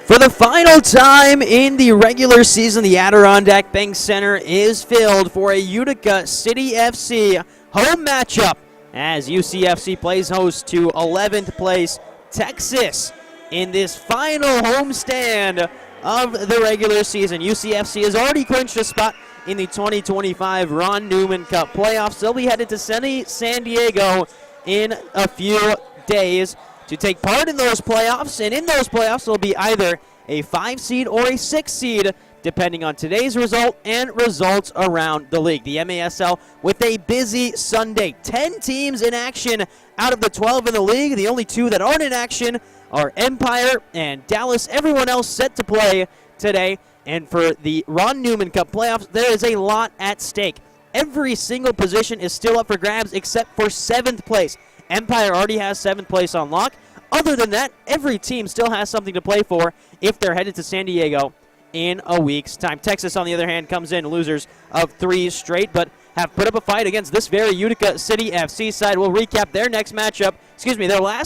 For the final time in the regular season, the Adirondack Bank Center is filled for a Utica City FC home matchup as UCFC plays host to 11th place Texas in this final homestand of the regular season. UCFC has already clinched a spot in the 2025 Ron Newman Cup playoffs. They'll be headed to San Diego in a few days to take part in those playoffs, and in those playoffs will be either a 5 seed or a 6 seed, depending on today's result and results around the league. The MASL with a busy Sunday. 10 teams in action out of the 12 in the league. The only 2 that aren't in action are Empire and Dallas. Everyone else set to play today. And for the Ron Newman Cup playoffs, there is a lot at stake. Every single position is still up for grabs except for 7th place. Empire already has 7th place on lock. Other than that, every team still has something to play for if they're headed to San Diego in a week's time. Texas, on the other hand, comes in losers of 3 straight, but have put up a fight against this very Utica City FC side. We'll recap their last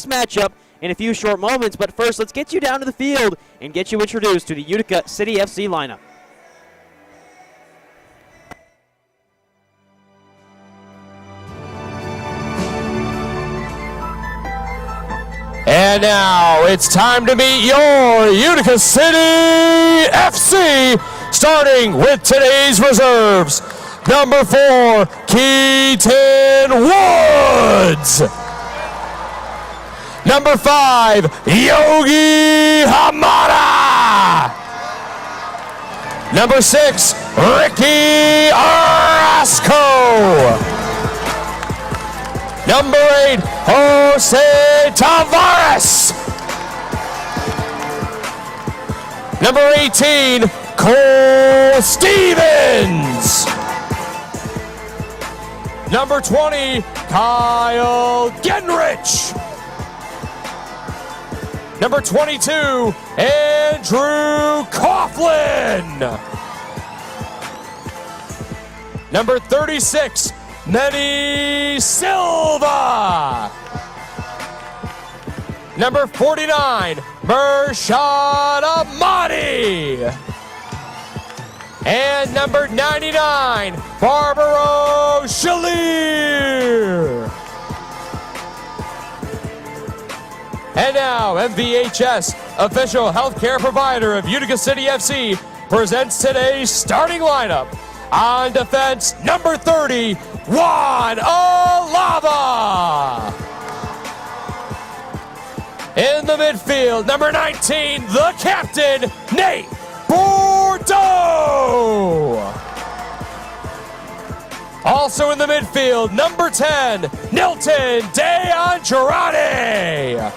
matchup in a few short moments. But first, let's get you down to the field and get you introduced to the Utica City FC lineup. And now it's time to meet your Utica City FC, starting with today's reserves. Number 4, Keaton Woods. Number 5, Yogi Hamada. Number 6, Ricky Orozco. Number 8, Jose Tavares. Number 18, Cole Stevens. Number 20, Kyle Genrich. Number 22, Andrew Coughlin. Number 36, Manny Silva. Number 49, Mershad Ahmadi. And number 99, Barbaro Shalir. And now, MVHS, official healthcare provider of Utica City FC, presents today's starting lineup. On defense, number 30, Juan Alava. In the midfield, number 19, the captain, Nate Bordeaux. Also in the midfield, number 10, Nilton De Andrade.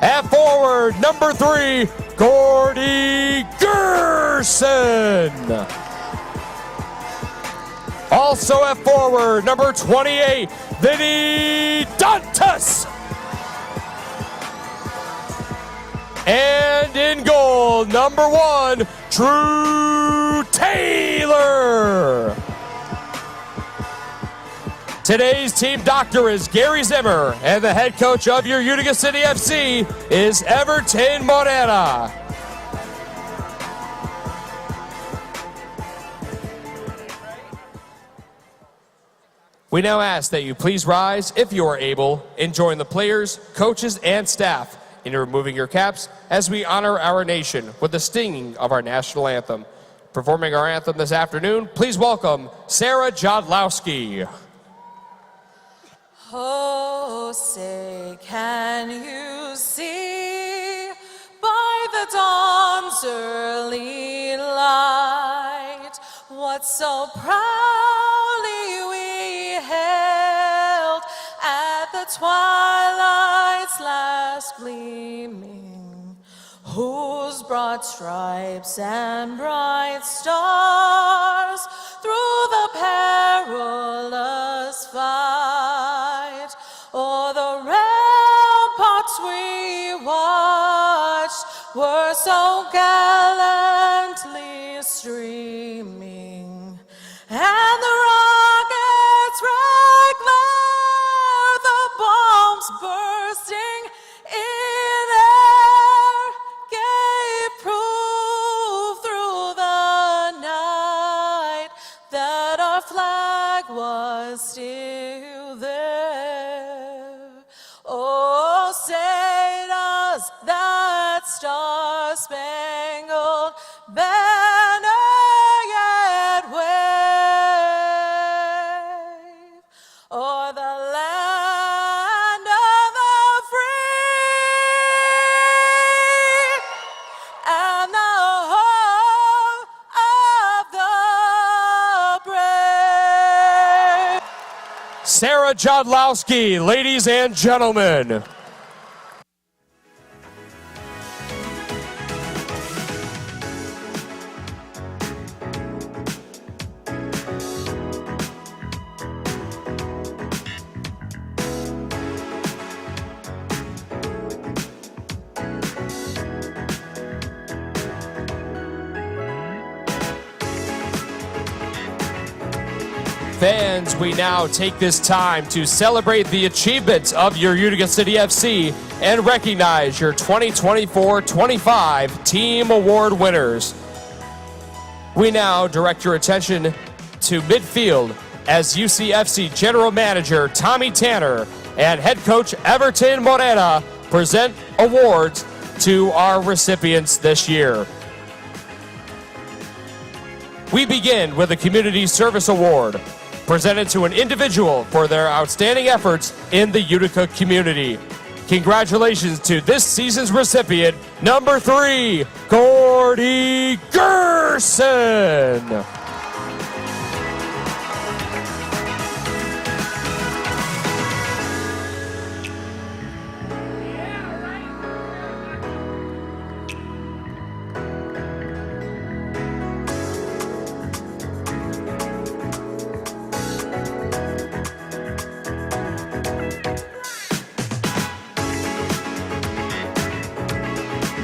At forward, number 3, Gordy Gerson. Also at forward, number 28, Vinny Dantas. And in goal, number 1, Drew Taylor. Today's team doctor is Gary Zimmer, and the head coach of your Utica City FC is Everton Morera. We now ask that you please rise, if you are able, and join the players, coaches, and staff in removing your caps as we honor our nation with the singing of our national anthem. Performing our anthem this afternoon, please welcome Sarah Jodlowski. Oh, say, can you see by the dawn's early light what so proudly we hailed at the twilight's last gleaming, whose broad stripes and bright stars through the perilous fight o'er the ramparts we watched were so gallantly streaming, and the rockets rang there, the bombs bursting in air. star-spangled banner yet wave o'er the land of the free and the home of the brave. Sarah Jodlowski, ladies and gentlemen. Fans, we now take this time to celebrate the achievements of your Utica City FC and recognize your 2024-25 Team Award winners. We now direct your attention to midfield as UCFC General Manager Tommy Tanner and Head Coach Everton Morena present awards to our recipients this year. We begin with the Community Service Award, presented to an individual for their outstanding efforts in the Utica community. Congratulations to this season's recipient, number 3, Gordy Gerson.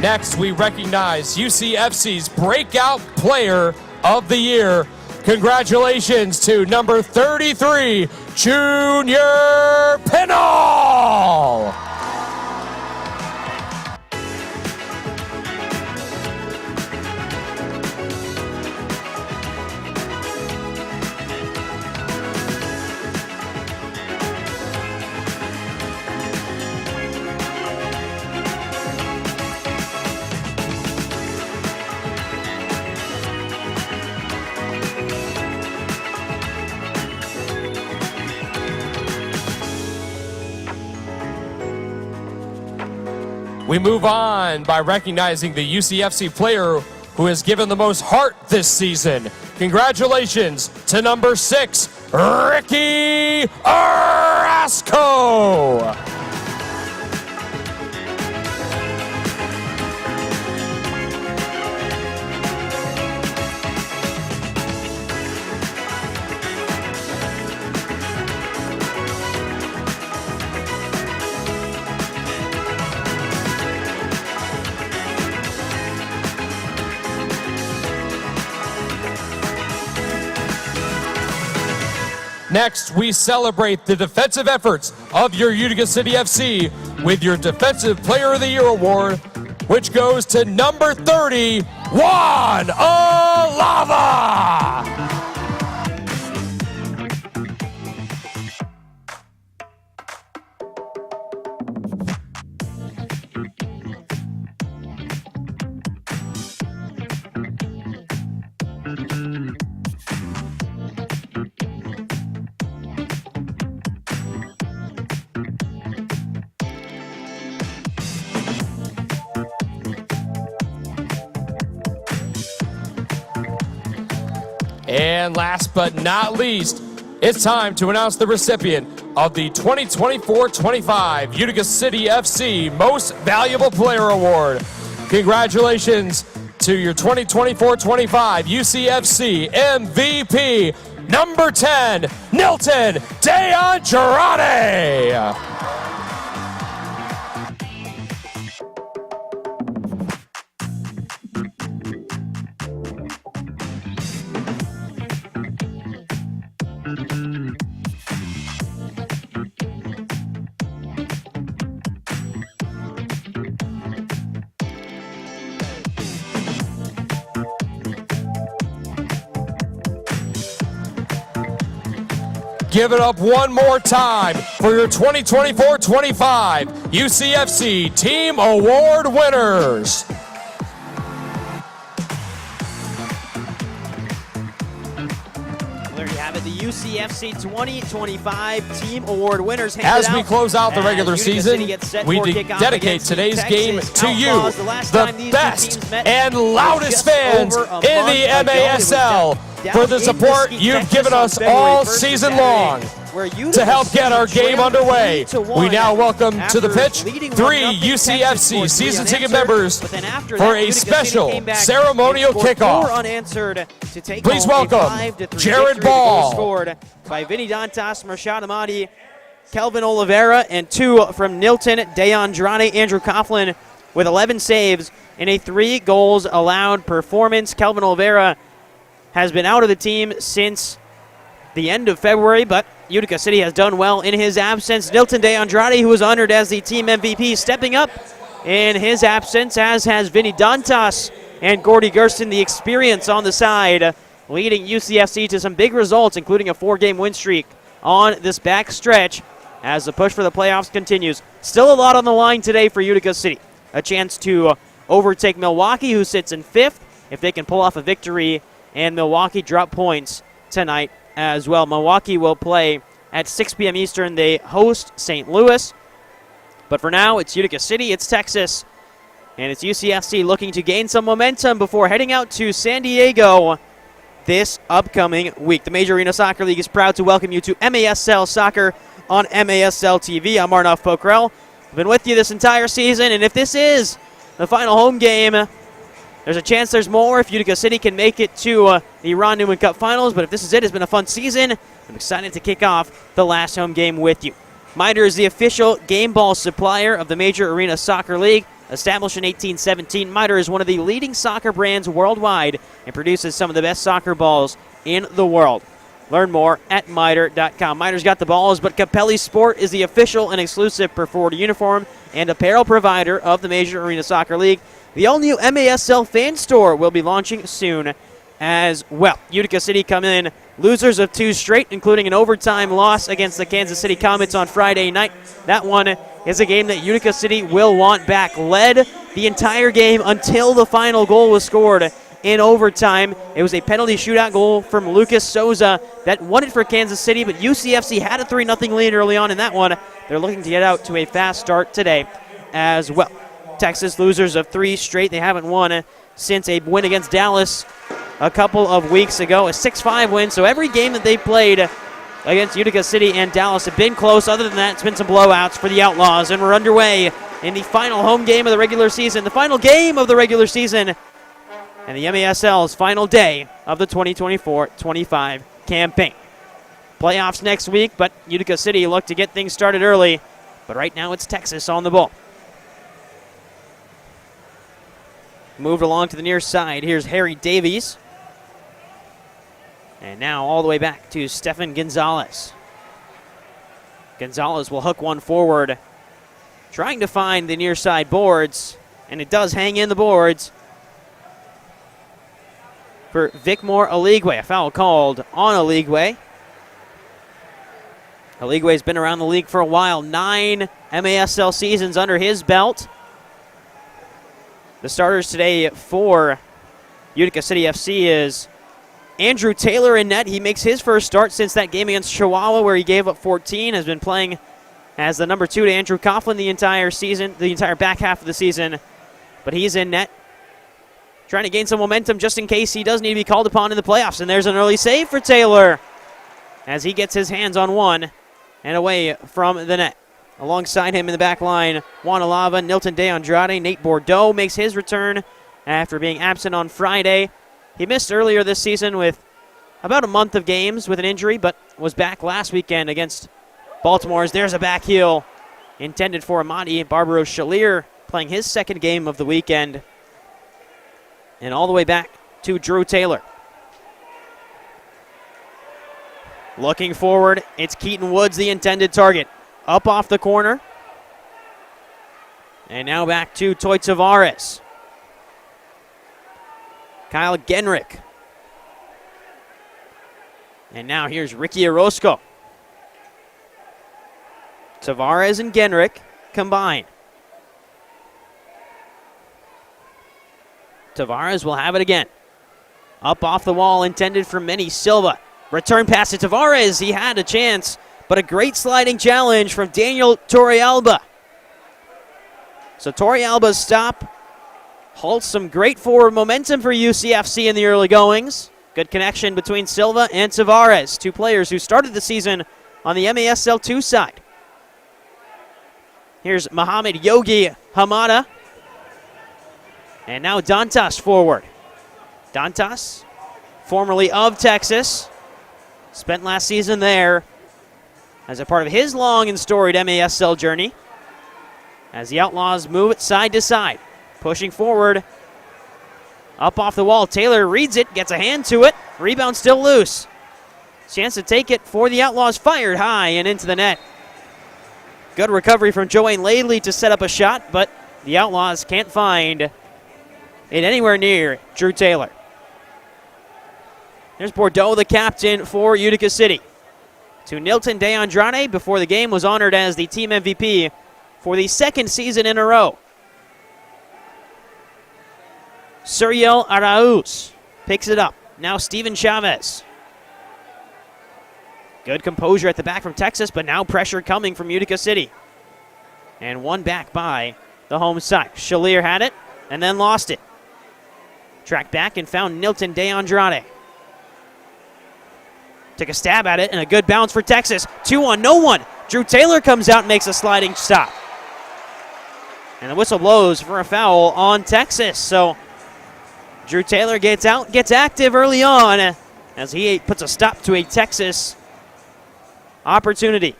Next, we recognize UCFC's Breakout Player of the Year. Congratulations to number 33, Junior Pinnell. We move on by recognizing the UCFC player who has given the most heart this season. Congratulations to number 6, Ricky Orasco. Next, we celebrate the defensive efforts of your Utica City FC with your Defensive Player of the Year award, which goes to number 30, Juan Alava. And last but not least, it's time to announce the recipient of the 2024-25 Utica City FC Most Valuable Player Award. Congratulations to your 2024-25 UCFC MVP, number 10, Nilton DeAndrade. Give it up one more time for your 2024-25 UCFC Team Award winners. the UCFC 2025 Team Award winners. As we close out the regular season, we dedicate today's game to you, the best and loudest fans in the MASL, for the support you've given us all season long. To help get our game underway, we now welcome to the pitch 3 UCFC season ticket members for a special ceremonial kickoff. Please welcome Jared Ball, scored by Vinny Dantas, Marshad Amadi, Kelvin Oliveira, and 2 from Nilton, De Andrade, Andrew Coughlin with 11 saves in a 3 goals allowed performance. Kelvin Oliveira has been out of the team since the end of February, but Utica City has done well in his absence. Nilton De Andrade, who was honored as the team MVP, stepping up in his absence, as has Vinny Dantas and Gordy Gersten, the experience on the side, leading UCFC to some big results, including a 4-game win streak on this back stretch as the push for the playoffs continues. Still a lot on the line today for Utica City. A chance to overtake Milwaukee, who sits in 5th, if they can pull off a victory, and Milwaukee drop points tonight as well. Milwaukee will play at 6 p.m. Eastern. They host St. Louis. But for now, it's Utica City, it's Texas, and it's UCFC looking to gain some momentum before heading out to San Diego this upcoming week. The Major Arena Soccer League is proud to welcome you to MASL Soccer on MASL TV. I'm Arnav Pokrell. I've been with you this entire season, and if this is the final home game, there's a chance there's more if Utica City can make it to the Ron Newman Cup Finals. But if this is it, it's been a fun season. I'm excited to kick off the last home game with you. MITRE is the official game ball supplier of the Major Arena Soccer League. Established in 1817, MITRE is one of the leading soccer brands worldwide and produces some of the best soccer balls in the world. Learn more at mitre.com. MITRE's got the balls, but Capelli Sport is the official and exclusive preferred uniform and apparel provider of the Major Arena Soccer League. The all-new MASL fan store will be launching soon as well. Utica City come in losers of 2 straight, including an overtime loss against the Kansas City Comets on Friday night. That one is a game that Utica City will want back. Led the entire game until the final goal was scored in overtime. It was a penalty shootout goal from Lucas Souza that won it for Kansas City, but UCFC had a 3-0 lead early on in that one. They're looking to get out to a fast start today as well. Texas losers of 3 straight. They haven't won since a win against Dallas a couple of weeks ago, a 6-5 win. So every game that they played against Utica City and Dallas have been close. Other than that, it's been some blowouts for the Outlaws. And we're underway in the final home game of the regular season, the final game of the regular season, and the MASL's final day of the 2024-25 campaign. Playoffs next week, but Utica City look to get things started early. But right now it's Texas on the ball. Moved along to the near side. Here's Harry Davies. And now all the way back to Stefan Gonzalez. Gonzalez will hook one forward, trying to find the near side boards, and it does hang in the boards for Vicmore Aligwe. A foul called on Aligwe. Aligwe's been around the league for a while. 9 MASL seasons under his belt. The starters today for Utica City FC is Andrew Taylor in net. He makes his first start since that game against Chihuahua where he gave up 14. Has been playing as the number 2 to Andrew Coughlin the entire season, the entire back half of the season. But he's in net, trying to gain some momentum just in case he does need to be called upon in the playoffs. And there's an early save for Taylor as he gets his hands on one and away from the net. Alongside him in the back line, Juan Alava, Nilton De Andrade, Nate Bordeaux makes his return after being absent on Friday. He missed earlier this season with about a month of games with an injury, but was back last weekend against Baltimore. There's a back heel intended for Amadi. Barbaro Shalier playing his second game of the weekend. And all the way back to Drew Taylor. Looking forward, it's Keaton Woods, the intended target. Up off the corner. And now back to Toy Tavares. Kyle Genrick. And now here's Ricky Orozco. Tavares and Genrick combine. Tavares will have it again. Up off the wall, intended for Manny Silva. Return pass to Tavares. He had a chance, but a great sliding challenge from Daniel Torrealba. So Torrealba's stop halts some great forward momentum for UCFC in the early goings. Good connection between Silva and Tavares, two players who started the season on the MASL 2 side. Here's Mohamed Yogi Hamada. And now Dantas forward. Dantas, formerly of Texas, spent last season there as a part of his long and storied MASL journey. As the Outlaws move it side to side, pushing forward. Up off the wall, Taylor reads it, gets a hand to it. Rebound still loose. Chance to take it for the Outlaws, fired high and into the net. Good recovery from Joanne Laidley to set up a shot, but the Outlaws can't find it anywhere near Drew Taylor. There's Bordeaux, the captain for Utica City. To Nilton De Andrade before the game was honored as the team MVP for the second season in a row. Suriel Arauz picks it up. Now Steven Chavez. Good composure at the back from Texas, but now pressure coming from Utica City. And one back by the home side. Shalier had it and then lost it. Tracked back and found Nilton De Andrade. Took a stab at it and a good bounce for Texas. 2-1, no one. Drew Taylor comes out and makes a sliding stop. And the whistle blows for a foul on Texas. So Drew Taylor gets out, gets active early on as he puts a stop to a Texas opportunity.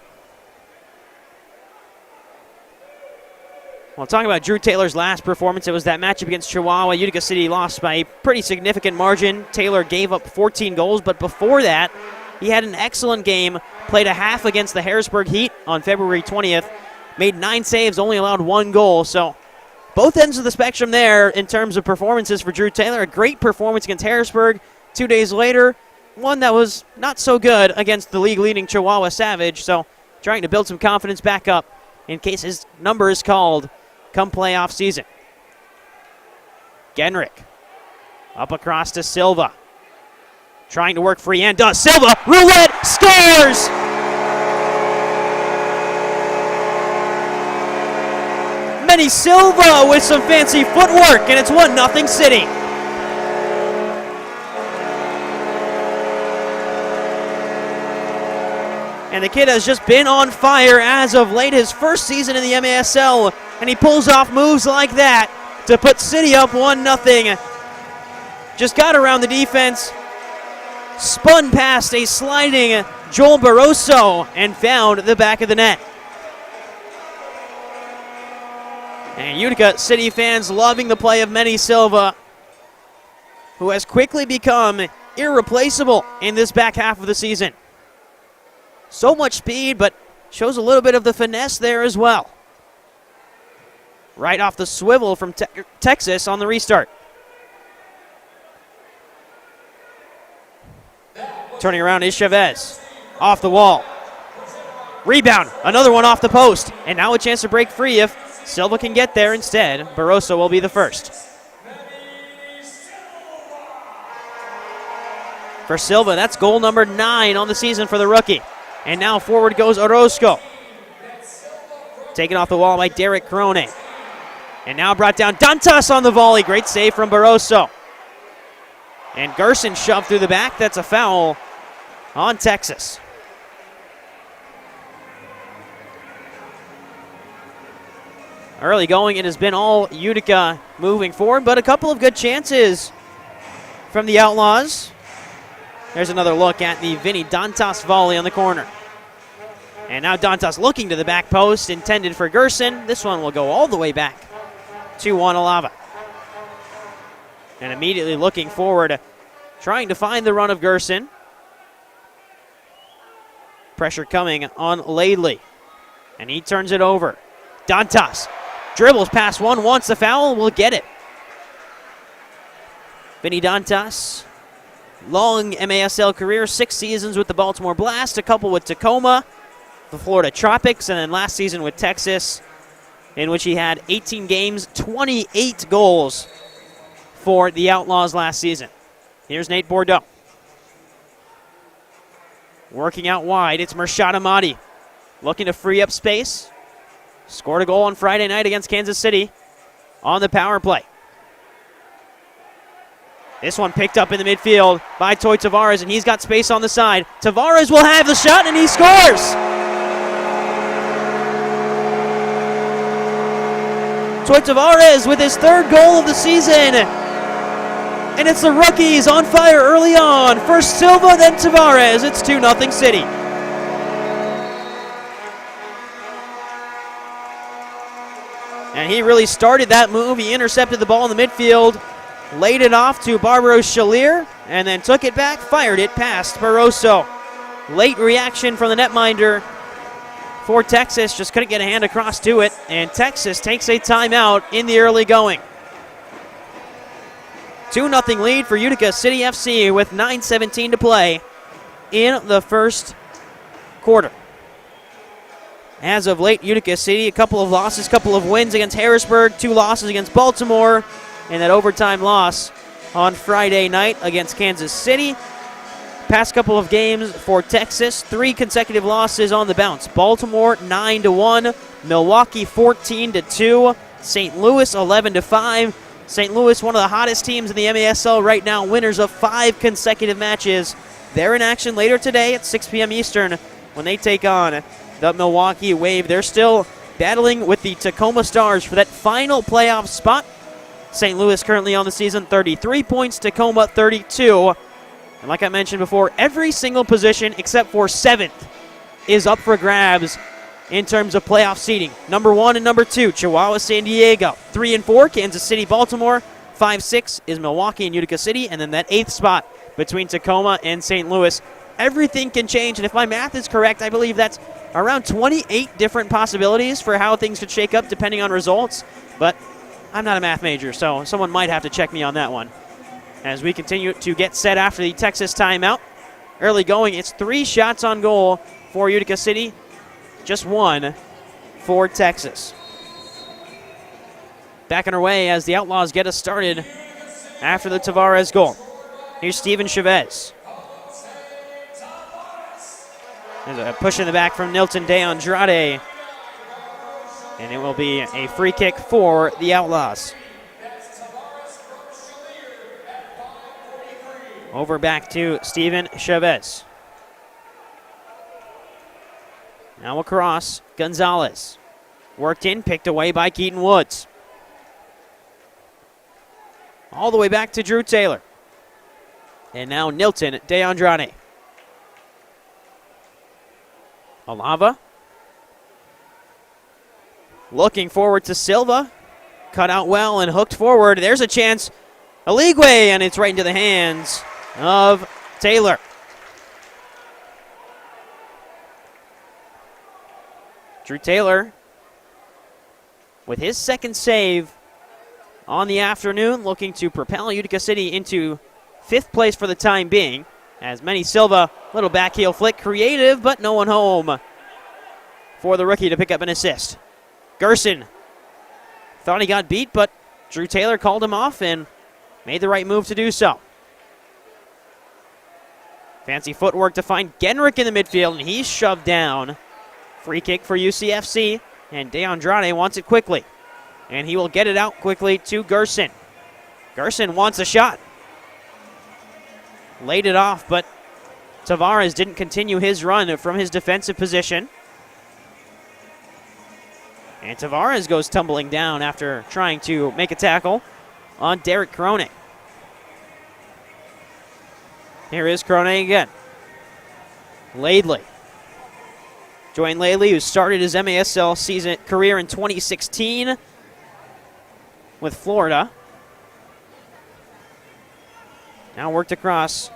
Well, talking about Drew Taylor's last performance, it was that matchup against Chihuahua. Utica City lost by a pretty significant margin. Taylor gave up 14 goals, but before that, he had an excellent game, played a half against the Harrisburg Heat on February 20th, made 9 saves, only allowed 1 goal. So both ends of the spectrum there in terms of performances for Drew Taylor. A great performance against Harrisburg. 2 days later, one that was not so good against the league-leading Chihuahua Savage. So trying to build some confidence back up in case his number is called come playoff season. Genrick up across to Silva. Trying to work free and does. Silva, roulette, scores! Manny Silva with some fancy footwork, and it's 1-0 City. And the kid has just been on fire as of late, his first season in the MASL, and he pulls off moves like that to put City up 1-0. Just got around the defense, spun past a sliding Joel Barroso, and found the back of the net. And Utica City fans loving the play of Manny Silva, who has quickly become irreplaceable in this back half of the season. So much speed, but shows a little bit of the finesse there as well. Right off the swivel from Texas on the restart. Turning around is Chavez. Off the wall. Rebound. Another one off the post. And now a chance to break free if Silva can get there instead. Barroso will be the first. For Silva, that's goal number 9 on the season for the rookie. And now forward goes Orozco. Taken off the wall by Derek Crone. And now brought down Dantas on the volley. Great save from Barroso. And Gerson shoved through the back. That's a foul on Texas. Early going, it has been all Utica moving forward, but a couple of good chances from the Outlaws. There's another look at the Vinny Dantas volley on the corner. And now Dantas looking to the back post, intended for Gerson. This one will go all the way back to Wanalava. And immediately looking forward, trying to find the run of Gerson. Pressure coming on Laidley. And he turns it over. Dantas dribbles past one, wants the foul, will get it. Vinny Dantas, long MASL career, 6 seasons with the Baltimore Blast, a couple with Tacoma, the Florida Tropics, and then last season with Texas, in which he had 18 games, 28 goals for the Outlaws last season. Here's Nate Bordeaux. Working out wide, it's Mershad Ahmadi. Looking to free up space. Scored a goal on Friday night against Kansas City on the power play. This one picked up in the midfield by Toy Tavares, and he's got space on the side. Tavares will have the shot, and he scores! Toy Tavares with his third goal of the season. And it's the rookies on fire early on. First Silva, then Tavares. It's 2-0 City. And he really started that move. He intercepted the ball in the midfield, laid it off to Barbaros Shalier, and then took it back, fired it past Barroso. Late reaction from the netminder for Texas. Just couldn't get a hand across to it. And Texas takes a timeout in the early going. 2-0 lead for Utica City FC with 9:17 to play in the first quarter. As of late, Utica City, a couple of losses, couple of wins against Harrisburg, 2 losses against Baltimore, and that overtime loss on Friday night against Kansas City. Past couple of games for Texas, 3 consecutive losses on the bounce. Baltimore 9-1, Milwaukee 14-2, St. Louis 11-5. St. Louis, one of the hottest teams in the MASL right now, winners of 5 consecutive matches. They're in action later today at 6 p.m. Eastern when they take on the Milwaukee Wave. They're still battling with the Tacoma Stars for that final playoff spot. St. Louis currently on the season, 33 points, Tacoma 32. And like I mentioned before, every single position except for 7th is up for grabs in terms of playoff seeding. Number 1 and number 2, Chihuahua, San Diego. 3 and 4, Kansas City, Baltimore. 5-6 is Milwaukee and Utica City. And then that 8th spot between Tacoma and St. Louis. Everything can change. And if my math is correct, I believe that's around 28 different possibilities for how things could shake up depending on results. But I'm not a math major, so someone might have to check me on that one. As we continue to get set after the Texas timeout. Early going, it's 3 shots on goal for Utica City. Just 1 for Texas. Back on our way as the Outlaws get us started after the Tavares goal. Here's Steven Chavez. There's a push in the back from Nilton De Andrade. And it will be a free kick for the Outlaws. Over back to Steven Chavez. Now across, Gonzalez. Worked in, picked away by Keaton Woods. All the way back to Drew Taylor. And now Nilton De Andrade. Alava. Looking forward to Silva. Cut out well and hooked forward. There's a chance. Aligwe, and it's right into the hands of Taylor. Drew Taylor with his second save on the afternoon, looking to propel Utica City into 5th place for the time being. As Manny Silva, little backheel flick, creative, but no one home for the rookie to pick up an assist. Gerson thought he got beat, but Drew Taylor called him off and made the right move to do so. Fancy footwork to find Genrick in the midfield, and he's shoved down. Free kick for UCFC, and De Andrade wants it quickly. And he will get it out quickly to Gerson. Gerson wants a shot. Laid it off, but Tavares didn't continue his run from his defensive position. And Tavares goes tumbling down after trying to make a tackle on Derek Crone. Here is Crone again. Laidley. Join Laidley, who started his MASL season career in 2016 with Florida. Now worked across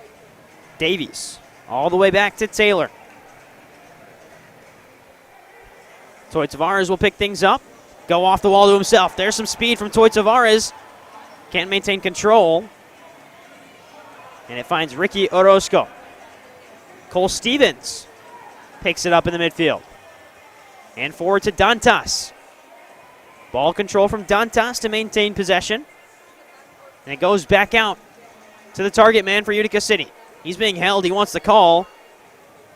Davies. All the way back to Taylor. Toy Tavares will pick things up. Go off the wall to himself. There's some speed from Toy Tavares. Can't maintain control. And it finds Ricky Orozco. Cole Stevens picks it up in the midfield. And forward to Dantas. Ball control from Dantas to maintain possession. And it goes back out to the target man for Utica City. He's being held. He wants the call.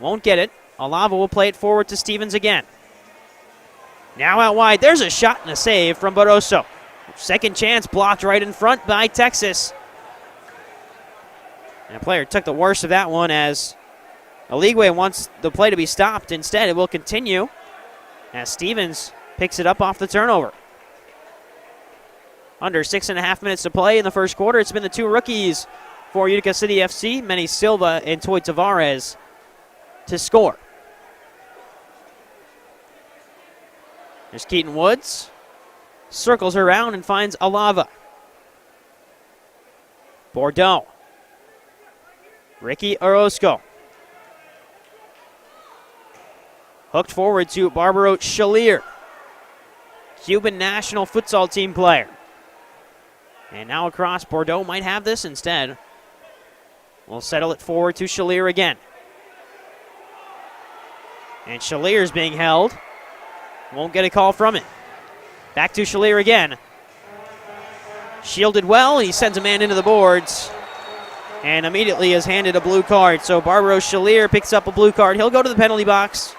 Won't get it. Alava will play it forward to Stevens again. Now out wide. There's a shot and a save from Barroso. Second chance blocked right in front by Texas. And a player took the worst of that one as Aligwe wants the play to be stopped. Instead, it will continue as Stevens picks it up off the turnover. Under 6.5 minutes to play in the first quarter. It's been the two rookies for Utica City FC, Manny Silva and Toy Tavares, to score. There's Keaton Woods. Circles around and finds Alava. Bordeaux. Ricky Orozco. Hooked forward to Barbaro Shalier, Cuban national futsal team player. And now across, Bordeaux might have this instead. We'll settle it forward to Shalier again. And Shalier's being held. Won't get a call from it. Back to Shalier again. Shielded well, and he sends a man into the boards. And immediately is handed a blue card. So Barbaro Shalier picks up a blue card. He'll go to the penalty box.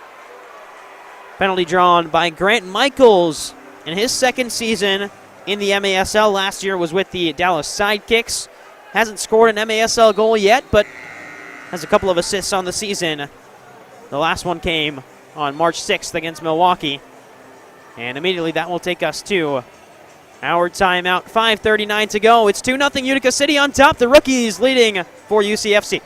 Penalty drawn by Grant Michaels in his second season in the MASL. Last year was with the Dallas Sidekicks. Hasn't scored an MASL goal yet, but has a couple of assists on the season. The last one came on March 6th against Milwaukee. And immediately that will take us to our timeout. 5:39 to go. It's 2-0 Utica City on top. The rookies leading for UCFC.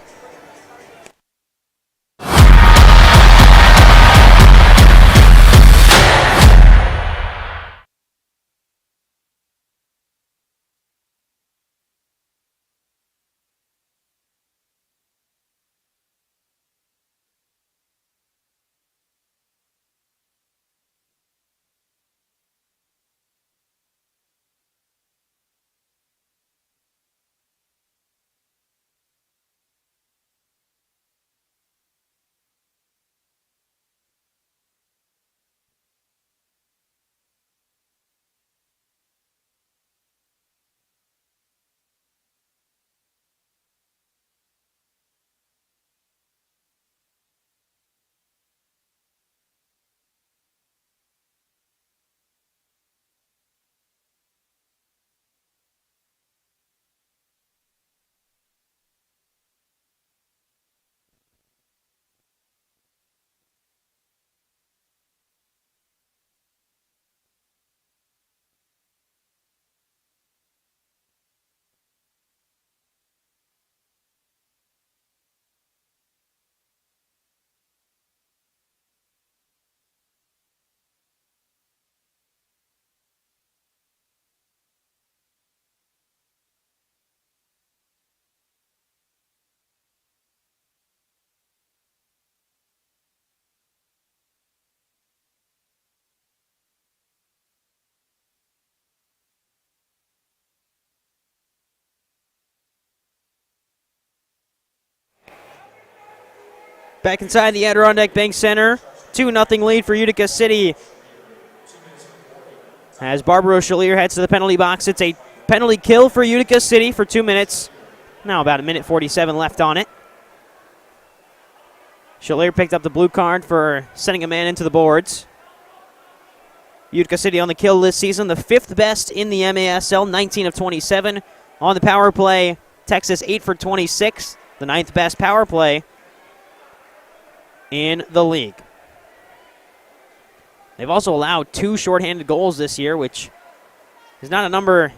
Back inside the Adirondack Bank Center. 2-0 lead for Utica City. As Barbaro Shalier heads to the penalty box, it's a penalty kill for Utica City for 2 minutes. Now about 1:47 left on it. Shalier picked up the blue card for sending a man into the boards. Utica City on the kill this season, the 5th best in the MASL, 19 of 27. On the power play, Texas 8 for 26, the 9th best power play in the league. They've also allowed 2 shorthanded goals this year, which is not a number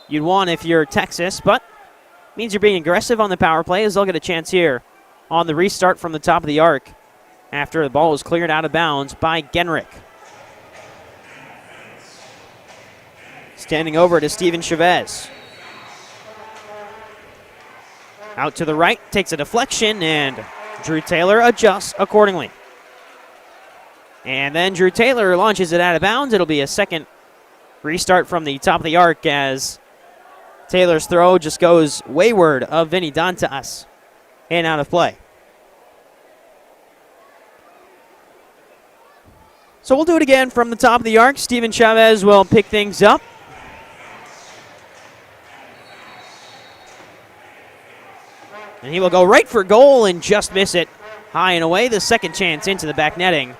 you'd want if you're Texas, but means you're being aggressive on the power play, as they'll get a chance here on the restart from the top of the arc after the ball was cleared out of bounds by Genrick. Standing over to Steven Chavez. Out to the right, takes a deflection, and Drew Taylor adjusts accordingly. And then Drew Taylor launches it out of bounds. It'll be a second restart from the top of the arc as Taylor's throw just goes wayward of Vinny Dantas and out of play. So we'll do it again from the top of the arc. Steven Chavez will pick things up. And he will go right for goal and just miss it. high and away. The second chance into the back netting.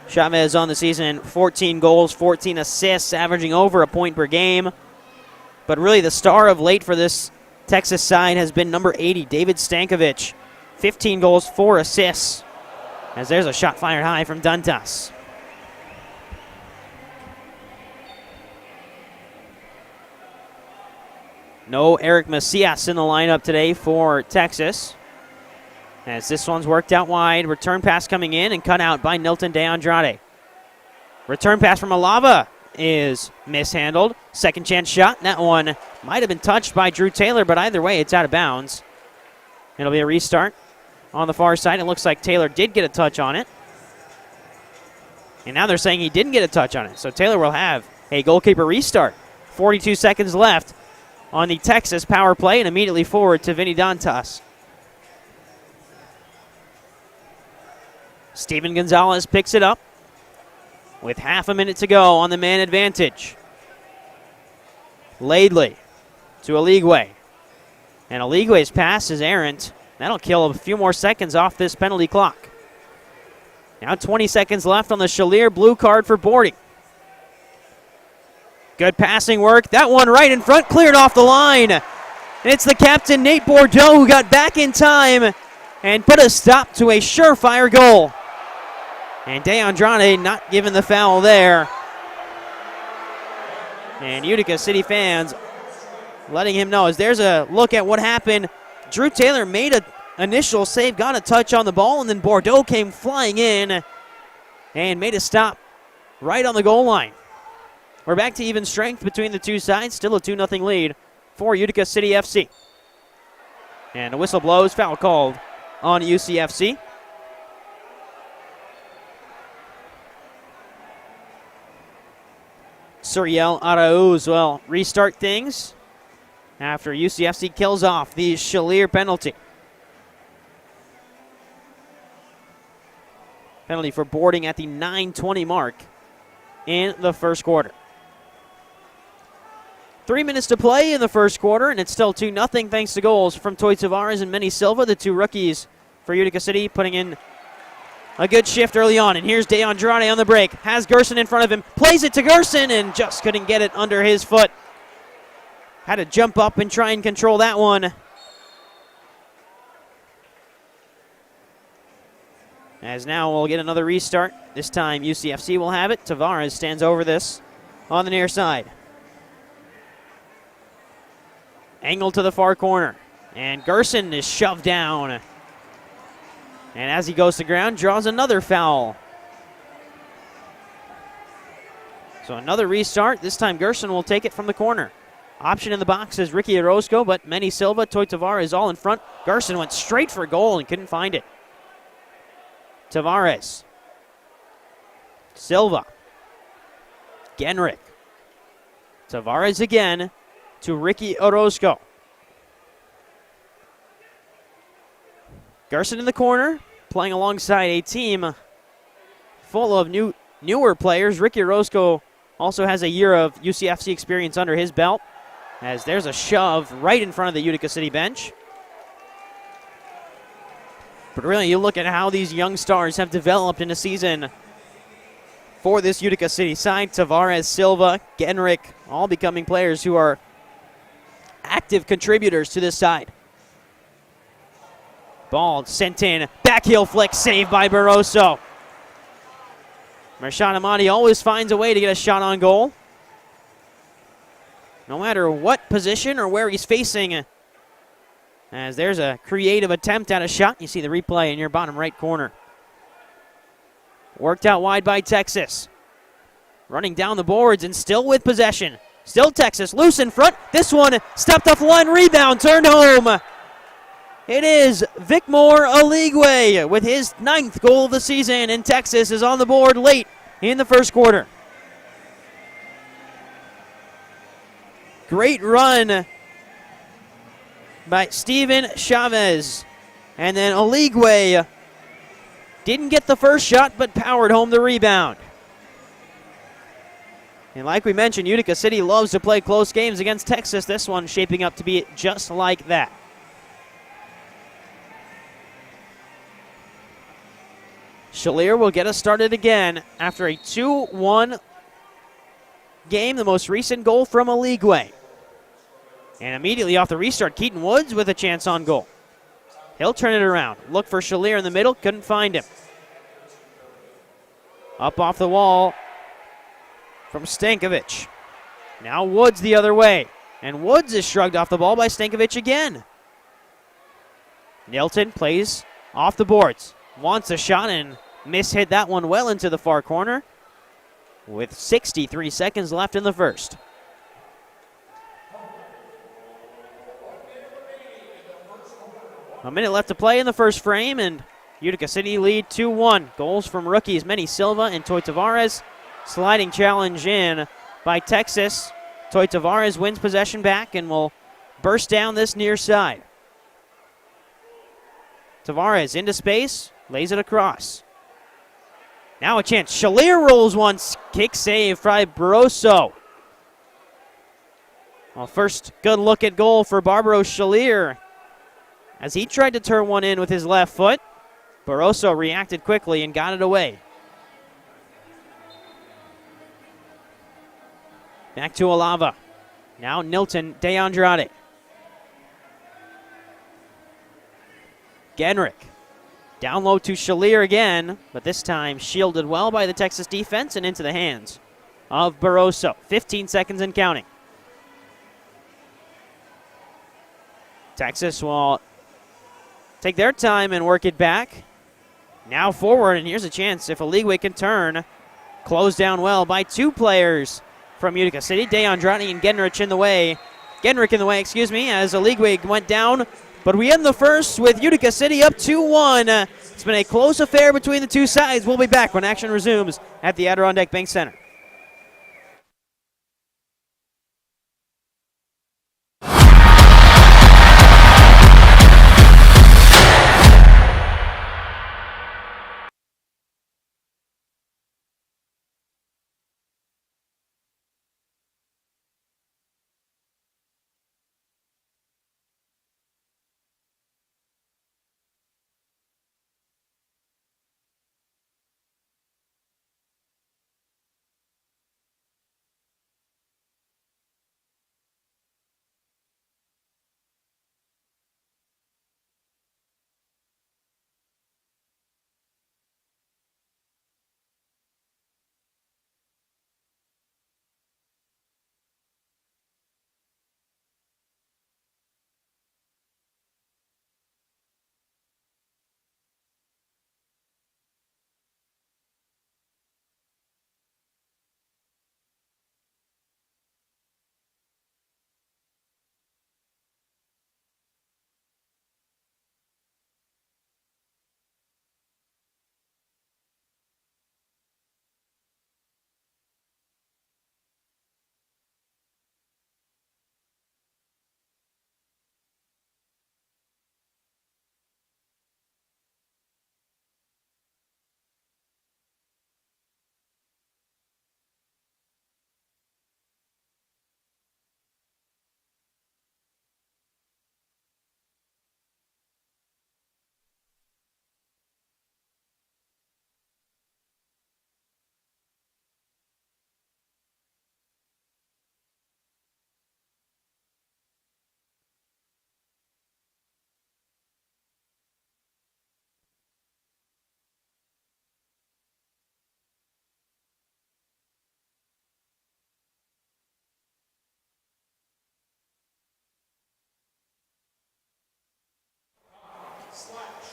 Chavez on the season, 14 goals, 14 assists, averaging over a point per game. But really the star of late for this Texas side has been number 80, David Stankovic. 15 goals, 4 assists. As there's a shot fired high from Dantas. No Eric Macias in the lineup today for Texas. As this one's worked out wide. Return pass coming in and cut out by Nilton de Andrade. Return pass from Alava is mishandled. Second chance shot. That one might have been touched by Drew Taylor, but either way, it's out of bounds. It'll be a restart on the far side. It looks like Taylor did get a touch on it. And now they're saying he didn't get a touch on it. So Taylor will have a goalkeeper restart. 42 seconds left on the Texas power play, and immediately forward to Vinny Dantas. Steven Gonzalez picks it up with half a minute to go on the man advantage. Laidley to Aligwe. And Aligwe's pass is errant. That'll kill a few more seconds off this penalty clock. Now 20 seconds left on the Shalier blue card for boarding. Good passing work. That one right in front, cleared off the line. And it's the captain, Nate Bordeaux, who got back in time and put a stop to a surefire goal. And De Andrade not given the foul there. And Utica City fans letting him know as there's a look at what happened. Drew Taylor made an initial save, got a touch on the ball, and then Bordeaux came flying in and made a stop right on the goal line. We're back to even strength between the two sides. Still a 2-0 lead for Utica City FC. And a whistle blows, foul called on UCFC. Suriel Arauz will restart things after UCFC kills off the Shalier penalty. Penalty for boarding at the 9:20 mark in the first quarter. 3 minutes to play in the first quarter, and it's still 2-0 thanks to goals from Toy Tavares and Manny Silva, the two rookies for Utica City, putting in a good shift early on. And here's De Andrade on the break. Has Gerson in front of him. Plays it to Gerson and just couldn't get it under his foot. Had to jump up and try and control that one. As now we'll get another restart. This time UCFC will have it. Tavares stands over this on the near side. Angle to the far corner. And Gerson is shoved down. And as he goes to ground, draws another foul. So another restart. This time Gerson will take it from the corner. Option in the box is Ricky Orozco, but Manny Silva, Toy Tavares all in front. Gerson went straight for goal and couldn't find it. Tavares. Silva. Genrick. Tavares again to Ricky Orozco. Gerson in the corner, playing alongside a team full of newer players. Ricky Orozco also has a year of UCFC experience under his belt, as there's a shove right in front of the Utica City bench. But really, you look at how these young stars have developed in a season for this Utica City side. Tavares, Silva, Genrick, all becoming players who are active contributors to this side. Ball sent in, back heel flick, saved by Barroso. Marshawn Amati always finds a way to get a shot on goal. No matter what position or where he's facing. As there's a creative attempt at a shot. You see the replay in your bottom right corner. Worked out wide by Texas. Running down the boards and still with possession. Still Texas, loose in front. This one stepped off the line, rebound, turned home. It is Vicmore Aligwe with his 9th goal of the season, and Texas is on the board late in the first quarter. Great run by Steven Chavez. And then Aligwe didn't get the first shot, but powered home the rebound. And like we mentioned, Utica City loves to play close games against Texas. This one shaping up to be just like that. Schalier will get us started again after a 2-1 game, the most recent goal from a league way. And immediately off the restart, Keaton Woods with a chance on goal. He'll turn it around. Look for Schalier in the middle, couldn't find him. Up off the wall from Stankovic. Now Woods the other way. And Woods is shrugged off the ball by Stankovic again. Nilton plays off the boards. Wants a shot and mishit that one well into the far corner with 63 seconds left in the first. A minute left to play in the first frame, and Utica City lead 2-1. Goals from rookies Manny Silva and Toy Tavares. Sliding challenge in by Texas. Toy Tavares wins possession back and will burst down this near side. Tavares into space, lays it across. Now a chance. Schalier rolls one. Kick save by Barroso. Well, first good look at goal for Barbaro Schalier as he tried to turn one in with his left foot. Barroso reacted quickly and got it away. Back to Alava. Now Nilton de Andrade. Genrick. Down low to Schalier again, but this time shielded well by the Texas defense and into the hands of Barroso. 15 seconds and counting. Texas will take their time and work it back. Now forward, and here's a chance if Aligwe can turn. Closed down well by two players from Utica City. De Andrade and Genrick in the way. Genrick in the way, as Aligwe went down. But we end the first with Utica City up 2-1. It's been a close affair between the two sides. We'll be back when action resumes at the Adirondack Bank Center.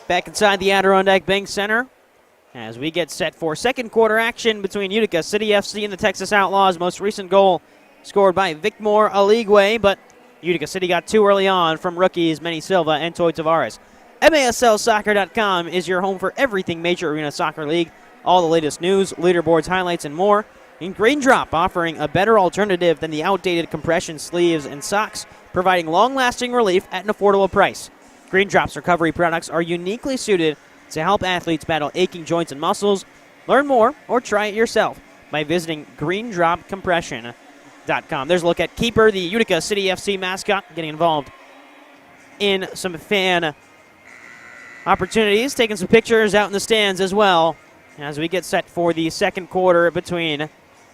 Back inside the Adirondack Bank Center as we get set for second quarter action between Utica City FC and the Texas Outlaws. Most recent goal scored by Vicmore Aligwe, but Utica City got two early on from rookies Manny Silva and Toy Tavares. MASLsoccer.com is your home for everything Major Arena Soccer League, all the latest news, leaderboards, highlights, and more. And Green Drop, offering a better alternative than the outdated compression sleeves and socks, providing long-lasting relief at an affordable price. Green Drop's recovery products are uniquely suited to help athletes battle aching joints and muscles. Learn more or try it yourself by visiting greendropcompression.com. There's a look at Keeper, the Utica City FC mascot, getting involved in some fan opportunities, taking some pictures out in the stands as well as we get set for the second quarter between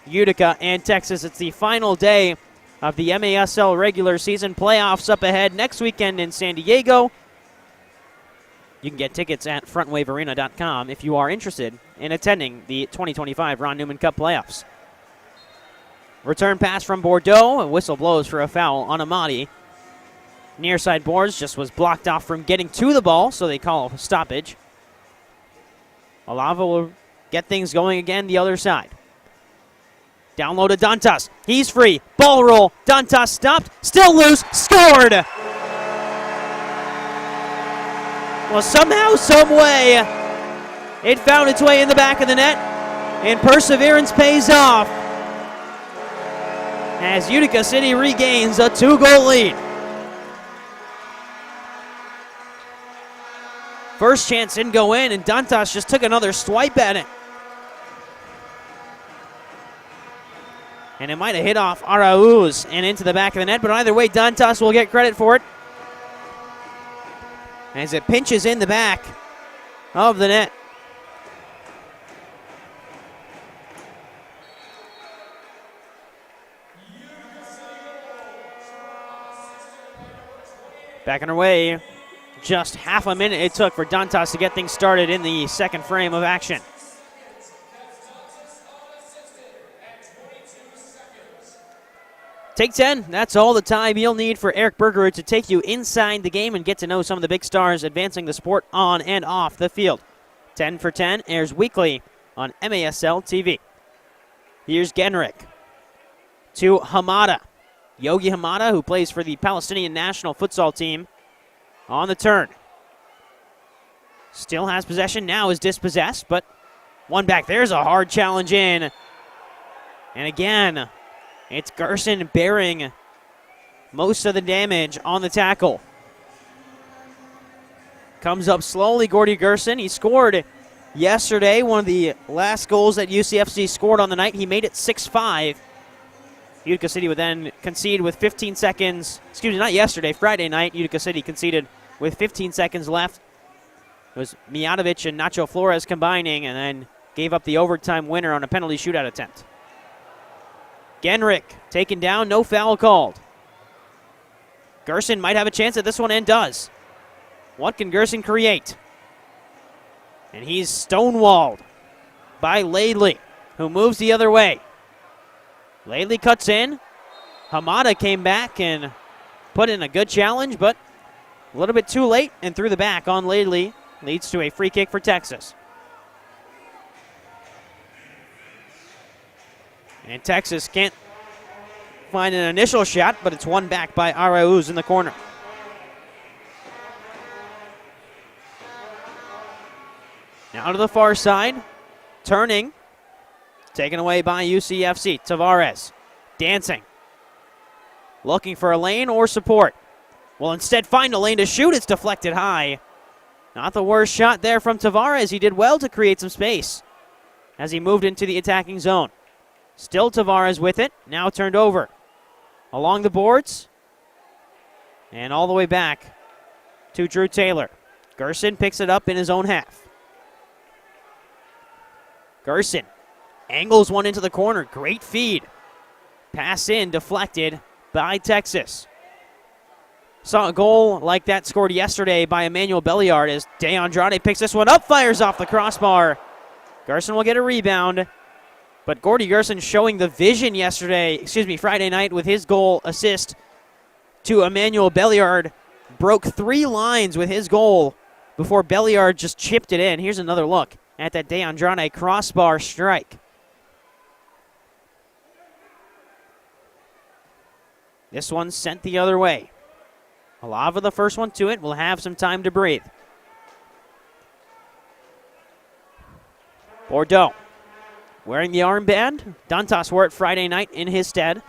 Utica and Texas. It's the final day of the MASL regular season. Playoffs up ahead next weekend in San Diego. You can get tickets at frontwavearena.com if you are interested in attending the 2025 Ron Newman Cup playoffs. Return pass from Bordeaux. A whistle blows for a foul on Amati. Near side boards just was blocked off from getting to the ball, so they call a stoppage. Alava will get things going again the other side. Down low to Dantas. He's free. Ball roll. Dantas stopped. Still loose. Scored! Well, somehow, some way, it found its way in the back of the net, and perseverance pays off as Utica City regains a 2-goal lead. First chance didn't go in, and Dantas just took another swipe at it. And it might have hit off Arauz and into the back of the net, but either way, Dantas will get credit for it, as it pinches in the back of the net. Back underway. Just half a minute it took for Dantas to get things started in the second frame of action. Take 10. That's all the time you'll need for Eric Bergerud to take you inside the game and get to know some of the big stars advancing the sport on and off the field. 10 for 10 airs weekly on MASL TV. Here's Genrick to Hamada. Yogi Hamada, who plays for the Palestinian national futsal team, on the turn. Still has possession, now is dispossessed, but one back. There's a hard challenge in. And again, it's Gerson bearing most of the damage on the tackle. Comes up slowly, Gordy Gerson. He scored yesterday, one of the last goals that UCFC scored on the night. He made it 6-5. Utica City would then concede with 15 seconds. Excuse me, not yesterday, Friday night. Utica City conceded with 15 seconds left. It was Mijatovic and Nacho Flores combining, and then gave up the overtime winner on a penalty shootout attempt. Genrick taken down, no foul called. Gerson might have a chance at this one, and does. What can Gerson create? And he's stonewalled by Laidley, who moves the other way. Laidley cuts in. Hamada came back and put in a good challenge, but a little bit too late, and through the back on Laidley. Leads to a free kick for Texas. And Texas can't find an initial shot, but it's won back by Arauz in the corner. Now to the far side. Turning. Taken away by UCFC. Tavares dancing. Looking for a lane or support. Will instead find a lane to shoot. It's deflected high. Not the worst shot there from Tavares. He did well to create some space as he moved into the attacking zone. Still Tavares with it. Now turned over. Along the boards. And all the way back to Drew Taylor. Gerson picks it up in his own half. Gerson angles one into the corner. Great feed. Pass in, deflected by Texas. Saw a goal like that scored yesterday by Emmanuel Belliard as De Andrade picks this one up, fires off the crossbar. Gerson will get a rebound, but Gordy Gerson showing the vision Friday night with his goal assist to Emmanuel Belliard. Broke 3 lines with his goal before Belliard just chipped it in. Here's another look at that De Andrade crossbar strike. This one sent the other way. Alava, the first one to it, will have some time to breathe. Bordeaux wearing the armband. Dantas wore it Friday night in his stead.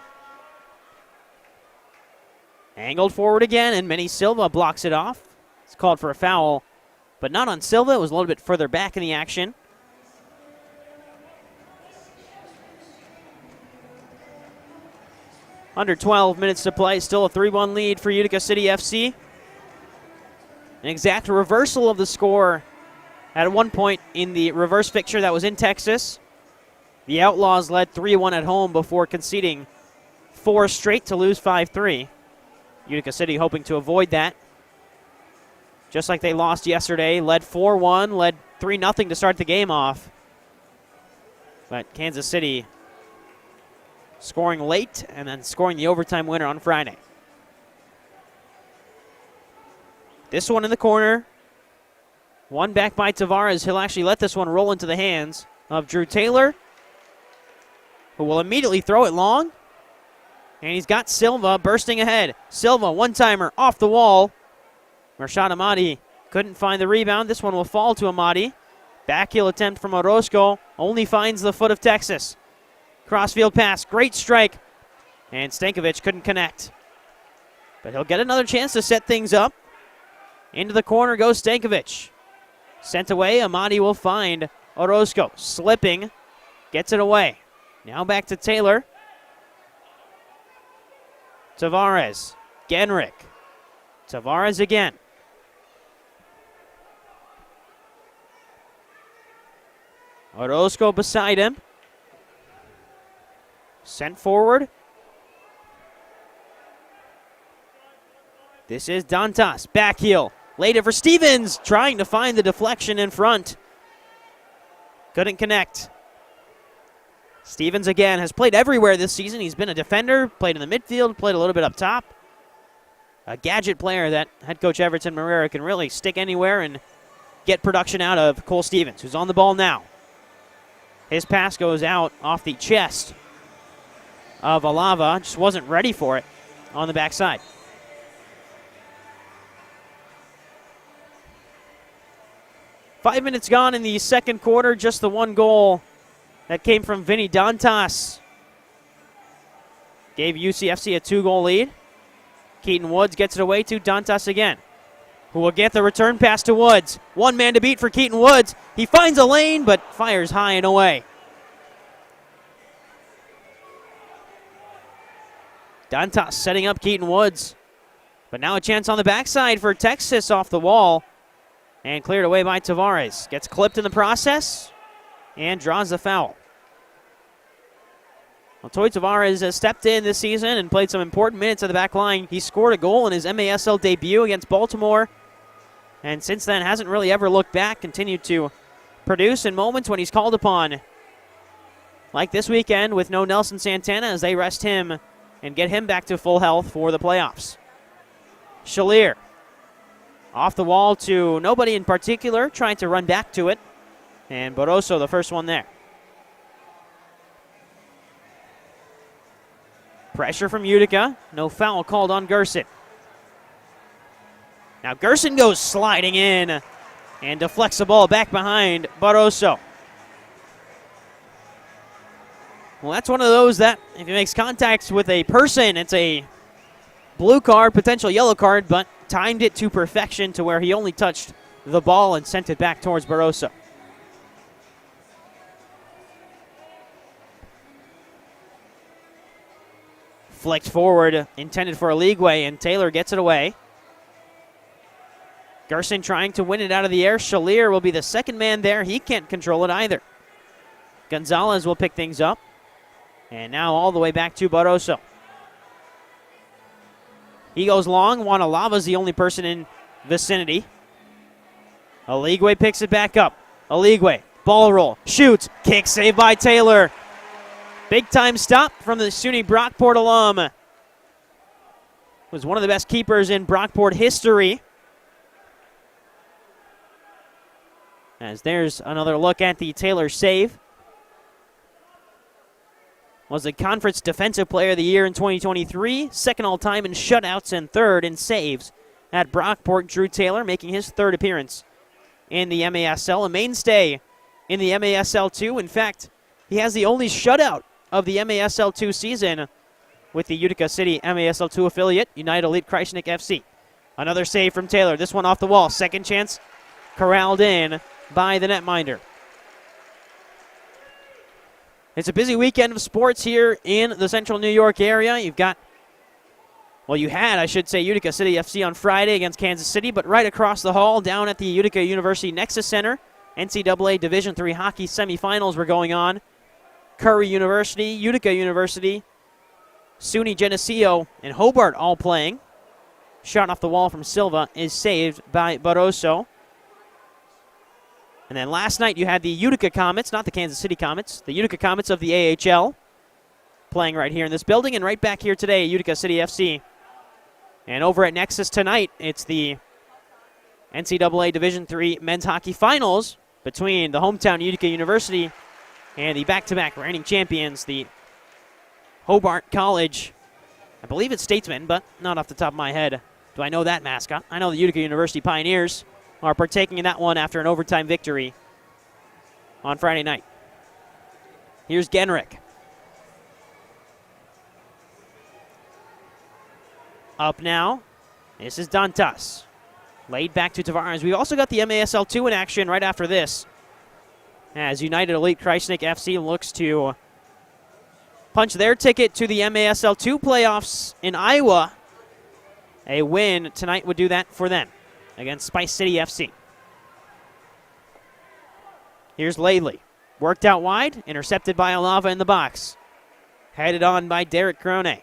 Angled forward again, and Manny Silva blocks it off. It's called for a foul, but not on Silva. It was a little bit further back in the action. Under 12 minutes to play, still a 3-1 lead for Utica City FC. An exact reversal of the score At one point in the reverse fixture that was in Texas, the Outlaws led 3-1 at home before conceding 4 straight to lose 5-3. Utica City hoping to avoid that. Just like they lost yesterday, led 4-1, led 3-0 to start the game off. But Kansas City scoring late and then scoring the overtime winner on Friday. This one in the corner. One back by Tavares. He'll actually let this one roll into the hands of Drew Taylor, who will immediately throw it long. And he's got Silva bursting ahead. Silva, one-timer, off the wall. Rashad Amadi couldn't find the rebound. This one will fall to Amadi. Backheel attempt from Orozco. Only finds the foot of Texas. Crossfield pass, great strike. And Stankovic couldn't connect. But he'll get another chance to set things up. Into the corner goes Stankovic. Sent away, Amadi will find Orozco. Slipping, gets it away. Now back to Taylor. Tavares, Genrick. Tavares again. Orozco beside him. Sent forward. This is Dantas, back heel. Laid it for Stevens, trying to find the deflection in front. Couldn't connect. Stevens again has played everywhere this season. He's been a defender, played in the midfield, played a little bit up top. A gadget player that head coach Everton Marrera can really stick anywhere and get production out of Cole Stevens, who's on the ball now. His pass goes out off the chest of Alava. Just wasn't ready for it on the backside. Five minutes gone in the second quarter. Just the one goal that came from Vinny Dantas gave UCFC a 2-goal lead. Keaton Woods gets it away to Dantas again, who will get the return pass to Woods. One man to beat for Keaton Woods. He finds a lane, but fires high and away. Dantas setting up Keaton Woods. But now a chance on the backside for Texas off the wall. And cleared away by Tavares. Gets clipped in the process and draws the foul. Well, Toy Tavares has stepped in this season and played some important minutes at the back line. He scored a goal in his MASL debut against Baltimore. And since then hasn't really ever looked back. Continued to produce in moments when he's called upon. Like this weekend with no Nelson Santana as they rest him and get him back to full health for the playoffs. Shalier. Off the wall to nobody in particular, trying to run back to it. And Barroso, the first one there. Pressure from Utica. No foul called on Gerson. Now Gerson goes sliding in and deflects the ball back behind Barroso. Well, that's one of those that if he makes contact with a person, it's a blue card, potential yellow card, but timed it to perfection to where he only touched the ball and sent it back towards Barroso. Flicked forward, intended for a leagueway, and Taylor gets it away. Gerson trying to win it out of the air. Shalier will be the second man there. He can't control it either. Gonzalez will pick things up. And now all the way back to Barroso. He goes long. Juan Alava's the only person in vicinity. Aligwe picks it back up. Aligwe, ball roll, shoots, kick saved by Taylor. Big time stop from the SUNY Brockport alum. Was one of the best keepers in Brockport history. As there's another look at the Taylor save. Was the Conference Defensive Player of the Year in 2023, second all-time in shutouts and third in saves at Brockport. Drew Taylor making his third appearance in the MASL, a mainstay in the MASL2. In fact, he has the only shutout of the MASL2 season with the Utica City MASL2 affiliate, United Elite Kreisnik FC. Another save from Taylor, this one off the wall. Second chance corralled in by the netminder. It's a busy weekend of sports here in the central New York area. You've got, well, you had, I should say, Utica City FC on Friday against Kansas City, but right across the hall down at the Utica University Nexus Center, NCAA Division III hockey semifinals were going on. Curry University, Utica University, SUNY Geneseo, and Hobart all playing. Shot off the wall from Silva is saved by Barroso. And then last night you had the Utica Comets, not the Kansas City Comets, the Utica Comets of the AHL playing right here in this building, and right back here today, Utica City FC. And over at Nexus tonight, it's the NCAA Division III men's hockey finals between the hometown Utica University and the back-to-back reigning champions, the Hobart College. I believe it's Statesman, but not off the top of my head. Do I know that mascot? I know the Utica University Pioneers are partaking in that one after an overtime victory on Friday night. Here's Genrick. Up now, this is Dantas. Laid back to Tavares. We've also got the MASL 2 in action right after this, as United Elite Kreisnick FC looks to punch their ticket to the MASL 2 playoffs in Iowa. A win tonight would do that for them against Spice City FC. Here's Laley. Worked out wide, intercepted by Alava in the box. Headed on by Derek Crone.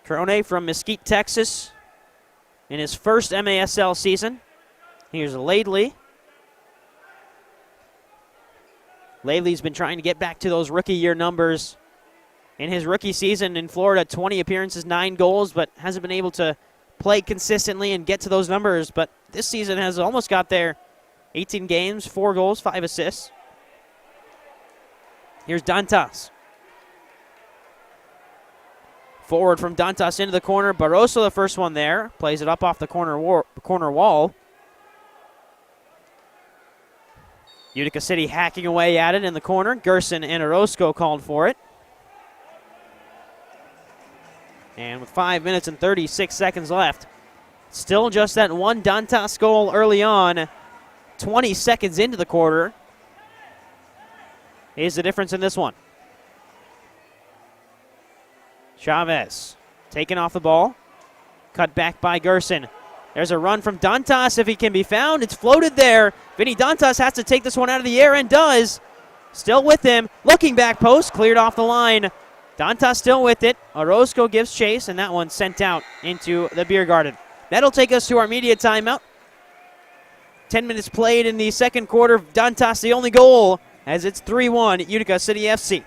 Crone from Mesquite, Texas, in his first MASL season. Here's Laidley. Laidley's been trying to get back to those rookie year numbers. In his rookie season in Florida, 20 appearances, 9 goals, but hasn't been able to play consistently and get to those numbers. But this season has almost got there. 18 games, 4 goals, 5 assists. Here's Dantas. Forward from Dantas into the corner. Barroso, the first one there. Plays it up off the corner wall. Utica City hacking away at it in the corner. Gerson and Orozco called for it. And with 5 minutes and 36 seconds left, still just that one Dantas goal early on. 20 seconds into the quarter is the difference in this one. Chavez taken off the ball. Cut back by Gerson. There's a run from Dantas if he can be found. It's floated there. Vinny Dantas has to take this one out of the air and does. Still with him. Looking back post. Cleared off the line. Dantas still with it. Orozco gives chase, and that one sent out into the beer garden. That'll take us to our media timeout. 10 minutes played in the second quarter. Dantas the only goal as it's 3-1 Utica City FC.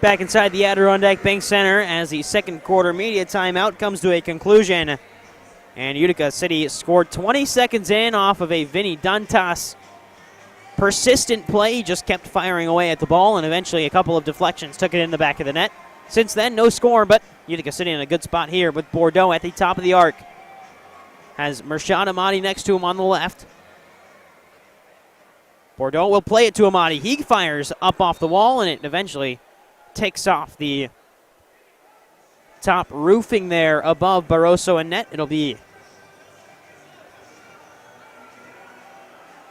Back inside the Adirondack Bank Center as the second quarter media timeout comes to a conclusion. And Utica City scored 20 seconds in off of a Vinny Dantas persistent play. He just kept firing away at the ball, and eventually a couple of deflections took it in the back of the net. Since then, no score, but Utica City in a good spot here with Bordeaux at the top of the arc. Has Mershad Ahmadi next to him on the left. Bordeaux will play it to Amati. He fires up off the wall, and it eventually takes off the top roofing there above Barroso and net. It'll be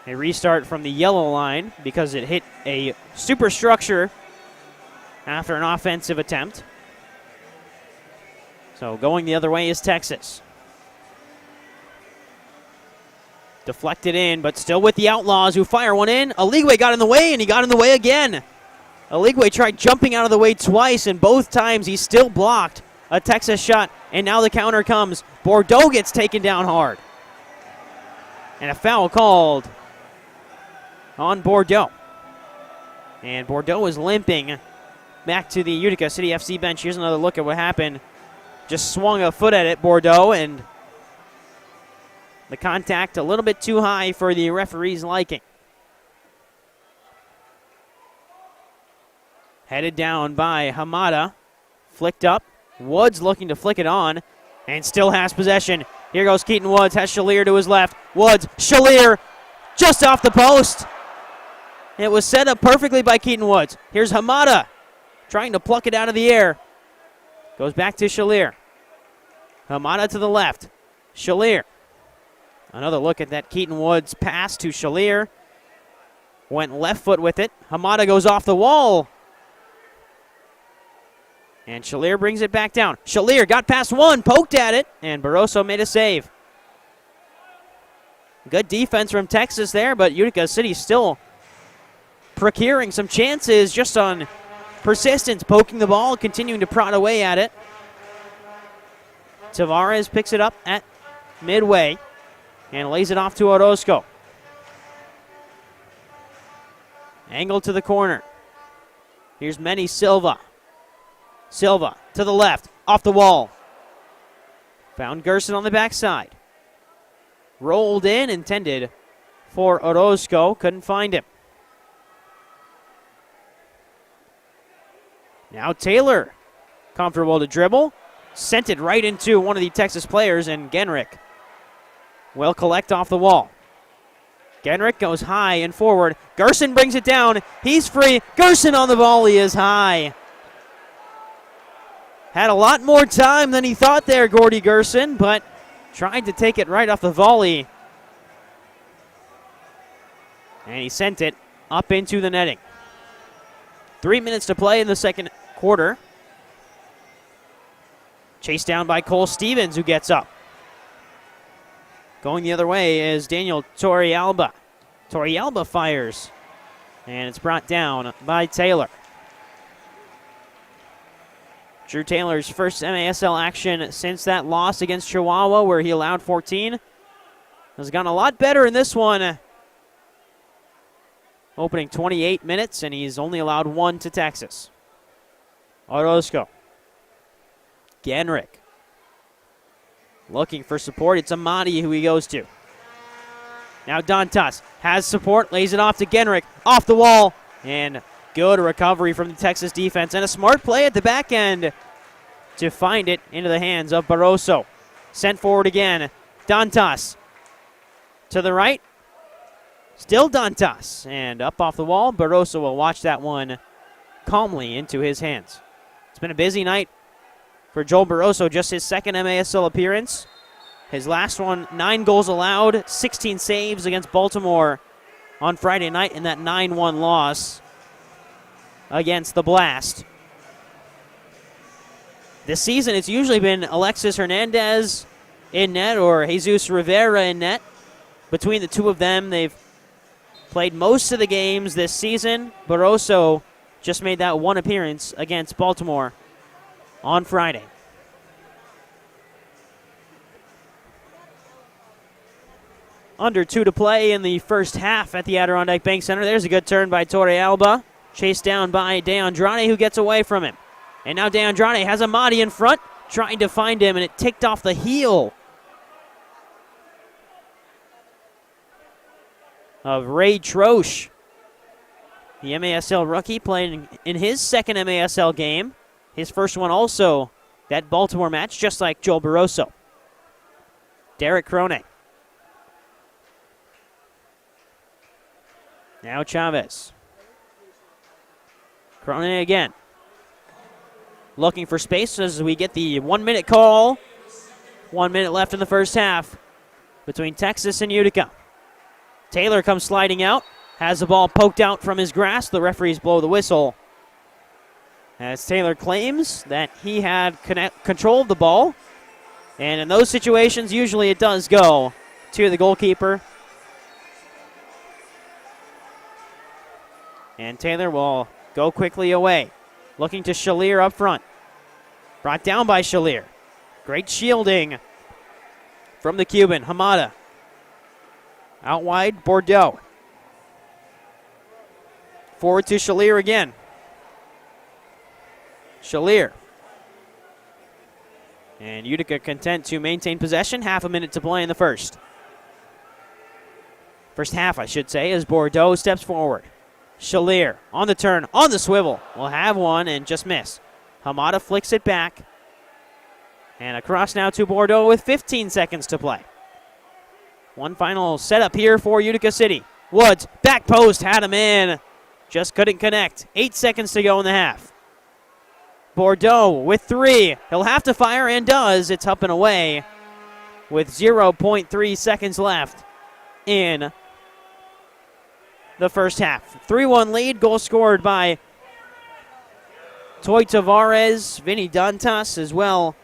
a restart from the yellow line because it hit a superstructure after an offensive attempt. So going the other way is Texas. Deflected in, but still with the Outlaws, who fire one in. Aligwe got in the way, and he got in the way again. Aligwe tried jumping out of the way twice, and both times he still blocked a Texas shot, and now the counter comes. Bordeaux gets taken down hard. And a foul called on Bordeaux. And Bordeaux is limping back to the Utica City FC bench. Here's another look at what happened. Just swung a foot at it, Bordeaux, and the contact a little bit too high for the referee's liking. Headed down by Hamada. Flicked up. Woods looking to flick it on and still has possession. Here goes Keaton Woods. Has Shalier to his left. Woods. Shalier just off the post. It was set up perfectly by Keaton Woods. Here's Hamada trying to pluck it out of the air. Goes back to Shalier. Hamada to the left. Shalier. Another look at that Keaton Woods pass to Shalier. Went left foot with it. Hamada goes off the wall. And Shalier brings it back down. Shalier got past one, poked at it, and Barroso made a save. Good defense from Texas there, but Utica City still procuring some chances just on persistence, poking the ball, continuing to prod away at it. Tavares picks it up at midway and lays it off to Orozco. Angle to the corner. Here's Manny Silva. Silva to the left, off the wall. Found Gerson on the backside. Rolled in, intended for Orozco, couldn't find him. Now Taylor, comfortable to dribble. Sent it right into one of the Texas players, and Genrick will collect off the wall. Genrick goes high and forward. Gerson brings it down. He's free. Gerson on the ball. He is high. Had a lot more time than he thought there, Gordy Gerson, but tried to take it right off the volley. And he sent it up into the netting. 3 minutes to play in the second quarter. Chased down by Cole Stevens, who gets up. Going the other way is Daniel Torrealba. Torrealba fires, and it's brought down by Taylor. Drew Taylor's first MASL action since that loss against Chihuahua, where he allowed 14. Has gone a lot better in this one. Opening 28 minutes, and he's only allowed one to Texas. Orozco. Genrick. Looking for support. It's Amati who he goes to. Now Dantas has support, lays it off to Genrick. Off the wall, and good recovery from the Texas defense, and a smart play at the back end to find it into the hands of Barroso. Sent forward again. Dantas to the right. Still Dantas, and up off the wall. Barroso will watch that one calmly into his hands. It's been a busy night for Joel Barroso, just his second MASL appearance. His last one, 9 goals allowed, 16 saves against Baltimore on Friday night in that 9-1 loss against the Blast. This season, it's usually been Alexis Hernandez in net or Jesus Rivera in net. Between the two of them, they've played most of the games this season. Barroso just made that one appearance against Baltimore on Friday. Under 2 to play in the first half at the Adirondack Bank Center. There's a good turn by Torrealba. Chased down by De Andrade, who gets away from him. And now De Andrade has Amati in front, trying to find him, and it ticked off the heel of Ray Troche. The MASL rookie playing in his second MASL game. His first one also that Baltimore match, just like Joel Barroso. Derek Crone. Now Chavez. Cronin again. Looking for space as we get the 1-minute call. 1 minute left in the first half between Texas and Utica. Taylor comes sliding out. Has the ball poked out from his grasp. The referees blow the whistle as Taylor claims that he had control of the ball. And in those situations, usually it does go to the goalkeeper. And Taylor will go quickly away. Looking to Shalier up front. Brought down by Shalier. Great shielding from the Cuban. Hamada. Out wide, Bordeaux. Forward to Shalier again. Shalier. And Utica content to maintain possession. Half a minute to play in the first. First half, I should say, as Bordeaux steps forward. Shalier on the turn, on the swivel. Will have one and just miss. Hamada flicks it back. And across now to Bordeaux with 15 seconds to play. One final setup here for Utica City. Woods, back post, had him in. Just couldn't connect. 8 seconds to go in the half. Bordeaux with 3. He'll have to fire and does. It's up and away with 0.3 seconds left in the first half. 3-1 lead. Goal scored by Toy Tavares, Vinny Dantas, as well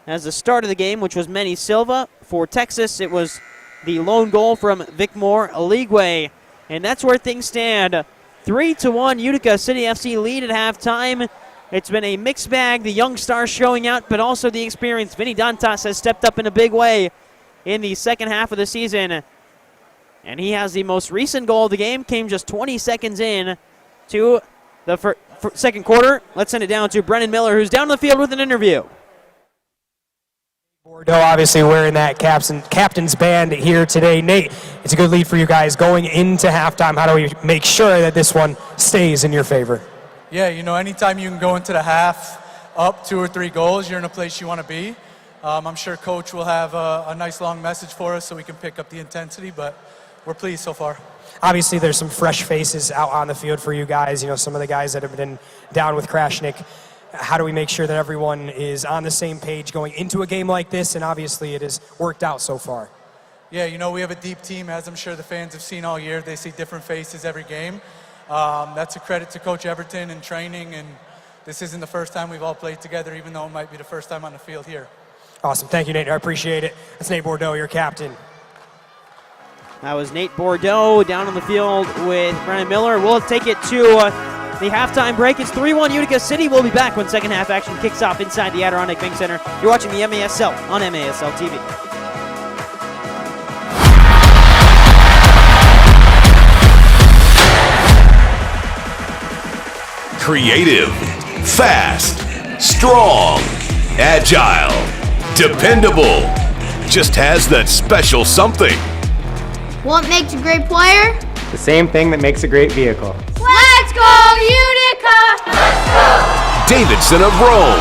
as the start of the game, which was Manny Silva. For Texas, it was the lone goal from Vicmore Aligwe. And that's where things stand. 3-1 Utica City FC lead at halftime. It's been a mixed bag. The young stars showing out, but also the experience. Vinny Dantas has stepped up in a big way in the second half of the season. And he has the most recent goal of the game. Came just 20 seconds in to the second quarter. Let's send it down to Brennan Miller, who's down on the field with an interview. Bordeaux obviously wearing that captain's band here today. Nate, it's a good lead for you guys going into halftime. How do we make sure that this one stays in your favor? Yeah, you know, anytime you can go into the half up 2 or 3 goals, you're in a place you want to be. I'm sure Coach will have a nice long message for us so we can pick up the intensity, but we're pleased so far. Obviously, there's some fresh faces out on the field for you guys. You know, some of the guys that have been down with Krashnik. How do we make sure that everyone is on the same page going into a game like this? And obviously, it has worked out so far. Yeah, you know, we have a deep team, as I'm sure the fans have seen all year. They see different faces every game. That's a credit to Coach Everton and training, and this isn't the first time we've all played together, even though it might be the first time on the field here. Awesome. Thank you, Nate. I appreciate it. That's Nate Bordeaux, your captain. That was Nate Bordeaux down on the field with Brennan Miller. We'll take it to the halftime break. It's 3-1 Utica City. We'll be back when second half action kicks off inside the Adirondack Bank Center. You're watching the MASL on MASL TV. Creative, fast, strong, agile, dependable. Just has that special something. What makes a great player? The same thing that makes a great vehicle. Let's go, Utica! Let's go! Davidson of Rome.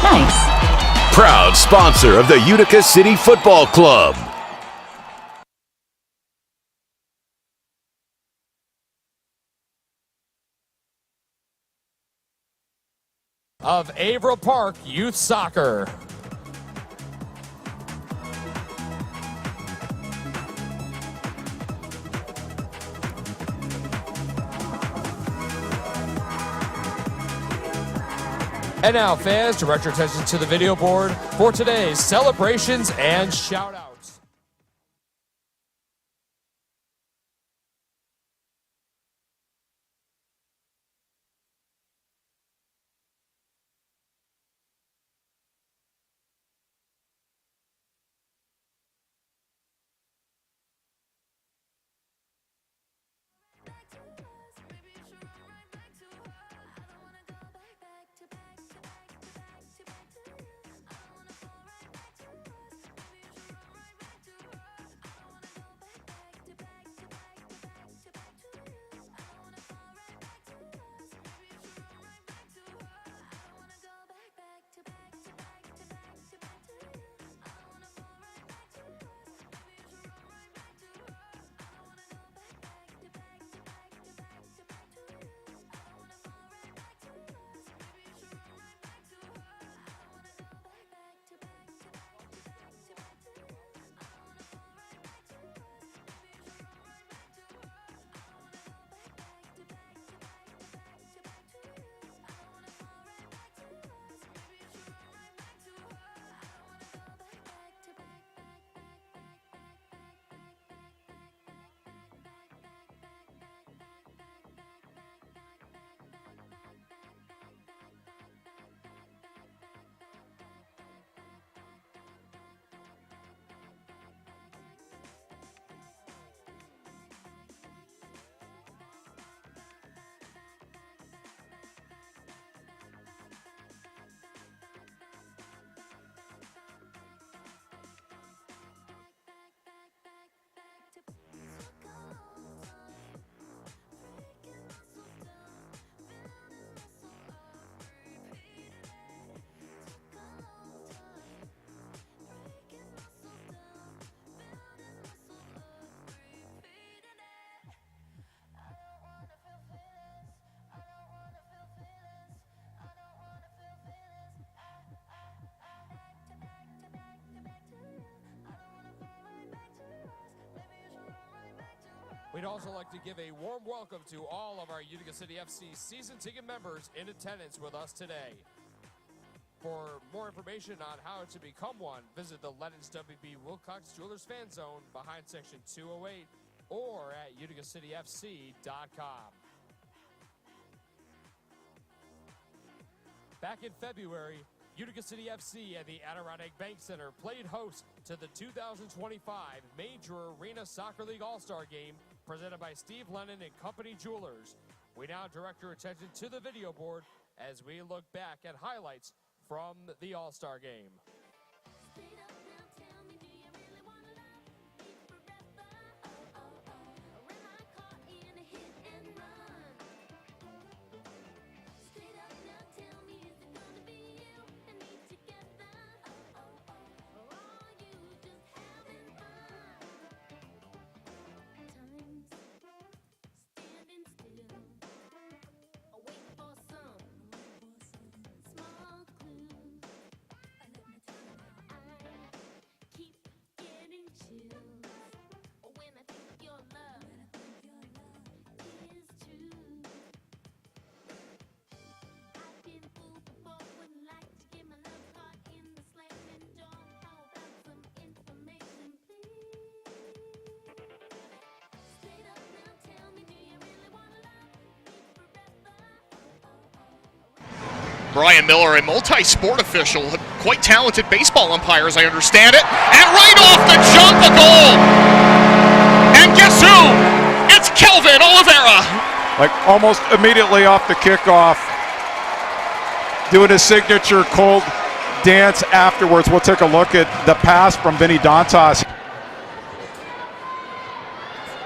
Nice. Proud sponsor of the Utica City Football Club. Of Averill Park Youth Soccer. And now, fans, direct your attention to the video board for today's celebrations and shout-outs. We'd also like to give a warm welcome to all of our Utica City FC season ticket members in attendance with us today. For more information on how to become one, visit the Lennon's WB Wilcox Jewelers Fan Zone behind section 208 or at uticacityfc.com. Back in February, Utica City FC and the Adirondack Bank Center played host to the 2025 Major Arena Soccer League All-Star Game presented by Steve Lennon and Company Jewelers. We now direct your attention to the video board as we look back at highlights from the All-Star Game. Brian Miller, a multi-sport official, quite talented baseball umpire as I understand it, and right off the jump, a goal! And guess who? It's Kelvin Oliveira! Like almost immediately off the kickoff, doing his signature cold dance afterwards. We'll take a look at the pass from Vinny Dantas.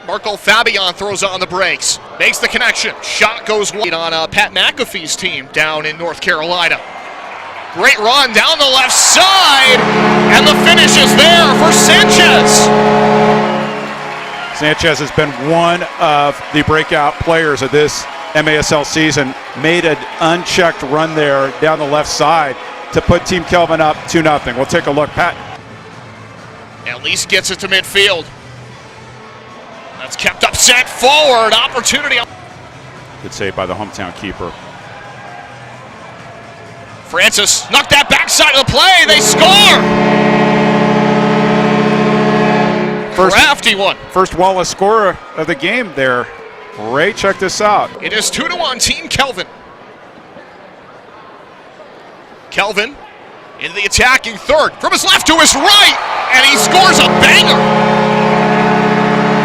Marco Fabian throws on the brakes, makes the connection, shot goes wide on Pat McAfee's team down in North Carolina. Great run down the left side, and the finish is there for Sanchez. Sanchez has been one of the breakout players of this MASL season. Made an unchecked run there down the left side to put Team Kelvin up 2-0. We'll take a look. Pat. At least gets it to midfield. That's kept up, sent forward, opportunity. Good save by the hometown keeper. Francis knocked that backside of the play, they score! Crafty one. First Wallace scorer of the game there. Ray, check this out. It is 2-1 Team Kelvin. Kelvin into the attacking third, from his left to his right, and he scores a banger!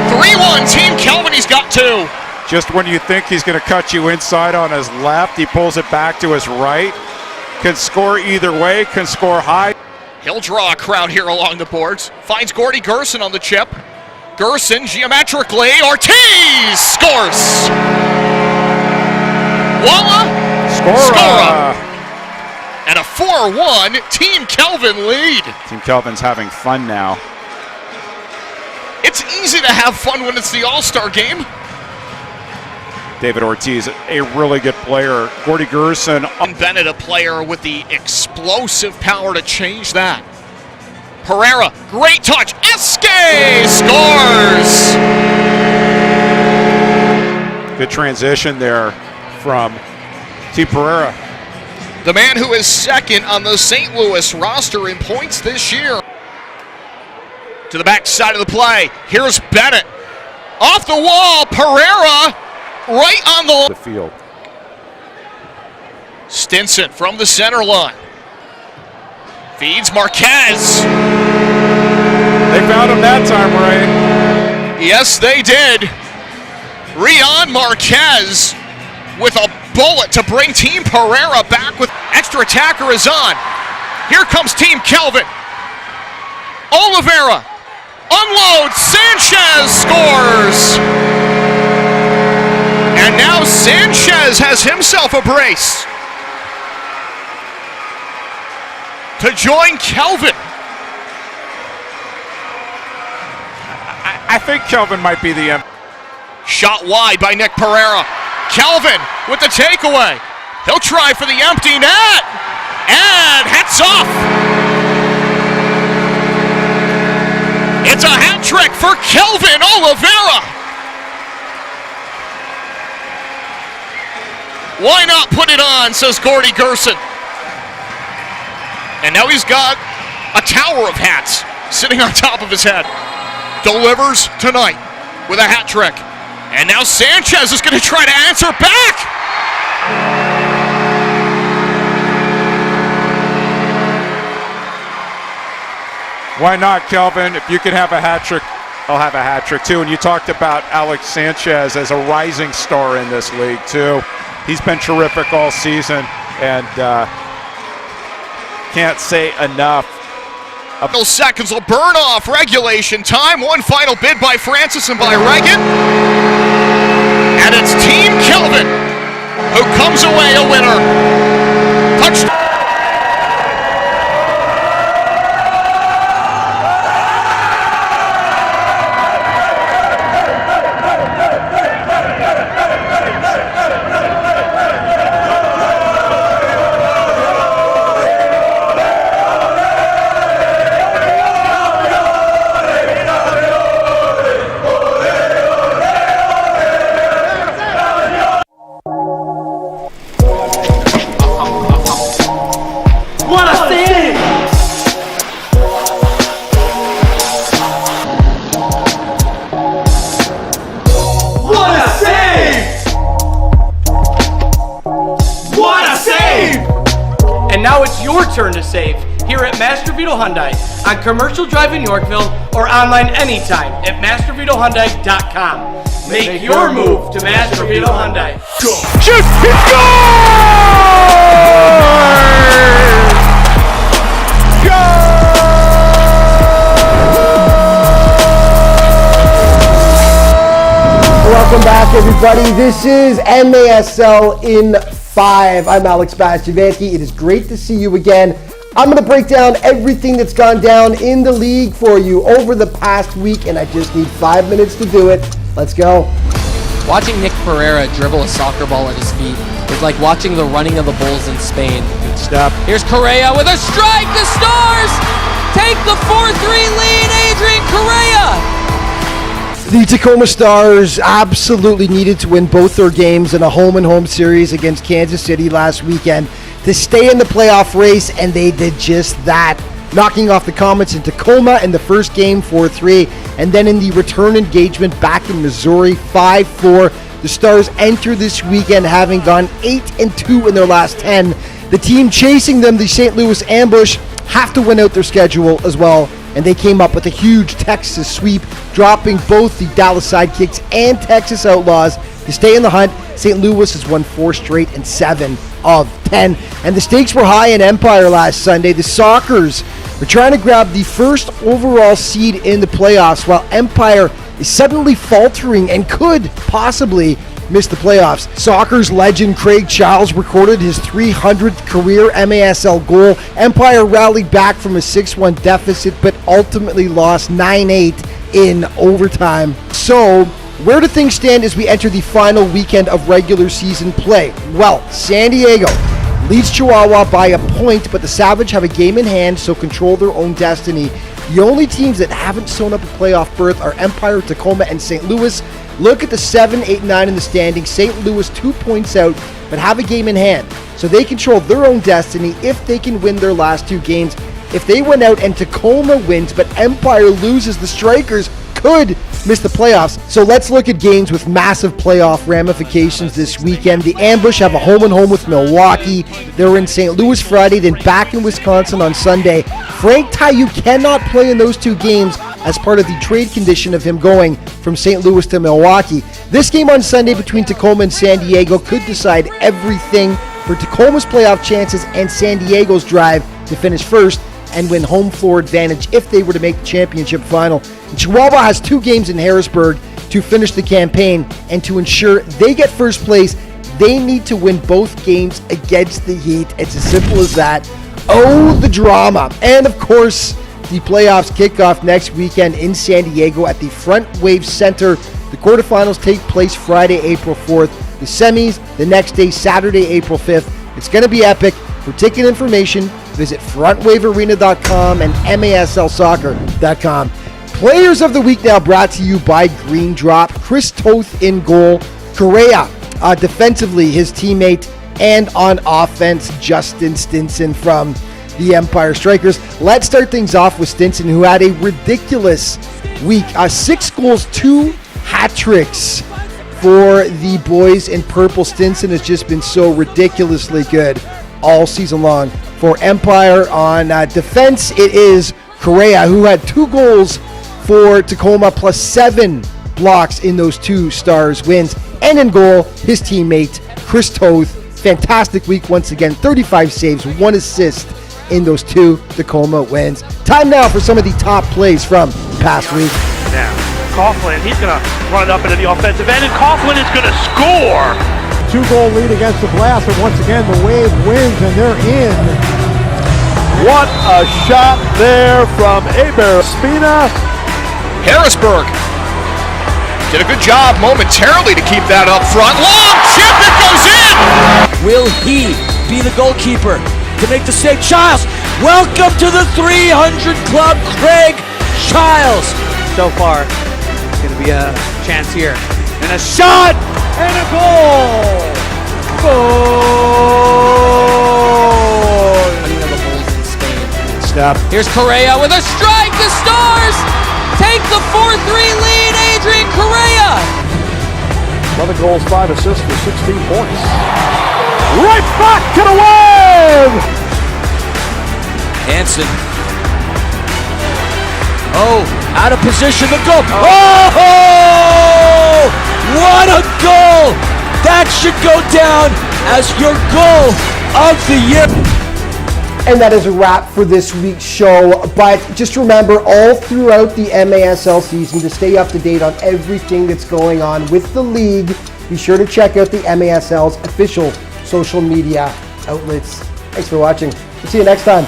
3-1 Team Kelvin, he's got two. Just when you think he's going to cut you inside on his left, he pulls it back to his right. Can score either way, can score high. He'll draw a crowd here along the boards. Finds Gordy Gerson on the chip. Gerson geometrically, Ortiz scores! Walla Scora! And a 4-1 Team Kelvin lead. Team Kelvin's having fun now. It's easy to have fun when it's the All-Star game. David Ortiz, a really good player. Gordy Gerson. Bennett, a player with the explosive power to change that. Pereira, great touch. Esque scores! Good transition there from Team Pereira. The man who is second on the St. Louis roster in points this year. To the back side of the play. Here's Bennett. Off the wall, Pereira right on the field. Stinson from the center line. Feeds Marquez. They found him that time, Ray. Yes, they did. Rion Marquez with a bullet to bring Team Pereira back with extra attacker is on. Here comes Team Kelvin. Oliveira unloads, Sanchez scores! And now Sanchez has himself a brace to join Kelvin. I think Kelvin might be the Shot wide by Nick Pereira. Kelvin with the takeaway. He'll try for the empty net. And hats off. It's a hat trick for Kelvin Oliveira. Why not put it on, says Gordy Gerson. And now he's got a tower of hats sitting on top of his head. Delivers tonight with a hat trick. And now Sanchez is going to try to answer back. Why not, Kelvin? If you can have a hat trick, I'll have a hat trick too. And you talked about Alex Sanchez as a rising star in this league too. He's been terrific all season, and can't say enough. Those seconds will burn off regulation time. One final bid by Francis and by Reagan. And it's Team Kelvin who comes away a winner. Touchdown. And now it's your turn to save here at Master Vito Hyundai on Commercial Drive in Yorkville or online anytime at mastervitohyundai.com. Make your move to Master Vito Hyundai. Shoot! He Welcome back, everybody. This is MASL in 5. I'm Alex Bastianski. It is great to see you again. I'm going to break down everything that's gone down in the league for you over the past week, and I just need 5 minutes to do it. Let's go. Watching Nick Pereira dribble a soccer ball at his feet is like watching the running of the bulls in Spain. Good stuff. Here's Correa with a strike. The Stars take the 4-3 lead. Adrian Correa. The Tacoma Stars absolutely needed to win both their games in a home-and-home series against Kansas City last weekend to stay in the playoff race, and they did just that, knocking off the Comets in Tacoma in the first game 4-3, and then in the return engagement back in Missouri 5-4. The Stars enter this weekend having gone 8-2 in their last 10. The team chasing them, the St. Louis Ambush, have to win out their schedule as well, and they came up with a huge Texas sweep, dropping both the Dallas Sidekicks and Texas Outlaws to stay in the hunt. St. Louis has won 4 straight and 7 of 10. And the stakes were high in Empire last Sunday. The Sockers were trying to grab the first overall seed in the playoffs, while Empire is suddenly faltering and could possibly miss the playoffs. Sockers legend Craig Charles recorded his 300th career MASL goal. Empire rallied back from a 6-1 deficit, but ultimately lost 9-8 in overtime. So, where do things stand as we enter the final weekend of regular season play? Well, San Diego leads Chihuahua by a point, but the Savage have a game in hand, so control their own destiny. The only teams that haven't sewn up a playoff berth are Empire, Tacoma, and St. Louis. Look at the 7, 8, 9 in the standings. St. Louis 2 points out, but have a game in hand. So they control their own destiny if they can win their last 2 games. If they win out and Tacoma wins, but Empire loses, the Strikers could miss the playoffs. So let's look at games with massive playoff ramifications this weekend. The Ambush have a home-and-home with Milwaukee. They're in St. Louis Friday, then back in Wisconsin on Sunday. Frank Tayu cannot play in those 2 games as part of the trade condition of him going from St. Louis to Milwaukee. This game on Sunday between Tacoma and San Diego could decide everything for Tacoma's playoff chances and San Diego's drive to finish first and win home floor advantage if they were to make the championship final. And Chihuahua has 2 games in Harrisburg to finish the campaign, and to ensure they get first place, they need to win both games against the Heat. It's as simple as that. Oh, the drama. And of course, the playoffs kick off next weekend in San Diego at the Front Wave Center. The quarterfinals take place Friday, April 4th. The semis the next day, Saturday, April 5th. It's going to be epic. For ticket information, visit frontwavearena.com and maslsoccer.com. Players of the week now brought to you by Green Drop. Chris Toth in goal. Correa Defensively, his teammate, and on offense, Justin Stinson from the Empire Strikers. Let's start things off with Stinson, who had a ridiculous week. 6 goals, 2 hat tricks for the boys in purple. Stinson has just been so ridiculously good all season long. For Empire on defense, it is Correa, who had 2 goals for Tacoma, plus 7 blocks in those 2 Stars wins. And in goal, his teammate, Chris Toth. Fantastic week once again. 35 saves, 1 assist in those 2 Tacoma wins. Time now for some of the top plays from past week. Now, Coughlin, he's going to run it up into the offensive end, and Coughlin is going to score. 2-goal lead against the Blast, but once again, the Wave wins, and they're in. What a shot there from Aber Spina. Harrisburg did a good job momentarily to keep that up front. Long chip, it goes in! Will he be the goalkeeper to make the save? Childs, welcome to the 300 Club, Craig Childs. So far, it's going to be a chance here. And a shot! And a goal! Goal! Step. Here's Correa with a strike. The Stars take the 4-3 lead. Adrian Correa. 11 goals, 5 assists for 16 points. Right back to the Wave! Hansen. Oh, out of position to go. Oh! What a goal! That should go down as your goal of the year. And that is a wrap for this week's show. But just remember, all throughout the MASL season, to stay up to date on everything that's going on with the league, be sure to check out the MASL's official social media outlets. Thanks for watching. We'll see you next time.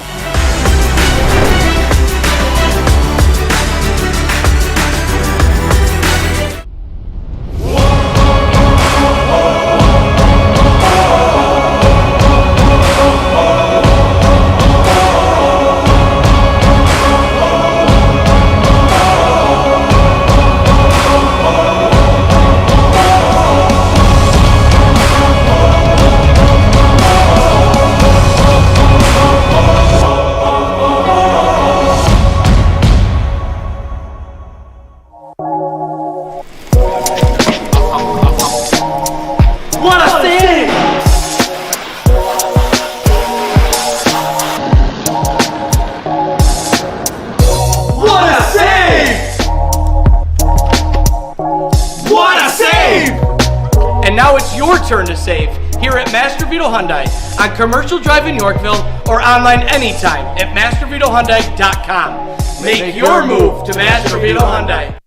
Turn to save here at Master Vito Hyundai on Commercial Drive in Yorkville or online anytime at mastervitohyundai.com. Make your move to Master Vito Hyundai.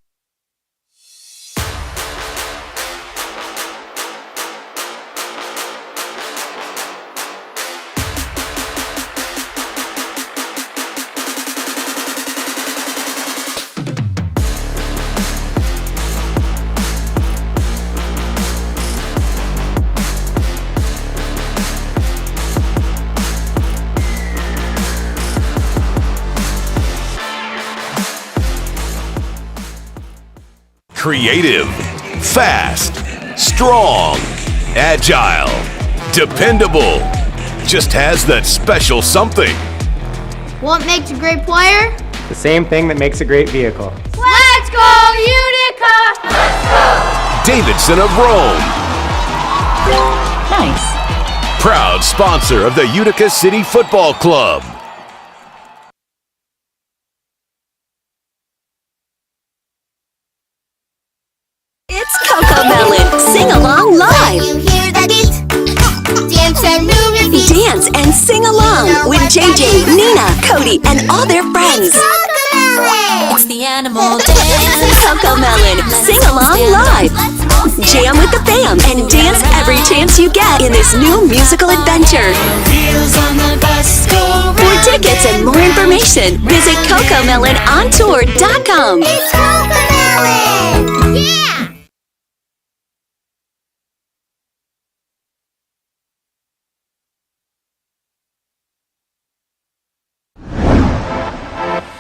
Creative, fast, strong, agile, dependable. Just has that special something. What makes a great player? The same thing that makes a great vehicle. Let's go, Utica! Let's go! Davidson of Rome. Nice. Proud sponsor of the Utica City Football Club. It's Coco Melon. Sing along live. You hear that beat? Dance and move your feet. Dance and sing along with JJ, Nina, Cody, and all their friends. It's the animal dance. Coco Melon. Sing along live. Jam with the fam and dance every chance you get in this new musical adventure. For tickets and more information, visit CocoMelonOnTour.com. It's Cocomelon! Yeah!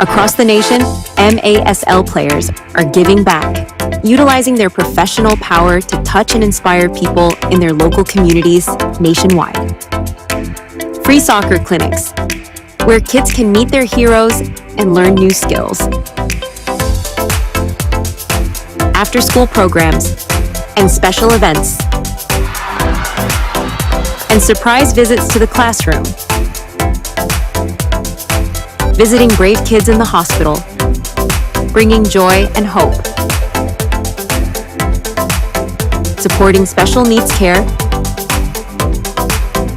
Across the nation, MASL players are giving back. utilizing their professional power to touch and inspire people in their local communities nationwide. Free soccer clinics, where kids can meet their heroes and learn new skills. After-school programs and special events. And surprise visits to the classroom. Visiting brave kids in the hospital, bringing joy and hope. Supporting special needs care,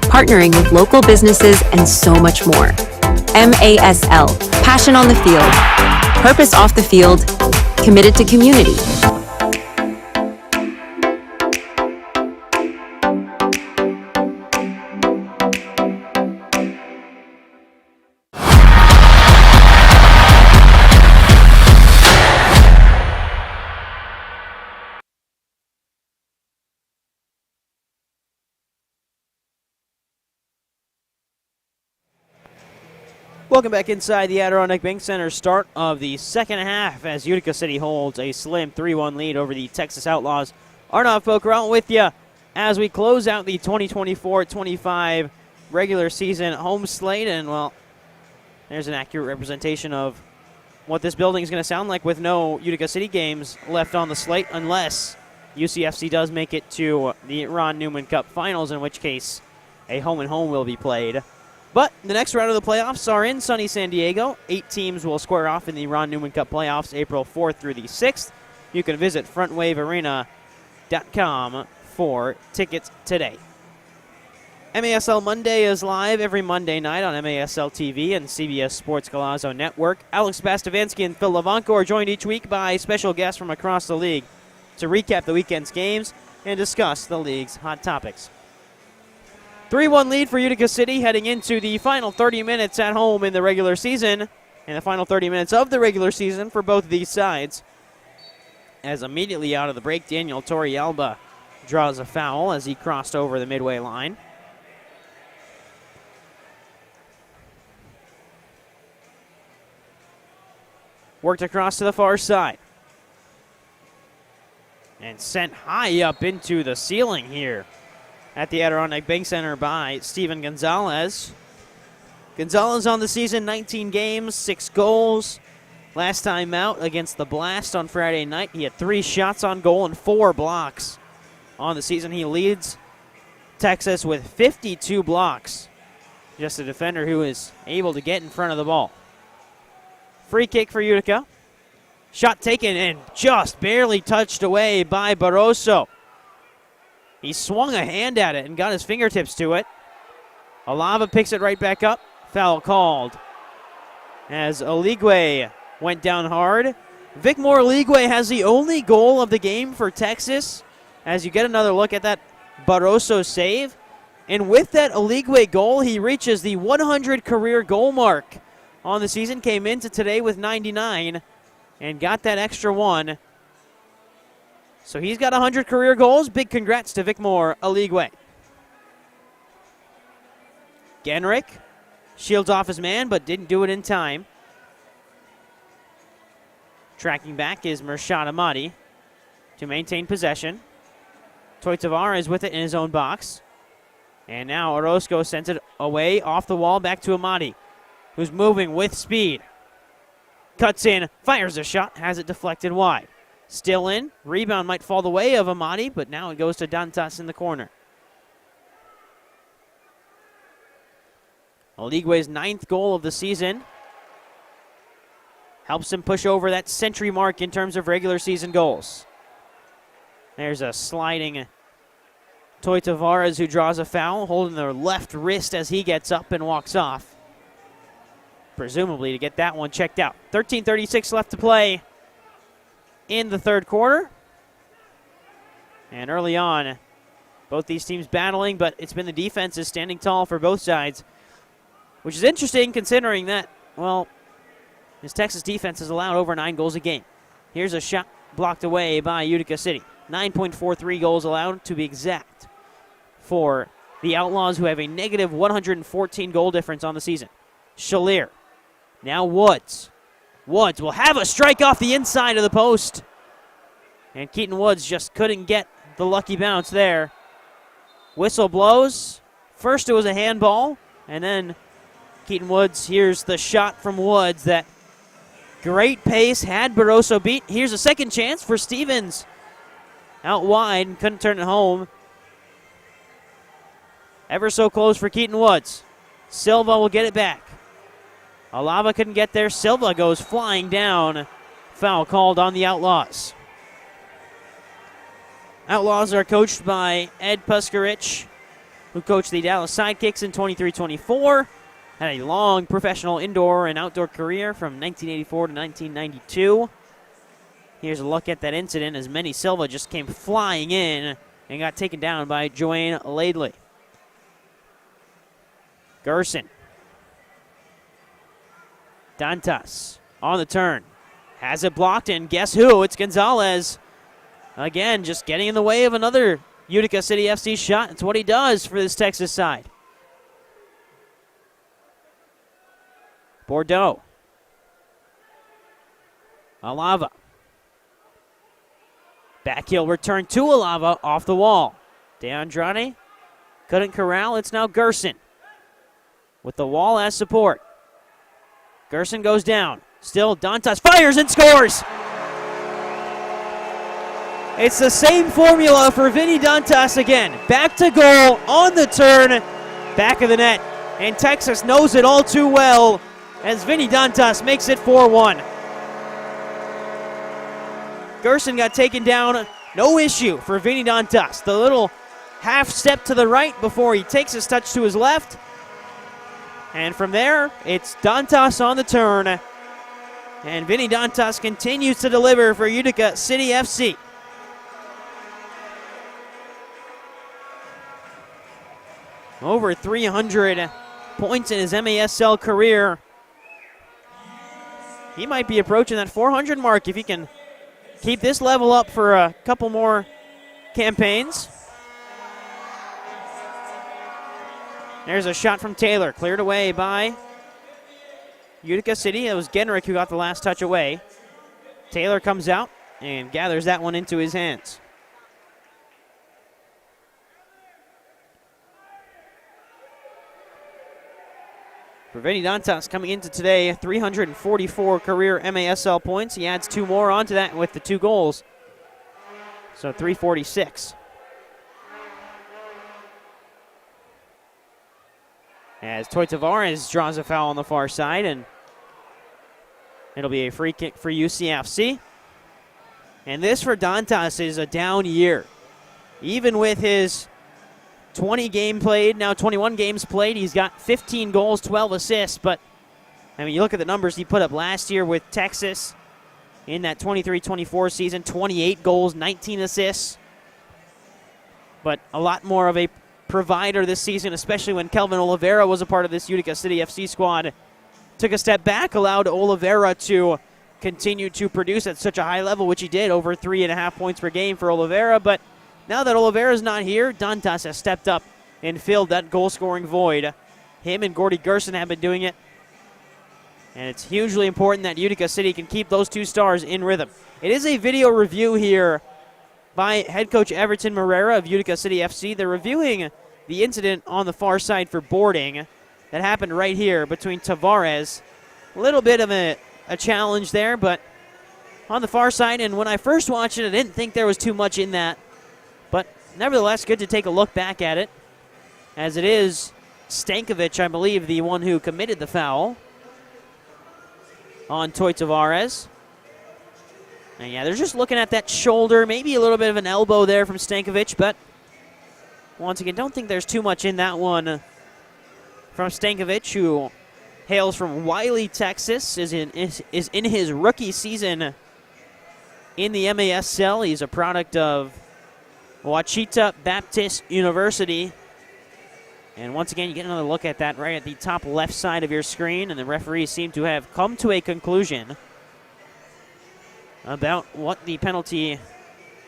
partnering with local businesses, and so much more. MASL, passion on the field, purpose off the field, committed to community. Welcome back inside the Adirondack Bank Center. Start of the second half as Utica City holds a slim 3-1 lead over the Texas Outlaws. Arnav Poker with you as we close out the 2024-25 regular season home slate. And, well, there's an accurate representation of what this building is going to sound like with no Utica City games left on the slate unless UCFC does make it to the Ron Newman Cup Finals, in which case a home-and-home will be played. But the next round of the playoffs are in sunny San Diego. 8 teams will square off in the Ron Newman Cup playoffs April 4th through the 6th. You can visit frontwavearena.com for tickets today. MASL Monday is live every Monday night on MASL TV and CBS Sports Golazo Network. Alex Bastavansky and Phil Levanko are joined each week by special guests from across the league to recap the weekend's games and discuss the league's hot topics. 3-1 lead for Utica City heading into the final 30 minutes at home in the regular season, and the final 30 minutes of the regular season for both of these sides. As immediately out of the break, Daniel Torrealba draws a foul as he crossed over the midway line. Worked across to the far side. And sent high up into the ceiling here at the Adirondack Bank Center by Steven Gonzalez. Gonzalez on the season, 19 games, 6 goals. Last time out against the Blast on Friday night, he had 3 shots on goal and 4 blocks. On the season, he leads Texas with 52 blocks. Just a defender who is able to get in front of the ball. Free kick for Utica. Shot taken and just barely touched away by Barroso. He swung a hand at it and got his fingertips to it. Alava picks it right back up. Foul called as Oligwe went down hard. Vicmore Oligwe has the only goal of the game for Texas as you get another look at that Barroso save. And with that Oligwe goal, he reaches the 100 career goal mark on the season. Came into today with 99 and got that extra one. So he's got 100 career goals. Big congrats to Vicmore Oligwe. Genrick shields off his man, but didn't do it in time. Tracking back is Mershad Amadi to maintain possession. Toy Tavares with it in his own box. And now Orozco sends it away off the wall back to Amadi, who's moving with speed. Cuts in, fires a shot, has it deflected wide. Still in. Rebound might fall the way of Amadi, but now it goes to Dantas in the corner. Oligwe's 9th goal of the season helps him push over that century mark in terms of regular season goals. There's a sliding Toy Tavares who draws a foul, holding the left wrist as he gets up and walks off. Presumably to get that one checked out. 13:36 left to play in the third quarter. And early on, both these teams battling, but it's been the defenses standing tall for both sides, which is interesting considering that, well, this Texas defense has allowed over 9 goals a game. Here's a shot blocked away by Utica City. 9.43 goals allowed to be exact for the Outlaws, who have a negative 114 goal difference on the season. Shalier. Now Woods. Woods will have a strike off the inside of the post. And Keaton Woods just couldn't get the lucky bounce there. Whistle blows. First it was a handball, and then Keaton Woods, here's the shot from Woods. That great pace had Barroso beat. Here's a second chance for Stevens. Out wide and couldn't turn it home. Ever so close for Keaton Woods. Silva will get it back. Alava couldn't get there. Silva goes flying down. Foul called on the Outlaws. Outlaws are coached by Ed Puskarich, who coached the Dallas Sidekicks in 23-24. Had a long professional indoor and outdoor career from 1984 to 1992. Here's a look at that incident as Manny Silva just came flying in and got taken down by Joanne Laidley. Gerson. Dantas on the turn. Has it blocked, and guess who? It's Gonzalez. Again, just getting in the way of another Utica City FC shot. It's what he does for this Texas side. Bordeaux. Alava. Back heel return to Alava off the wall. De Andrade couldn't corral. It's now Gerson with the wall as support. Gerson goes down. Still Dantas fires and scores. It's the same formula for Vinny Dantas again. Back to goal on the turn, back of the net. And Texas knows it all too well as Vinny Dantas makes it 4-1. Gerson got taken down, no issue for Vinny Dantas. The little half step to the right before he takes his touch to his left. And from there, it's Dantas on the turn. And Vinny Dantas continues to deliver for Utica City FC. Over 300 points in his MASL career. He might be approaching that 400 mark if he can keep this level up for a couple more campaigns. There's a shot from Taylor, cleared away by Utica City. It was Genrich who got the last touch away. Taylor comes out and gathers that one into his hands. For Vinny Dantas coming into today, 344 career MASL points. He adds 2 more onto that with the 2 goals. So 346. As Toy Tavares draws a foul on the far side, and it'll be a free kick for UCFC. And this for Dantas is a down year. Even with his 20 game played, now 21 games played, he's got 15 goals, 12 assists. But, I mean, you look at the numbers he put up last year with Texas in that 23-24 season, 28 goals, 19 assists. But a lot more of a provider this season, especially when Kelvin Oliveira was a part of this Utica City FC squad. Took a step back, allowed Oliveira to continue to produce at such a high level, which he did, over 3.5 points per game for Oliveira. But now that Oliveira's not here, Dantas has stepped up and filled that goal-scoring void. Him and Gordy Gerson have been doing it. And it's hugely important that Utica City can keep those 2 stars in rhythm. It is a video review here by head coach Everton Moreira of Utica City FC. They're reviewing the incident on the far side for boarding that happened right here between Tavares. A little bit of a challenge there, but on the far side. And when I first watched it, I didn't think there was too much in that. But nevertheless, good to take a look back at it, as it is Stankovic, I believe, the one who committed the foul on Toy Tavares. And yeah, they're just looking at that shoulder, maybe a little bit of an elbow there from Stankovic, but once again, don't think there's too much in that one from Stankovic, who hails from Wiley, Texas, is in his rookie season in the MASL. He's a product of Ouachita Baptist University. And once again, you get another look at that right at the top left side of your screen, and the referees seem to have come to a conclusion about what the penalty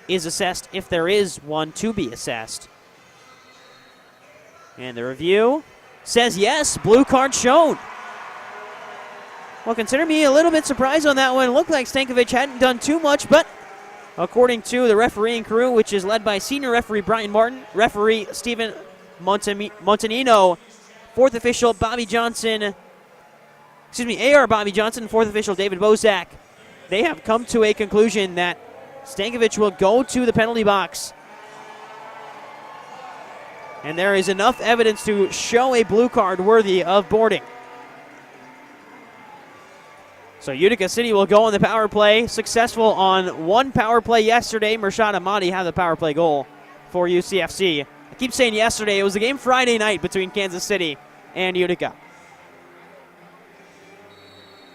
is assessed, if there is one to be assessed. And the review says yes, blue card shown. Well, consider me a little bit surprised on that one. It looked like Stankovic hadn't done too much, but according to the refereeing crew, which is led by senior referee Brian Martin, referee Stephen Montanino, fourth official Bobby Johnson, AR Bobby Johnson, fourth official David Bozak. They have come to a conclusion that Stankovic will go to the penalty box. And there is enough evidence to show a blue card worthy of boarding. So Utica City will go on the power play. Successful on one power play yesterday. Mershad Ahmadi had the power play goal for UCFC. I keep saying yesterday. It was a game Friday night between Kansas City and Utica,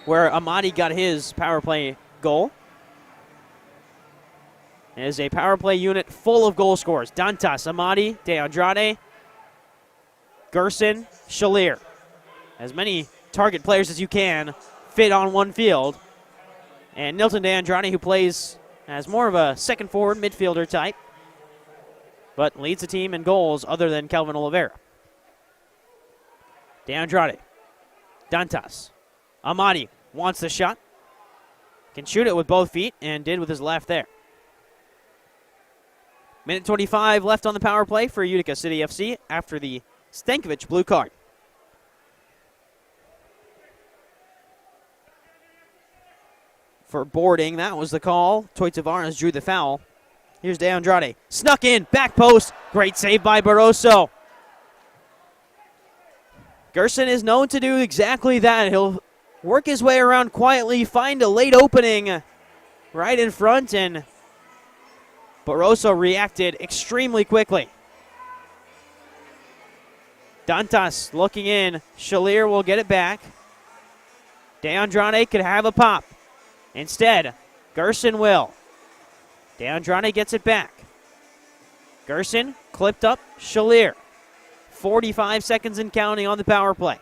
where Ahmadi got his power play goal. It is a power play unit full of goal scorers. Dantas, Ahmadi, De Andrade, Gerson, Shalier. As many target players as you can fit on one field. And Nilton De Andrade, who plays as more of a second forward midfielder type, but leads the team in goals other than Kelvin Oliveira. De Andrade, Dantas, Ahmadi wants the shot. Can shoot it with both feet and did with his left there. Minute 25 left on the power play for Utica City FC after the Stankovic blue card. For boarding, that was the call. Toy Tavares drew the foul. Here's De Andrade. Snuck in, back post. Great save by Barroso. Gerson is known to do exactly that. He'll work his way around quietly, find a late opening right in front, and Barroso reacted extremely quickly. Dantas looking in. Shalier will get it back. De Andrade could have a pop. Instead, Gerson will. De Andrade gets it back. Gerson clipped up Shalier. 45 seconds and counting on the power play.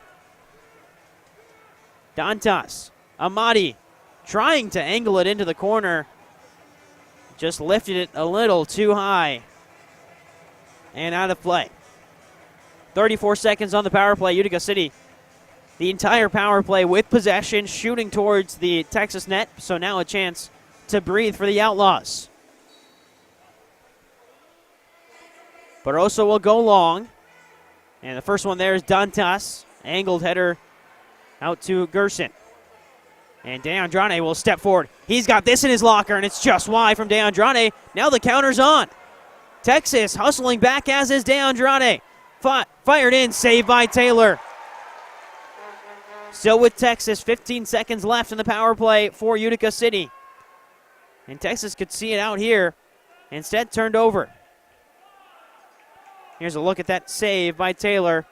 Dantas, Ahmadi trying to angle it into the corner. Just lifted it a little too high and out of play. 34 seconds on the power play. Utica City, the entire power play with possession, shooting towards the Texas net. So now a chance to breathe for the Outlaws. Barroso will go long. And the first one there is Dantas. Angled header out to Gerson. And De Andrade will step forward. He's got this in his locker, and it's just wide from De Andrade. Now the counter's on. Texas hustling back, as is De Andrade. Fired in, saved by Taylor. Still with Texas, 15 seconds left in the power play for Utica City. And Texas could see it out here. Instead, turned over. Here's a look at that save by Taylor.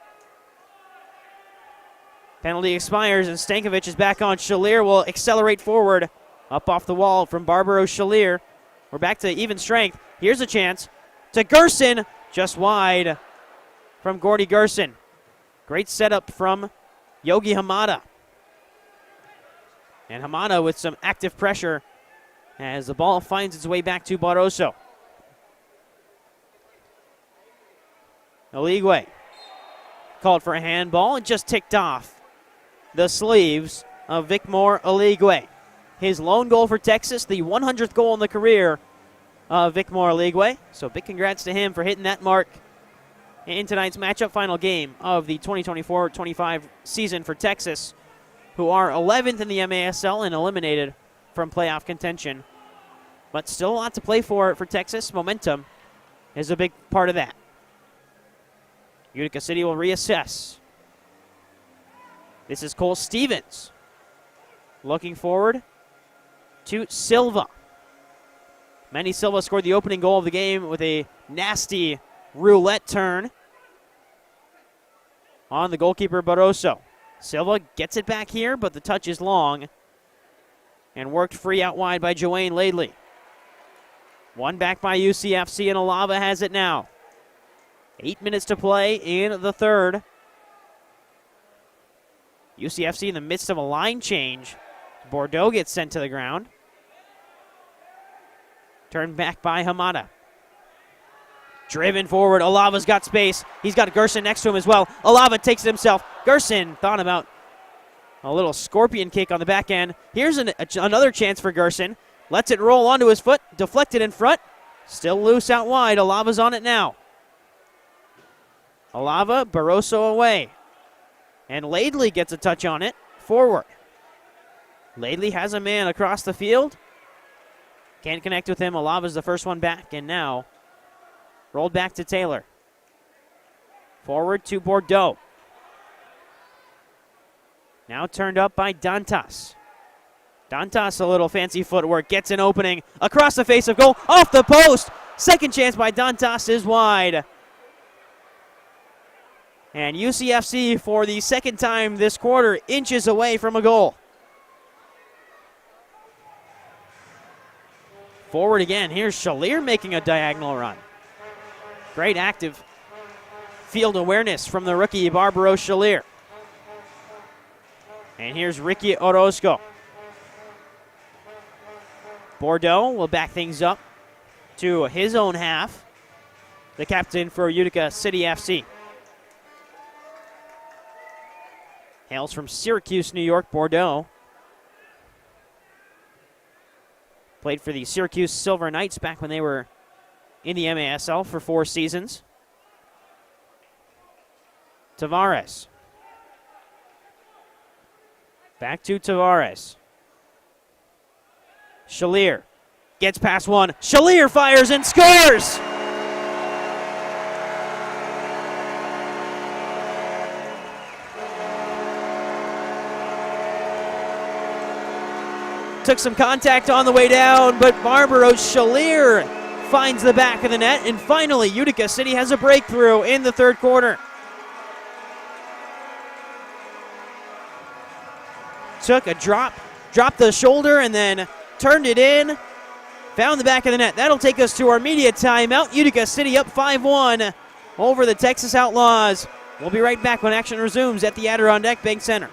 Penalty expires, and Stankovic is back on. Shalier will accelerate forward. Up off the wall from Barbaro Shalier. We're back to even strength. Here's a chance to Gerson. Just wide from Gordy Gerson. Great setup from Yogi Hamada. And Hamada with some active pressure as the ball finds its way back to Barroso. Oligwe called for a handball and just ticked off the sleeves of Vicmore Oligwe. His lone goal for Texas, the 100th goal in the career of Vicmore Oligwe. So big congrats to him for hitting that mark in tonight's matchup final game of the 2024-25 season for Texas, who are 11th in the MASL and eliminated from playoff contention. But still a lot to play for Texas. Momentum is a big part of that. Utica City will reassess. This is Cole Stevens looking forward to Silva. Manny Silva scored the opening goal of the game with a nasty roulette turn on the goalkeeper Barroso. Silva gets it back here, but the touch is long and worked free out wide by Joanne Laidley. One back by UCFC, and Alava has it now. 8 minutes to play in the third. UCFC in the midst of a line change. Bordeaux gets sent to the ground. Turned back by Hamada. Driven forward, Alava's got space. He's got Gerson next to him as well. Alava takes it himself. Gerson thought about a little scorpion kick on the back end. Here's another chance for Gerson. Lets it roll onto his foot. Deflected in front. Still loose out wide. Alava's on it now. Alava, Barroso away. And Laidley gets a touch on it. Forward. Laidley has a man across the field. Can't connect with him. Alava's the first one back. And now rolled back to Taylor. Forward to Bordeaux. Now turned up by Dantas. Dantas, a little fancy footwork, gets an opening across the face of goal, off the post. Second chance by Dantas is wide. And UCFC, for the second time this quarter, inches away from a goal. Forward again. Here's Shalier making a diagonal run. Great active field awareness from the rookie Barbaro Shalier. And here's Ricky Orozco. Bordeaux will back things up to his own half. The captain for Utica City FC. Hails from Syracuse, New York, Bordeaux. Played for the Syracuse Silver Knights back when they were in the MASL for 4 seasons. Tavares. Back to Tavares. Shalier gets past one. Shalier fires and scores! Took some contact on the way down, but Barbaro Shalier finds the back of the net, and finally Utica City has a breakthrough in the third quarter. Took a drop, dropped the shoulder, and then turned it in, found the back of the net. That'll take us to our media timeout. Utica City up 5-1 over the Texas Outlaws. We'll be right back when action resumes at the Adirondack Bank Center.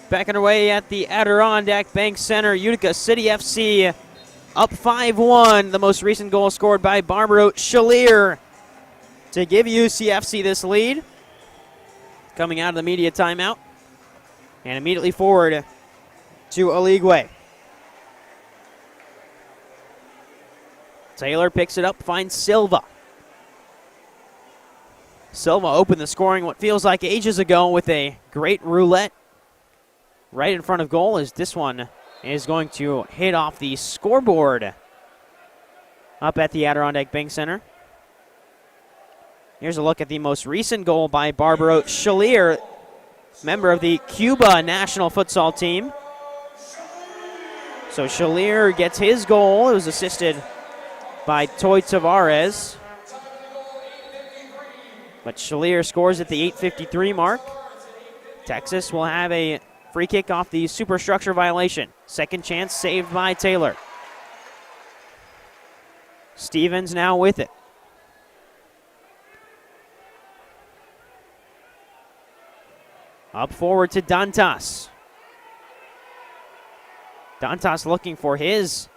Back underway at the Adirondack Bank Center. Utica City FC up 5-1. The most recent goal scored by Barbaro Shalier to give UCFC this lead. Coming out of the media timeout. And immediately forward to Oligwe. Taylor picks it up, finds Silva. Silva opened the scoring what feels like ages ago with a great roulette right in front of goal, as this one is going to hit off the scoreboard up at the Adirondack Bank Center. Here's a look at the most recent goal by Barbaro Shalier, member of the Cuba national futsal team. So Shalier gets his goal. It was assisted by Toy Tavares. But Shalier scores at the 8:53 mark. Texas will have a free kick off the superstructure violation. Second chance saved by Taylor. Stevens now with it. Up forward to Dantas. Dantas looking for his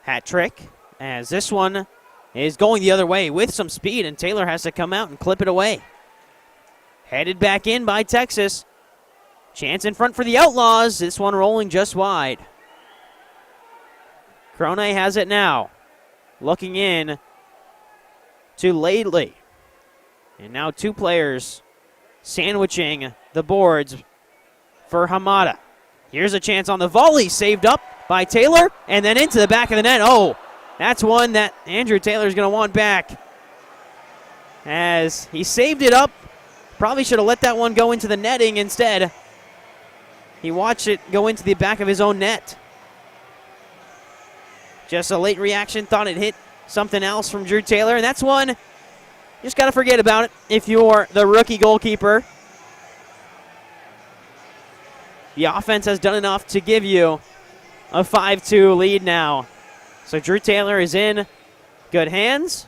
hat trick, as this one is going the other way with some speed, and Taylor has to come out and clip it away. Headed back in by Texas. Chance in front for the Outlaws. This one rolling just wide. Crone has it now. Looking in to Laidley. And now two players sandwiching the boards for Hamada. Here's a chance on the volley, saved up by Taylor, and then into the back of the net. Oh, that's one that Andrew Taylor's going to want back, as he saved it up. Probably should have let that one go into the netting instead. He watched it go into the back of his own net. Just a late reaction, thought it hit something else from Drew Taylor, and that's one, just got to forget about it if you're the rookie goalkeeper. The offense has done enough to give you a 5-2 lead now. So Drew Taylor is in good hands,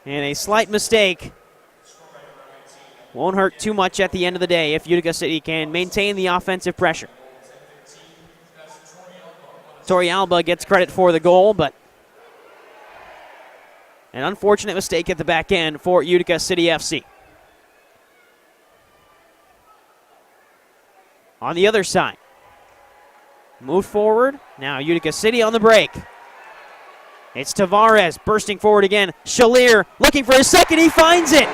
and a slight mistake won't hurt too much at the end of the day if Utica City can maintain the offensive pressure. Torrealba gets credit for the goal, but an unfortunate mistake at the back end for Utica City FC. On the other side, move forward. Now Utica City on the break. It's Tavares bursting forward again. Shalier looking for his second. He finds it.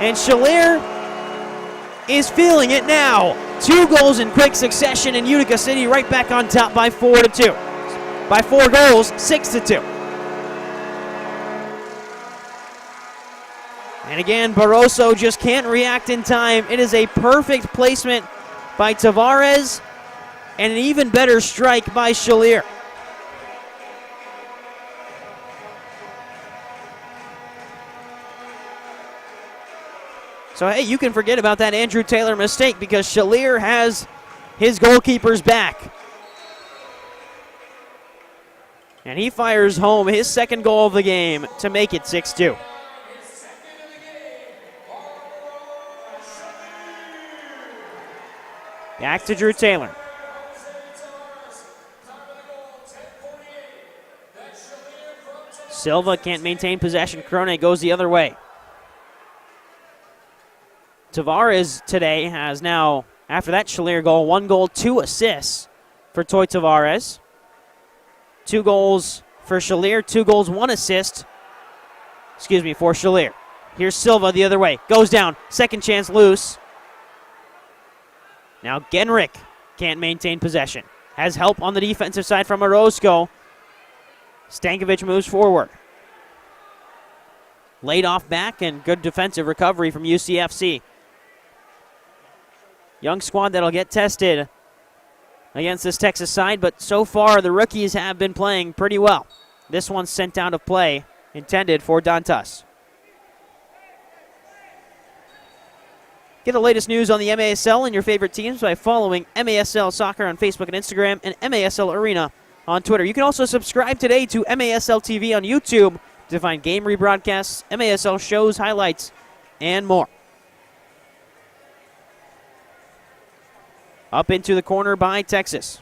And Shalier is feeling it now. 2 goals in quick succession, and Utica City right back on top by 4-2. By 4 goals, 6-2. And again, Barroso just can't react in time. It is a perfect placement by Tavares, and an even better strike by Shalier. So, hey, you can forget about that Andrew Taylor mistake because Shalier has his goalkeeper's back. And he fires home his second goal of the game to make it 6-2. Back to Drew Taylor. Silva can't maintain possession. Crone goes the other way. Tavares today has now, after that Shalier goal, 1 goal, 2 assists for Toy Tavares. 2 goals for Shalier, 2 goals, 1 assist. For Shalier. Here's Silva the other way. Goes down. Second chance loose. Now Genrick can't maintain possession. Has help on the defensive side from Orozco. Stankovic moves forward. Laid off back and good defensive recovery from UCFC. Young squad that'll get tested against this Texas side, but so far the rookies have been playing pretty well. This one's sent out of play, intended for Dantas. Get the latest news on the MASL and your favorite teams by following MASL Soccer on Facebook and Instagram and MASL Arena on Twitter. You can also subscribe today to MASL TV on YouTube to find game rebroadcasts, MASL shows, highlights, and more. Up into the corner by Texas.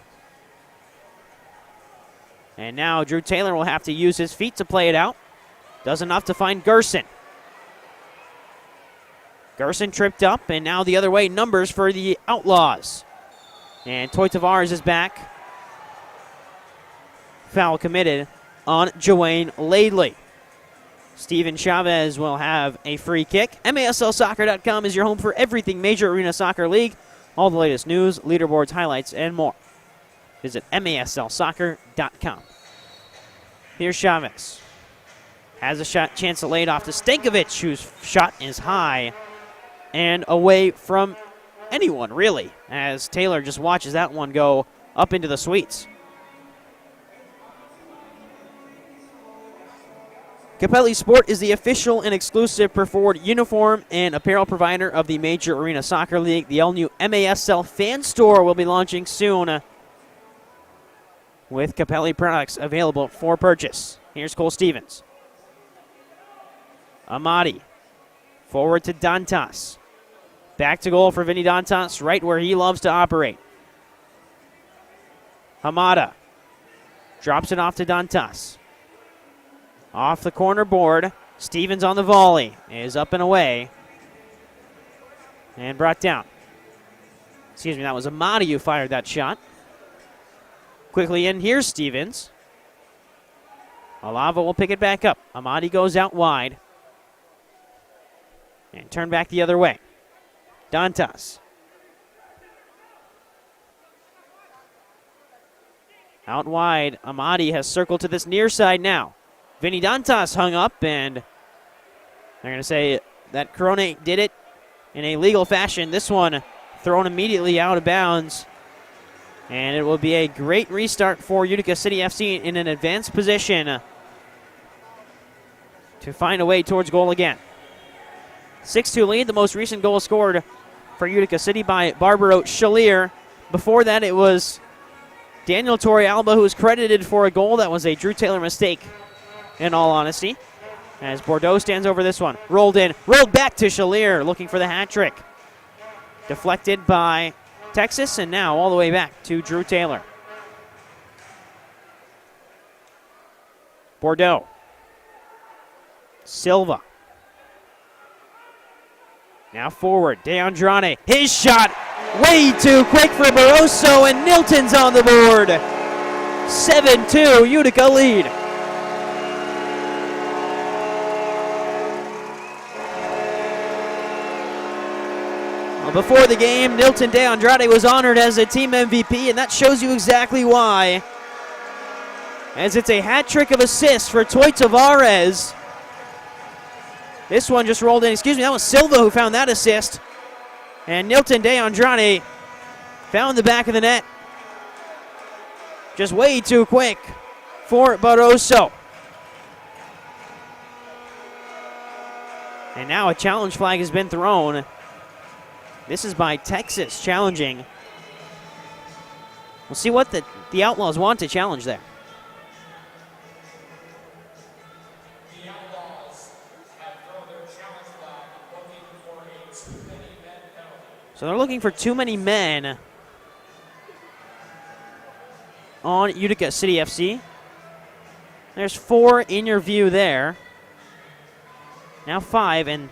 And now Drew Taylor will have to use his feet to play it out. Does enough to find Gerson. Gerson tripped up, and now the other way, numbers for the Outlaws. And Toy Tavares is back. Foul committed on Joanne Laidley. Steven Chavez will have a free kick. MASLsoccer.com is your home for everything Major Arena Soccer League. All the latest news, leaderboards, highlights, and more. Visit MASLsoccer.com. Here's Chavez. Has a chance to lay it off to Stankovic, whose shot is high and away from anyone, really, as Taylor just watches that one go up into the suites. Capelli Sport is the official and exclusive preferred uniform and apparel provider of the Major Arena Soccer League. The all-new MASL fan store will be launching soon with Capelli products available for purchase. Here's Cole Stevens. Amati. Forward to Dantas. Back to goal for Vinny Dantas, right where he loves to operate. Hamada drops it off to Dantas. Off the corner board. Stevens on the volley. Is up and away. And brought down. Excuse me, that was Amadi who fired that shot. Quickly in, here's Stevens. Alava will pick it back up. Amadi goes out wide. And turn back the other way. Dantas. Out wide, Amadi has circled to this near side now. Vinny Dantas hung up, and they're going to say that Corona did it in a legal fashion. This one thrown immediately out of bounds. And it will be a great restart for Utica City FC in an advanced position to find a way towards goal again. 6-2 lead, the most recent goal scored for Utica City by Barbaro Chalier. Before that, it was Daniel Torrealba who was credited for a goal. That was a Drew Taylor mistake, in all honesty. As Bordeaux stands over this one. Rolled in, rolled back to Chalier, looking for the hat trick. Deflected by Texas, and now all the way back to Drew Taylor. Bordeaux. Silva. Now forward, De Andrade. His shot way too quick for Barroso, and Nilton's on the board. 7-2, Utica lead. Well, before the game, Nilton De Andrade was honored as a team MVP, and that shows you exactly why. As it's a hat trick of assists for Toy Tavares. This one just rolled in. Excuse me, that was Silva who found that assist. And Nilton De Andrade found the back of the net. Just way too quick for Barroso. And now a challenge flag has been thrown. This is by Texas challenging. We'll see what the Outlaws want to challenge there. So they're looking for too many men on Utica City FC. There's 4 in your view there. Now 5 and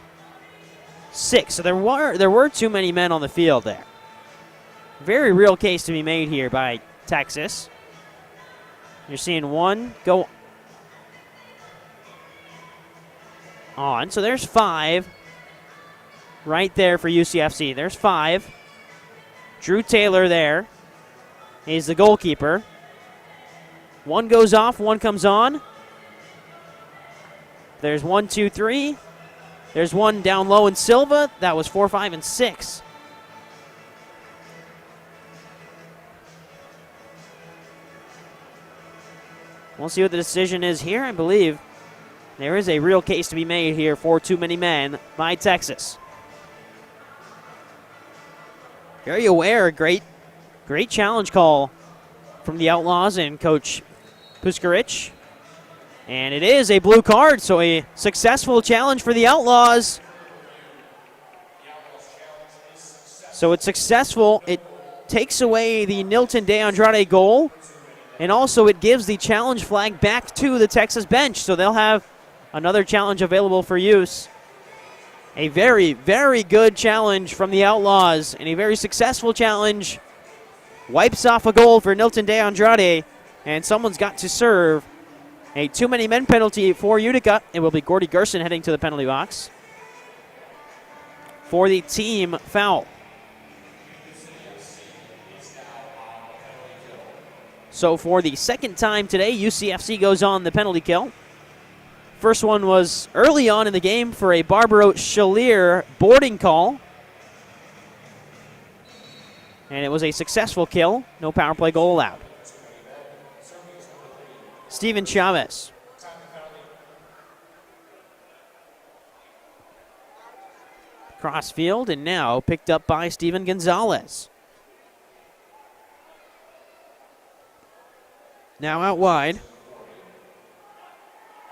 6. So there were too many men on the field there. Very real case to be made here by Texas. You're seeing 1 go on. So there's 5. Right there for UCFC. There's 5. Drew Taylor there. He's the goalkeeper. 1 goes off, 1 comes on. There's 1, 2, 3. There's 1 down low in Silva. That was 4, 5, and 6. We'll see what the decision is here. I believe there is a real case to be made here for too many men by Texas. Very aware, great challenge call from the Outlaws and Coach Puskarich. And it is a blue card, so a successful challenge for the Outlaws. So it's successful. It takes away the Nilton De Andrade goal, and also it gives the challenge flag back to the Texas bench, so they'll have another challenge available for use. A very, very good challenge from the Outlaws, and a very successful challenge. Wipes off a goal for Nilton De Andrade, and someone's got to serve. A too many men penalty for Utica. It will be Gordy Gerson heading to the penalty box for the team foul. So for the second time today, UCFC goes on the penalty kill. First one was early on in the game for a Barbaro Chalier boarding call. And it was a successful kill. No power play goal allowed. Steven Chavez. Cross field, and now picked up by Steven Gonzalez. Now out wide.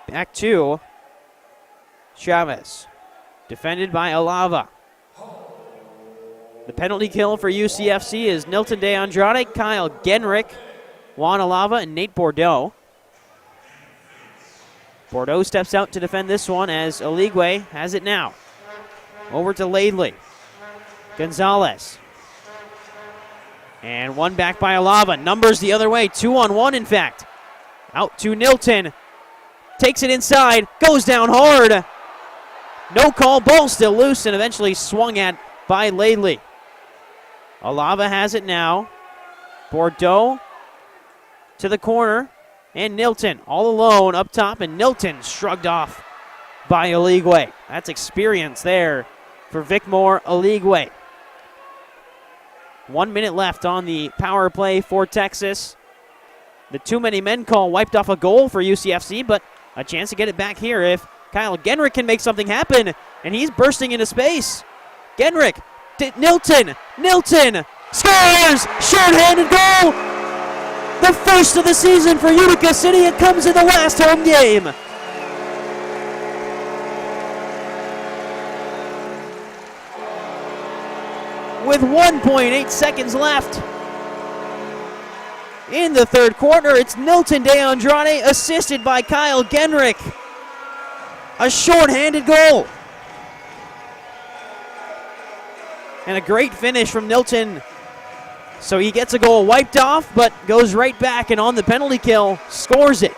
Back to Chavez. Defended by Alava. The penalty kill for UCFC is Nilton De Andrade, Kyle Genrick, Juan Alava, and Nate Bordeaux. Bordeaux steps out to defend this one as Oligwe has it now. Over to Laidley. Gonzalez. And one back by Alava. Numbers the other way. 2-on-1, in fact. Out to Nilton. Takes it inside. Goes down hard. No call. Ball still loose and eventually swung at by Laidley. Alava has it now. Bordeaux to the corner. And Nilton all alone up top. And Nilton shrugged off by Oligwe. That's experience there for Vicmore Oligwe. 1 minute left on the power play for Texas. The too many men call wiped off a goal for UCFC, but a chance to get it back here if Kyle Genrick can make something happen, and he's bursting into space. Genrick, Nilton scores! Short-handed goal! The first of the season for Utica City. It comes in the last home game. With 1.8 seconds left in the third quarter, it's Nilton De Andrade assisted by Kyle Genrick. A short-handed goal. And a great finish from Nilton. So he gets a goal wiped off, but goes right back and on the penalty kill, scores it.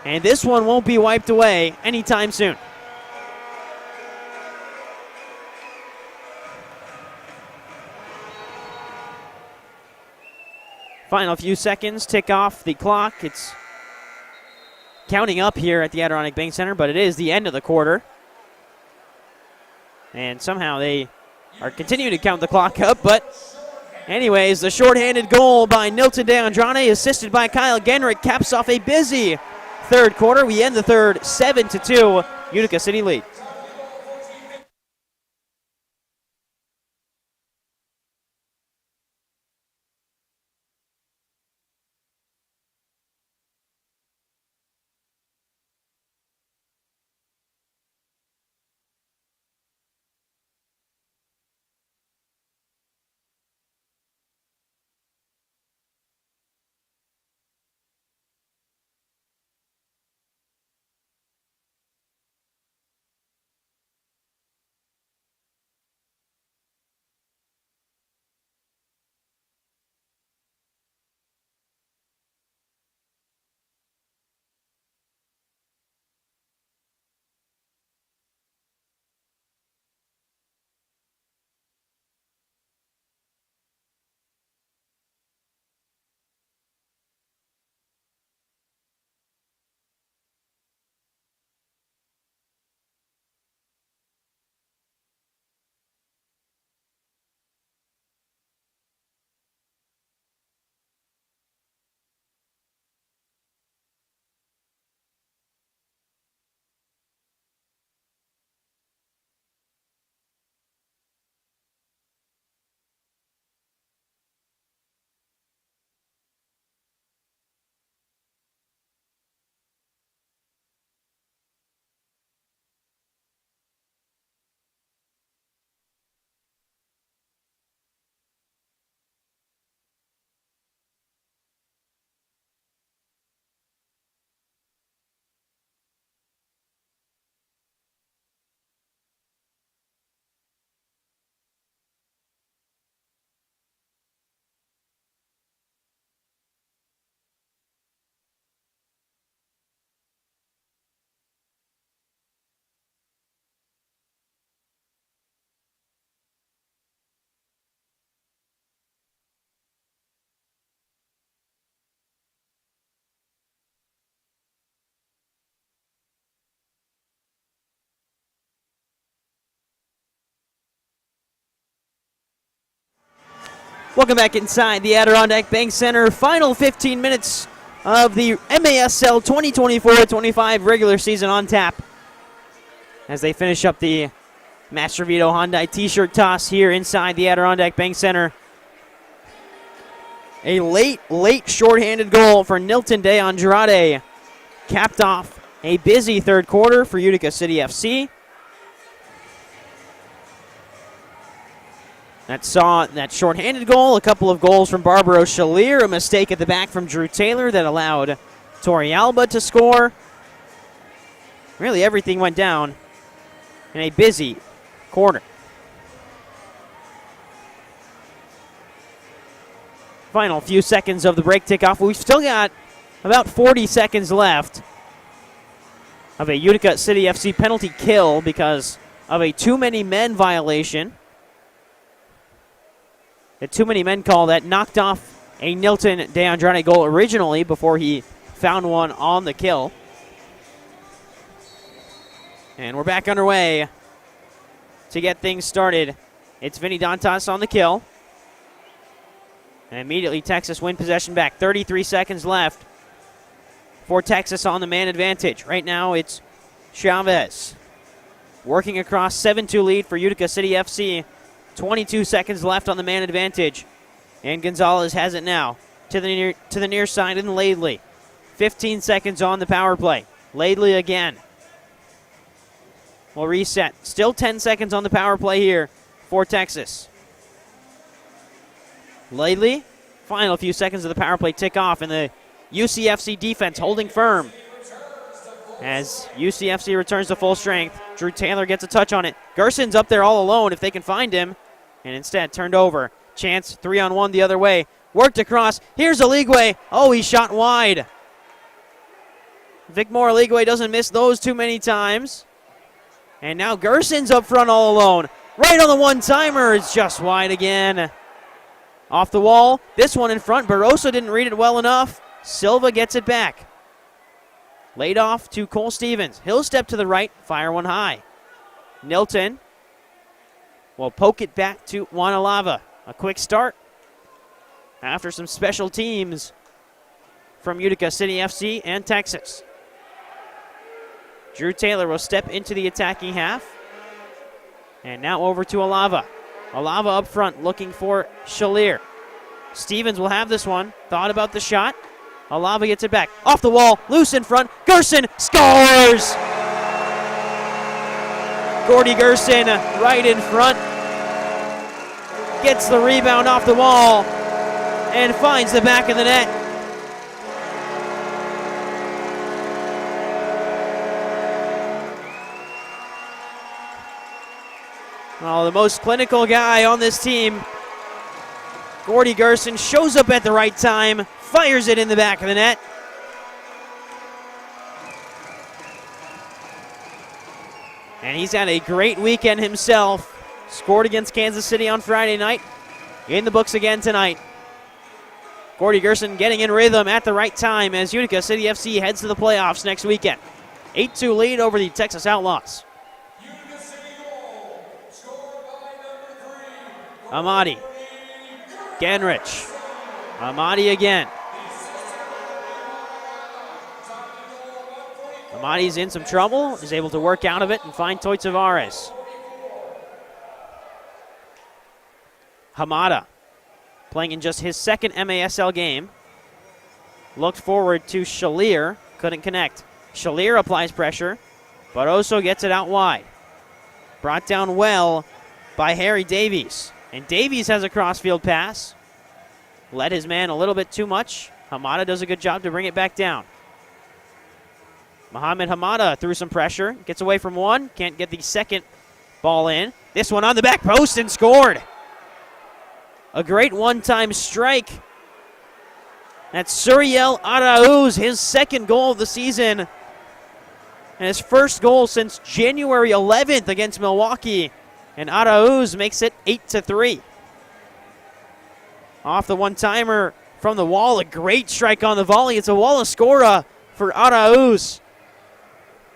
And this one won't be wiped away anytime soon. Final few seconds, tick off the clock. It's counting up here at the Adirondack Bank Center, but it is the end of the quarter. And somehow they are continuing to count the clock up, but anyways, the shorthanded goal by Nilton De Andrade, assisted by Kyle Genrick, caps off a busy third quarter. We end the third 7-2, Utica City lead. Welcome back inside the Adirondack Bank Center. Final 15 minutes of the MASL 2024-25 regular season on tap as they finish up the Master Vito Hyundai t-shirt toss here inside the Adirondack Bank Center. A late shorthanded goal for Nilton De Andrade capped off a busy third quarter for Utica City FC. that saw that shorthanded goal, a couple of goals from Barbaro Shalier, a mistake at the back from Drew Taylor that allowed Tori Alba to score. Really everything went down in a busy quarter. Final few seconds of the break tick off. We've still got about 40 seconds left of a Utica City FC penalty kill because of a too many men violation. A too many men call that knocked off a Nilton De Andrade goal originally before he found one on the kill. And we're back underway to get things started. It's Vinny Dantas on the kill. And immediately Texas win possession back. 33 seconds left for Texas on the man advantage. Right now it's Chavez working across 7-2 lead for Utica City FC. 22 seconds left on the man advantage. And Gonzalez has it now to the near side in Laidley. 15 seconds on the power play. Laidley again. We'll reset. Still 10 seconds on the power play here for Texas. Laidley, final few seconds of the power play tick off, and the UCFC defense holding firm. As UCFC returns to full strength, Drew Taylor gets a touch on it. Gerson's up there all alone if they can find him, and instead turned over. Chance 3-on-1 the other way. Worked across. Here's Aligwe. Oh, he shot wide. Vicmore Aligwe doesn't miss those too many times. And now Gerson's up front all alone. Right on the one-timer. It's just wide again. Off the wall. This one in front. Barroso didn't read it well enough. Silva gets it back. Laid off to Cole Stevens. He'll step to the right. Fire one high. Nilton will poke it back to Wanalava. A quick start after some special teams from Utica City FC and Texas. Drew Taylor will step into the attacking half. And now over to Alava. Alava up front looking for Shalier. Stevens will have this one. Thought about the shot. Alava gets it back. Off the wall. Loose in front. Gerson scores! Gordy Gerson right in front. Gets the rebound off the wall and finds the back of the net. Well, the most clinical guy on this team, Gordy Gerson, shows up at the right time, fires it in the back of the net. And he's had a great weekend himself. Scored against Kansas City on Friday night. In the books again tonight. Gordy Gerson getting in rhythm at the right time as Utica City FC heads to the playoffs next weekend. 8-2 lead over the Texas Outlaws. Amadi. Genrich. Amadi again. Amadi's in some trouble. Is able to work out of it and find Toy Tavares. Hamada playing in just his second MASL game. Looked forward to Shalier. Couldn't connect. Shalier applies pressure. Barroso gets it out wide. Brought down well by Harry Davies. And Davies has a crossfield pass. Led his man a little bit too much. Hamada does a good job to bring it back down. Mohamed Hamada threw some pressure. Gets away from one. Can't get the second ball in. This one on the back post and scored. A great one-time strike. That's Suriel Arauz, his second goal of the season. And his first goal since January 11th against Milwaukee. And Arauz makes it 8-3. Off the one-timer from the wall, a great strike on the volley. It's a Wallace-Scora for Arauz.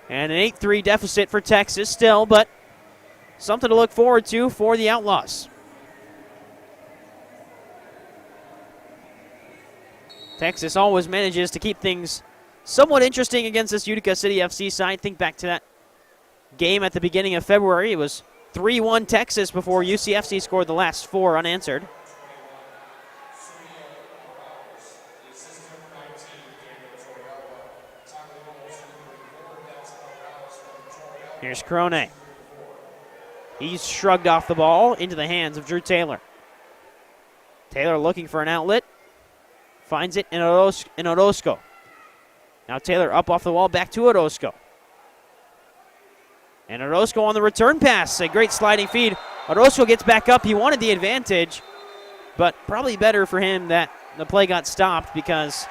And an 8-3 deficit for Texas still, but something to look forward to for the Outlaws. Texas always manages to keep things somewhat interesting against this Utica City FC side. Think back to that game at the beginning of February. It was 3-1 Texas before UCFC scored the last four unanswered. Here's Crone. He's shrugged off the ball into the hands of Drew Taylor. Taylor looking for an outlet. Finds it in Orozco. Now Taylor up off the wall, back to Orozco. And Orozco on the return pass. A great sliding feed. Orozco gets back up. He wanted the advantage, but probably better for him that the play got stopped because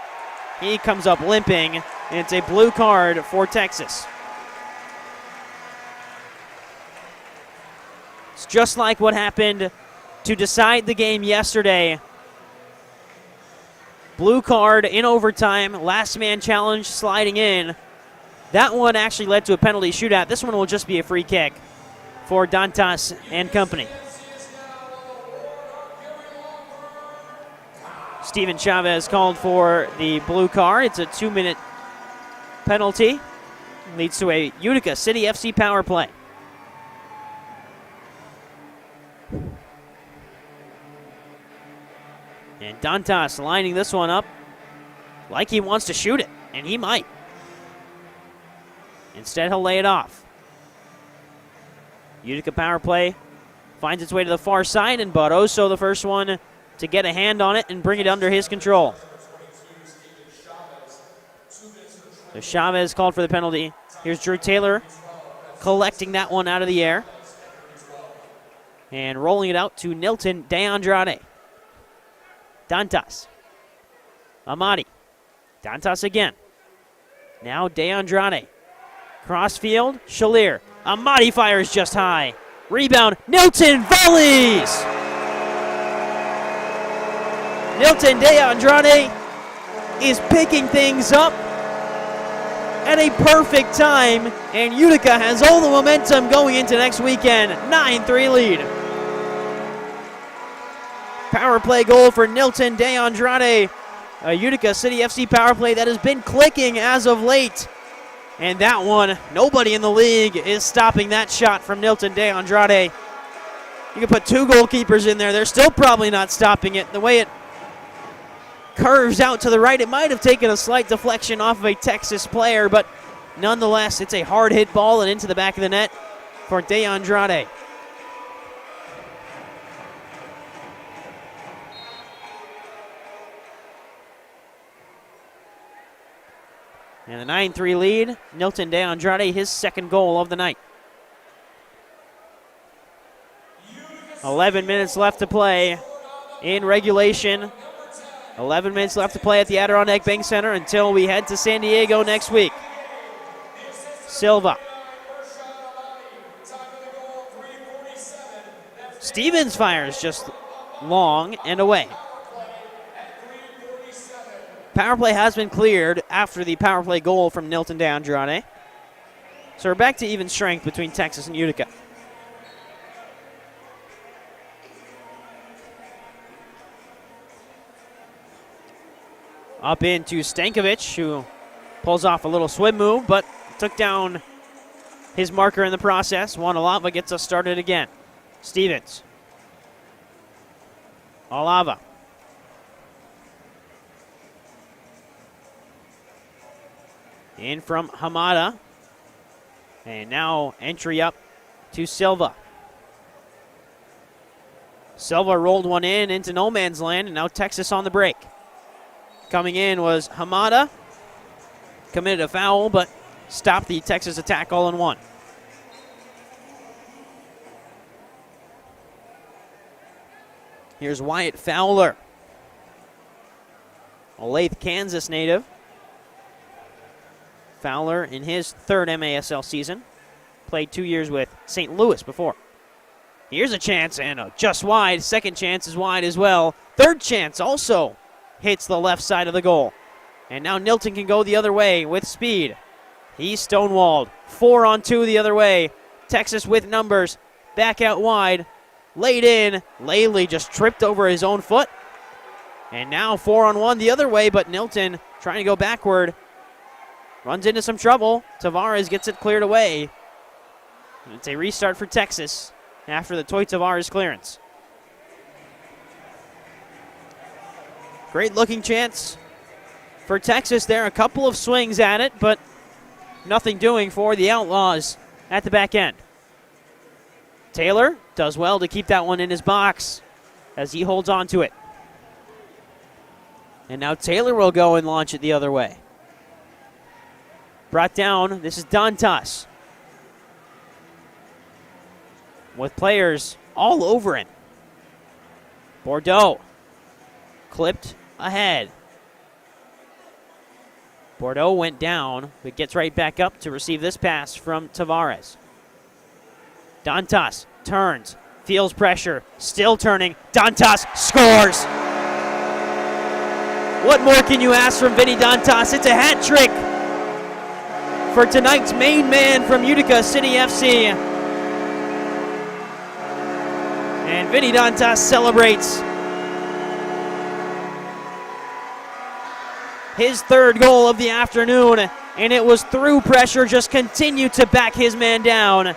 he comes up limping, and it's a blue card for Texas. It's just like what happened to decide the game yesterday. Blue card in overtime, last man challenge sliding in. That one actually led to a penalty shootout. This one will just be a free kick for Dantas and company. Steven Chavez called for the blue card. It's a 2-minute penalty. Leads to a Utica City FC power play. And Dantas lining this one up like he wants to shoot it, and he might. Instead, he'll lay it off. Utica power play finds its way to the far side, and Barroso the first one to get a hand on it and bring it under his control. So Chavez called for the penalty. Here's Drew Taylor collecting that one out of the air and rolling it out to Nilton De Andrade. Dantas. Amati. Dantas again. Now De Andrade. Crossfield. Shalir. Amati fires just high. Rebound. Nilton volleys. Nilton De Andrade is picking things up at a perfect time, and Utica has all the momentum going into next weekend. 9-3 lead. Power play goal for Nilton De Andrade. A Utica City FC power play that has been clicking as of late. And that one, nobody in the league is stopping that shot from Nilton De Andrade. You can put two goalkeepers in there. They're still probably not stopping it. The way it curves out to the right, it might have taken a slight deflection off of a Texas player, but nonetheless, it's a hard hit ball and into the back of the net for De Andrade. And the 9-3 lead, Nilton De Andrade, his second goal of the night. 11 minutes left to play in regulation. 11 minutes left to play at the Adirondack Bank Center until we head to San Diego next week. Silva. Stevens fires just long and away. Power play has been cleared after the power play goal from Nilton De Andrade. So we're back to even strength between Texas and Utica. Up into Stankovic, who pulls off a little swim move, but took down his marker in the process. Juan Alava gets us started again. Stevens. Alava. In from Hamada. And now entry up to Silva. Silva rolled one in into no man's land, and now Texas on the break. Coming in was Hamada. Committed a foul, but stopped the Texas attack all in one. Here's Wyatt Fowler. Olathe, Kansas native. Fowler in his third MASL season. Played 2 years with St. Louis before. Here's a chance, and just wide. Second chance is wide as well. Third chance also hits the left side of the goal. And now Nilton can go the other way with speed. He's stonewalled. 4-on-2 the other way. Texas with numbers. Back out wide. Laid in. Laley just tripped over his own foot. And now 4-on-1 the other way, but Nilton trying to go backward. Runs into some trouble. Tavares gets it cleared away. And it's a restart for Texas after the Toy Tavares clearance. Great looking chance for Texas there. A couple of swings at it, but nothing doing for the Outlaws at the back end. Taylor does well to keep that one in his box as he holds on to it. And now Taylor will go and launch it the other way. Brought down, this is Dantas. With players all over him. Bordeaux clipped ahead. Bordeaux went down, but gets right back up to receive this pass from Tavares. Dantas turns, feels pressure, still turning. Dantas scores! What more can you ask from Vinny Dantas? It's a hat trick for tonight's main man from Utica City FC. And Vinny Dantas celebrates his third goal of the afternoon, and it was through pressure, just continued to back his man down.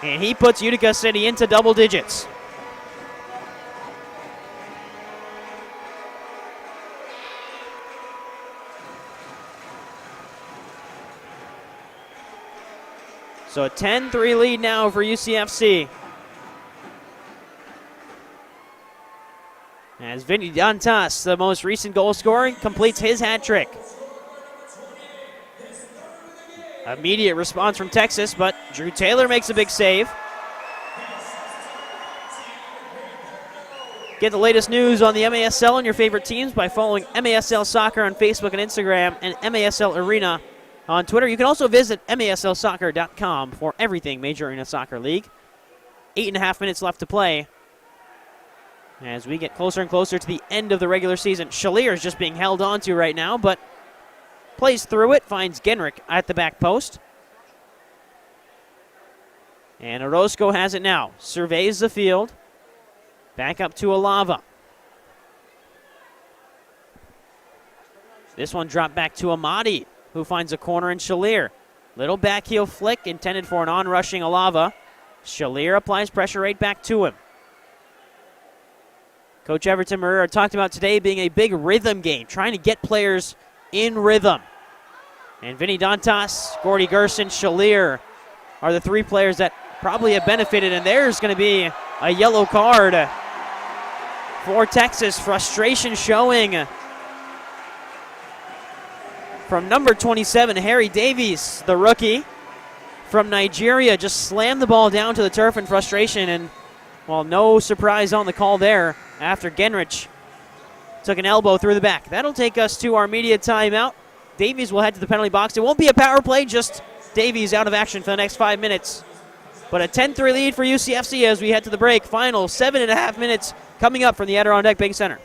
And he puts Utica City into double digits. So a 10-3 lead now for UCFC. As Vinny Dantas, the most recent goal scorer, completes his hat trick. Immediate response from Texas, but Drew Taylor makes a big save. Get the latest news on the MASL and your favorite teams by following MASL Soccer on Facebook and Instagram and MASL Arena on Twitter. You can also visit MASLsoccer.com for everything Major Arena Soccer League. 8.5 minutes left to play as we get closer and closer to the end of the regular season. Shalier is just being held on to right now, but plays through it, finds Genrick at the back post. And Orozco has it now. Surveys the field. Back up to Alava. This one dropped back to Amadi, who finds a corner in Shalier. Little backheel flick intended for an on-rushing Alava. Shalier applies pressure right back to him. Coach Everton Marrero talked about today being a big rhythm game, trying to get players in rhythm. And Vinny Dantas, Gordy Gerson, Shalier are the three players that probably have benefited, and there's going to be a yellow card for Texas. Frustration showing from number 27, Harry Davies, the rookie from Nigeria, just slammed the ball down to the turf in frustration, and, well, no surprise on the call there after Genrich took an elbow through the back. That'll take us to our media timeout. Davies will head to the penalty box. It won't be a power play, just Davies out of action for the next 5 minutes. But a 10-3 lead for UCFC as we head to the break. Final 7.5 minutes coming up from the Adirondack Bank Center.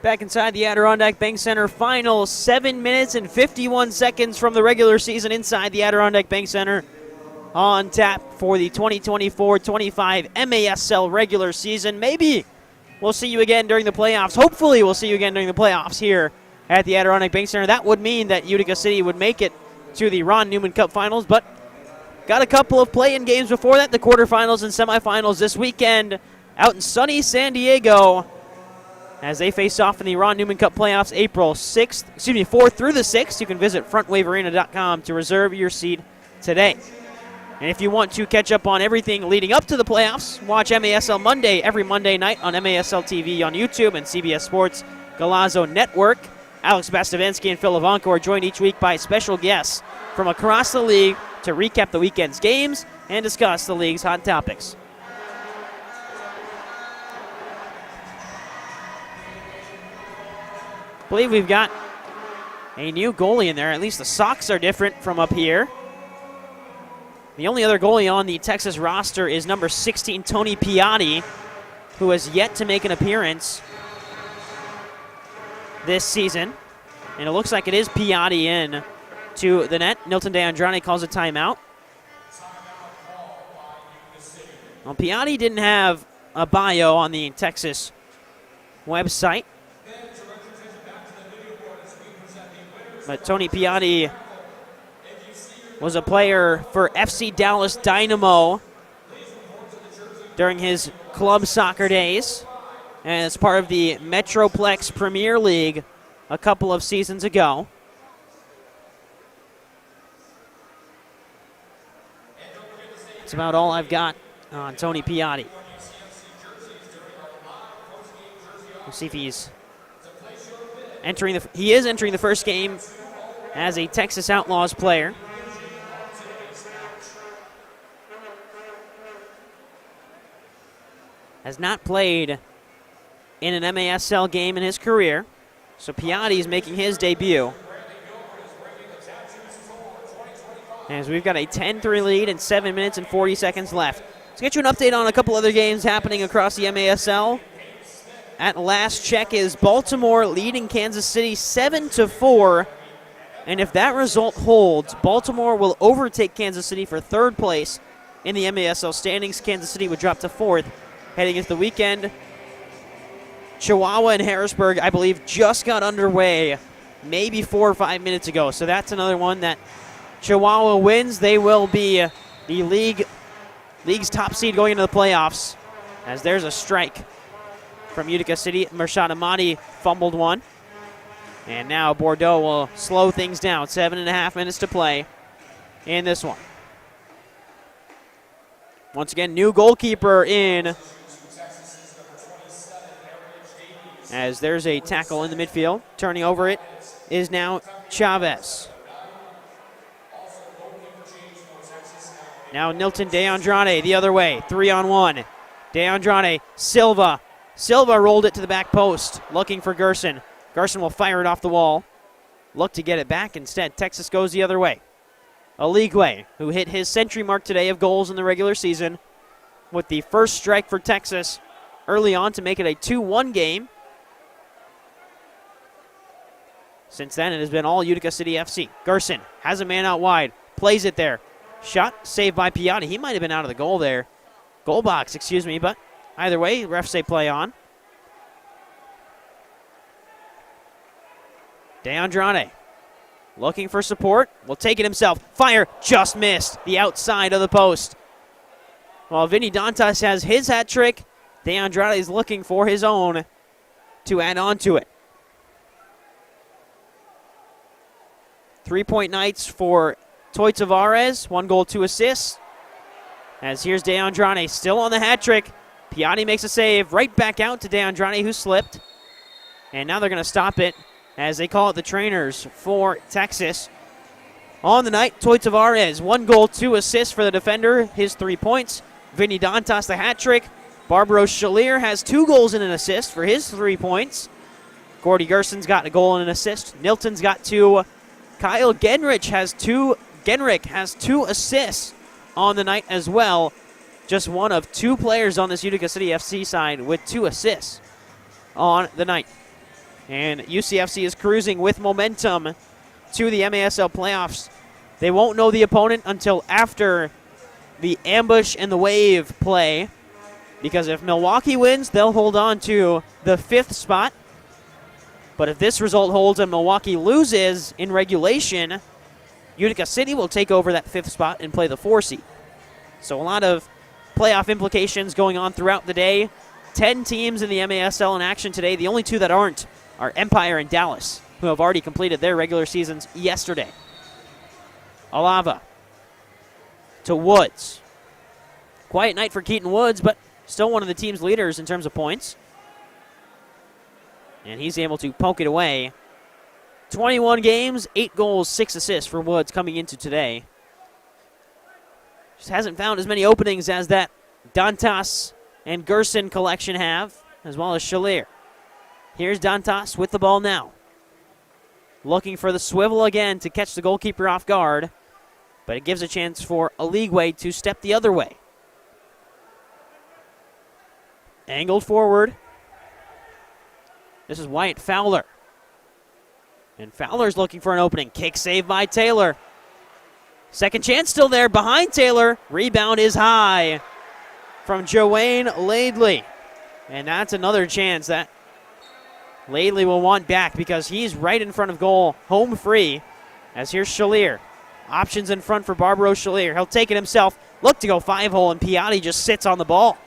Back inside the Adirondack Bank Center, final 7 minutes and 51 seconds from the regular season inside the Adirondack Bank Center. On tap for the 2024-25 MASL regular season. Maybe we'll see you again during the playoffs. Hopefully we'll see you again during the playoffs here at the Adirondack Bank Center. That would mean that Utica City would make it to the Ron Newman Cup Finals, but got a couple of play-in games before that, the quarterfinals and semifinals this weekend out in sunny San Diego as they face off in the Ron Newman Cup playoffs April 4th through the 6th. You can visit frontwavearena.com to reserve your seat today. And if you want to catch up on everything leading up to the playoffs, watch MASL Monday every Monday night on MASL TV on YouTube and CBS Sports Galazzo Network. Alex Bastavensky and Phil Ivanko are joined each week by special guests from across the league to recap the weekend's games and discuss the league's hot topics. I believe we've got a new goalie in there. At least the socks are different from up here. The only other goalie on the Texas roster is number 16, Tony Piatti, who has yet to make an appearance this season. And it looks like it is Piatti in to the net. Nilton DeAndrade calls a timeout. Well, Piatti didn't have a bio on the Texas website. But Tony Piatti was a player for FC Dallas Dynamo during his club soccer days, and as part of the Metroplex Premier League a couple of seasons ago. That's about all I've got on Tony Piatti. We'll see if he's entering he is entering the first game as a Texas Outlaws player. Has not played in an MASL game in his career, so Piatti is making his debut. As we've got a 10-3 lead and 7 minutes and 40 seconds left. Let's get you an update on a couple other games happening across the MASL. At last check is Baltimore leading Kansas City 7-4. And if that result holds, Baltimore will overtake Kansas City for third place in the MASL standings. Kansas City would drop to fourth heading into the weekend. Chihuahua and Harrisburg, I believe, just got underway maybe 4 or 5 minutes ago. So that's another one that Chihuahua wins. They will be the league's top seed going into the playoffs, as there's a strike from Utica City. Mershad Ahmadi fumbled one. And now Bordeaux will slow things down. 7.5 minutes to play in this one. Once again, new goalkeeper in, as there's a tackle in the midfield. Turning over it is now Chavez. Now Nilton DeAndrade the other way, 3-on-1. DeAndrade, Silva. Silva rolled it to the back post, looking for Gerson. Gerson will fire it off the wall. Look to get it back. Instead, Texas goes the other way. Oligwe, who hit his century mark today of goals in the regular season, with the first strike for Texas early on to make it a 2-1 game. Since then, it has been all Utica City FC. Gerson has a man out wide, plays it there. Shot saved by Piatti. He might have been out of the goal there. Goal box, excuse me, but either way, refs say play on. DeAndrade looking for support. Will take it himself. Fire just missed the outside of the post. While Vinny Dantas has his hat trick, DeAndrade is looking for his own to add on to it. 3-point nights for Toy Tavares. 1 goal, 2 assists. As here's DeAndrade still on the hat trick. Piatti makes a save. Right back out to DeAndrade, who slipped. And now they're going to stop it as they call it the trainers for Texas. On the night, Toy Tavares, 1 goal, 2 assists for the defender, his 3 points. Vinny Dantas, the hat trick. Barbaro Shalier has 2 goals and an assist for his 3 points. Gordy Gerson's got a goal and an assist. Nilton's got 2. Kyle Genrich has 2 assists on the night as well. Just one of 2 players on this Utica City FC side with 2 assists on the night. And UCFC is cruising with momentum to the MASL playoffs. They won't know the opponent until after the ambush and the wave play, because if Milwaukee wins, they'll hold on to the 5th spot. But if this result holds and Milwaukee loses in regulation, Utica City will take over that 5th spot and play the 4 seed. So a lot of playoff implications going on throughout the day. 10 teams in the MASL in action today. The only 2 that aren't are Empire and Dallas, who have already completed their regular seasons yesterday. Alava to Woods. Quiet night for Keaton Woods, but still one of the team's leaders in terms of points. And he's able to poke it away. 21 games, 8 goals, 6 assists for Woods coming into today. Just hasn't found as many openings as that Dantas and Gerson collection have, as well as Shalier. Here's Dantas with the ball now. Looking for the swivel again to catch the goalkeeper off guard, but it gives a chance for Aligwe to step the other way. Angled forward. This is Wyatt Fowler. And Fowler's looking for an opening. Kick save by Taylor. Second chance still there behind Taylor. Rebound is high from Joanne Laidley. And that's another chance that Laidley will want back because he's right in front of goal, home free. As here's Shalier. Options in front for Barbaro Shalier. He'll take it himself. Look to go 5-hole, and Piatti just sits on the ball.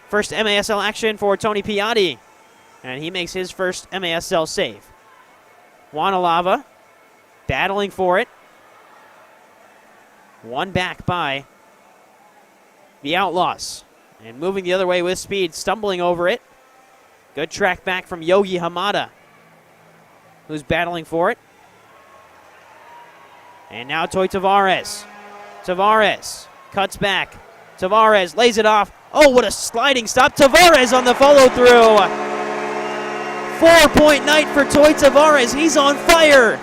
First MASL action for Tony Piatti. And he makes his first MASL save. Wanalava battling for it. One back by the Outlaws. And moving the other way with speed, stumbling over it. Good track back from Yogi Hamada, who's battling for it. And now Toy Tavares. Tavares cuts back. Tavares lays it off. Oh, what a sliding stop. Tavares on the follow-through. 4-point night for Toy Tavares. He's on fire.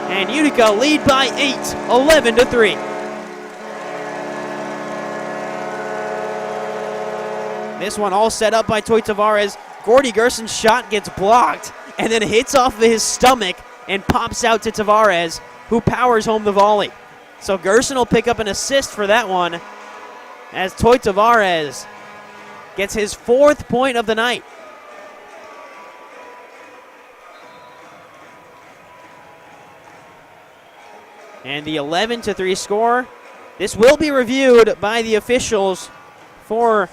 And Utica lead by 8, 11-3. This one all set up by Toy Tavares. Gordy Gerson's shot gets blocked and then hits off of his stomach and pops out to Tavares, who powers home the volley. So Gerson will pick up an assist for that one as Toy Tavares gets his 4th point of the night. And the 11-3 score. This will be reviewed by the officials for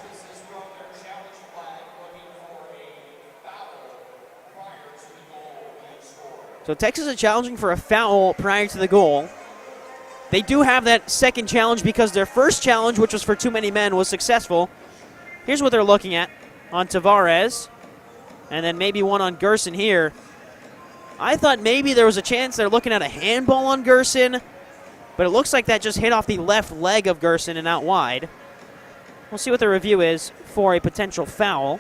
So Texas is challenging for a foul prior to the goal. They do have that second challenge because their first challenge, which was for too many men, was successful. Here's what they're looking at on Tavares, and then maybe one on Gerson here. I thought maybe there was a chance they're looking at a handball on Gerson, but it looks like that just hit off the left leg of Gerson and out wide. We'll see what the review is for a potential foul.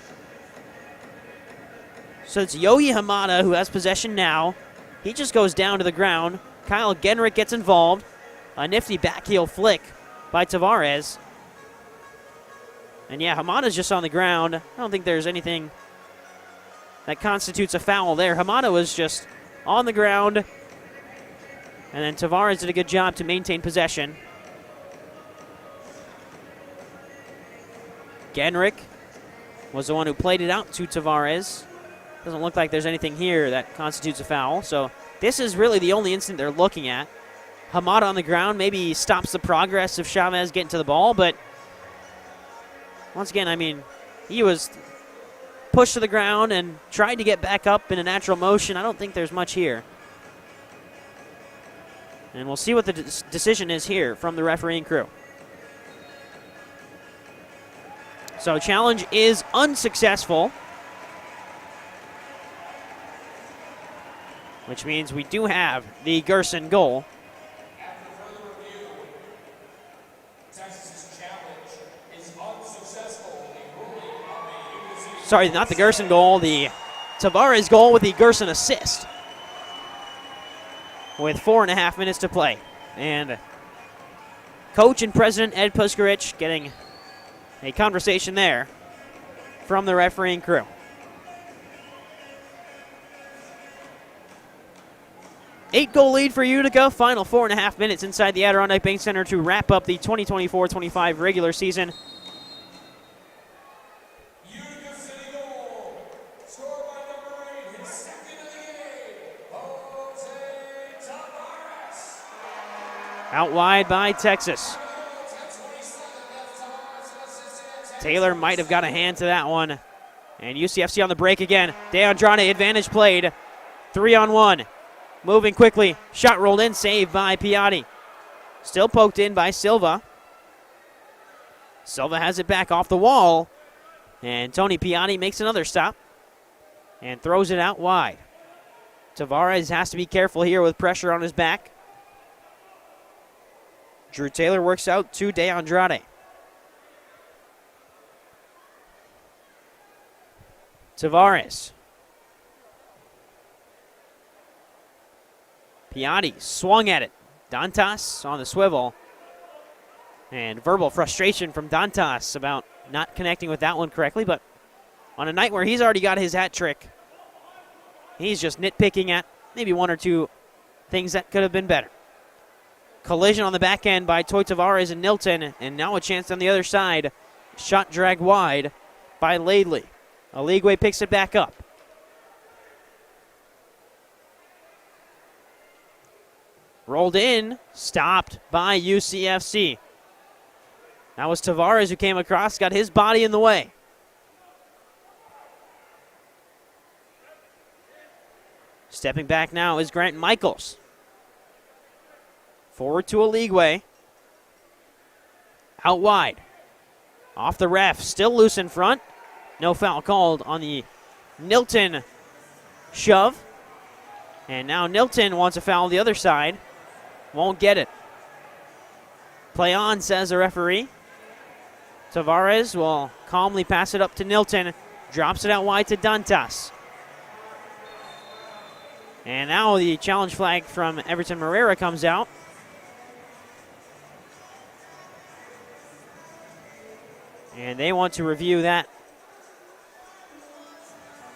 So it's Yogi Hamada who has possession now. He just goes down to the ground. Kyle Genrick gets involved. A nifty backheel flick by Tavares. And yeah, Hamada's just on the ground. I don't think there's anything that constitutes a foul there. Hamada was just on the ground. And then Tavares did a good job to maintain possession. Genrick was the one who played it out to Tavares. Doesn't look like there's anything here that constitutes a foul. So this is really the only incident they're looking at. Hamada on the ground maybe stops the progress of Chavez getting to the ball, but once again, I mean, he was pushed to the ground and tried to get back up in a natural motion. I don't think there's much here. And we'll see what the decision is here from the refereeing crew. So challenge is unsuccessful, which means we do have the Gerson goal. Sorry, not the Gerson goal, the Tavares goal with the Gerson assist. With 4.5 minutes to play. And coach and president Ed Puskarich getting a conversation there. from the refereeing crew. Eight-goal lead for Utica. Final 4.5 minutes inside the Adirondack Bank Center to wrap up the 2024-25 regular season. Out wide by Texas. Taylor might have got a hand to that one. And UCFC on the break again. DeAndrade, advantage played. 3-on-1. Moving quickly. Shot rolled in, saved by Piatti. Still poked in by Silva. Silva has it back off the wall. And Tony Piatti makes another stop. And throws it out wide. Tavares has to be careful here with pressure on his back. Drew Taylor works out to DeAndrade. Tavares. Piatti swung at it. Dantas on the swivel. And verbal frustration from Dantas about not connecting with that one correctly, but on a night where he's already got his hat trick, he's just nitpicking at maybe one or two things that could have been better. Collision on the back end by Toy Tavares and Nilton, and now a chance on the other side. Shot dragged wide by Laidley. Aligwe picks it back up. Rolled in, stopped by UCFC. That was Tavares who came across, got his body in the way. Stepping back now is Grant Michaels. Forward to Aligwe. Out wide. Off the ref, still loose in front. No foul called on the Nilton shove. And now Nilton wants a foul on the other side. Won't get it. Play on, says the referee. Tavares will calmly pass it up to Nilton. Drops it out wide to Dantas. And now the challenge flag from Everton Moreira comes out. And they want to review that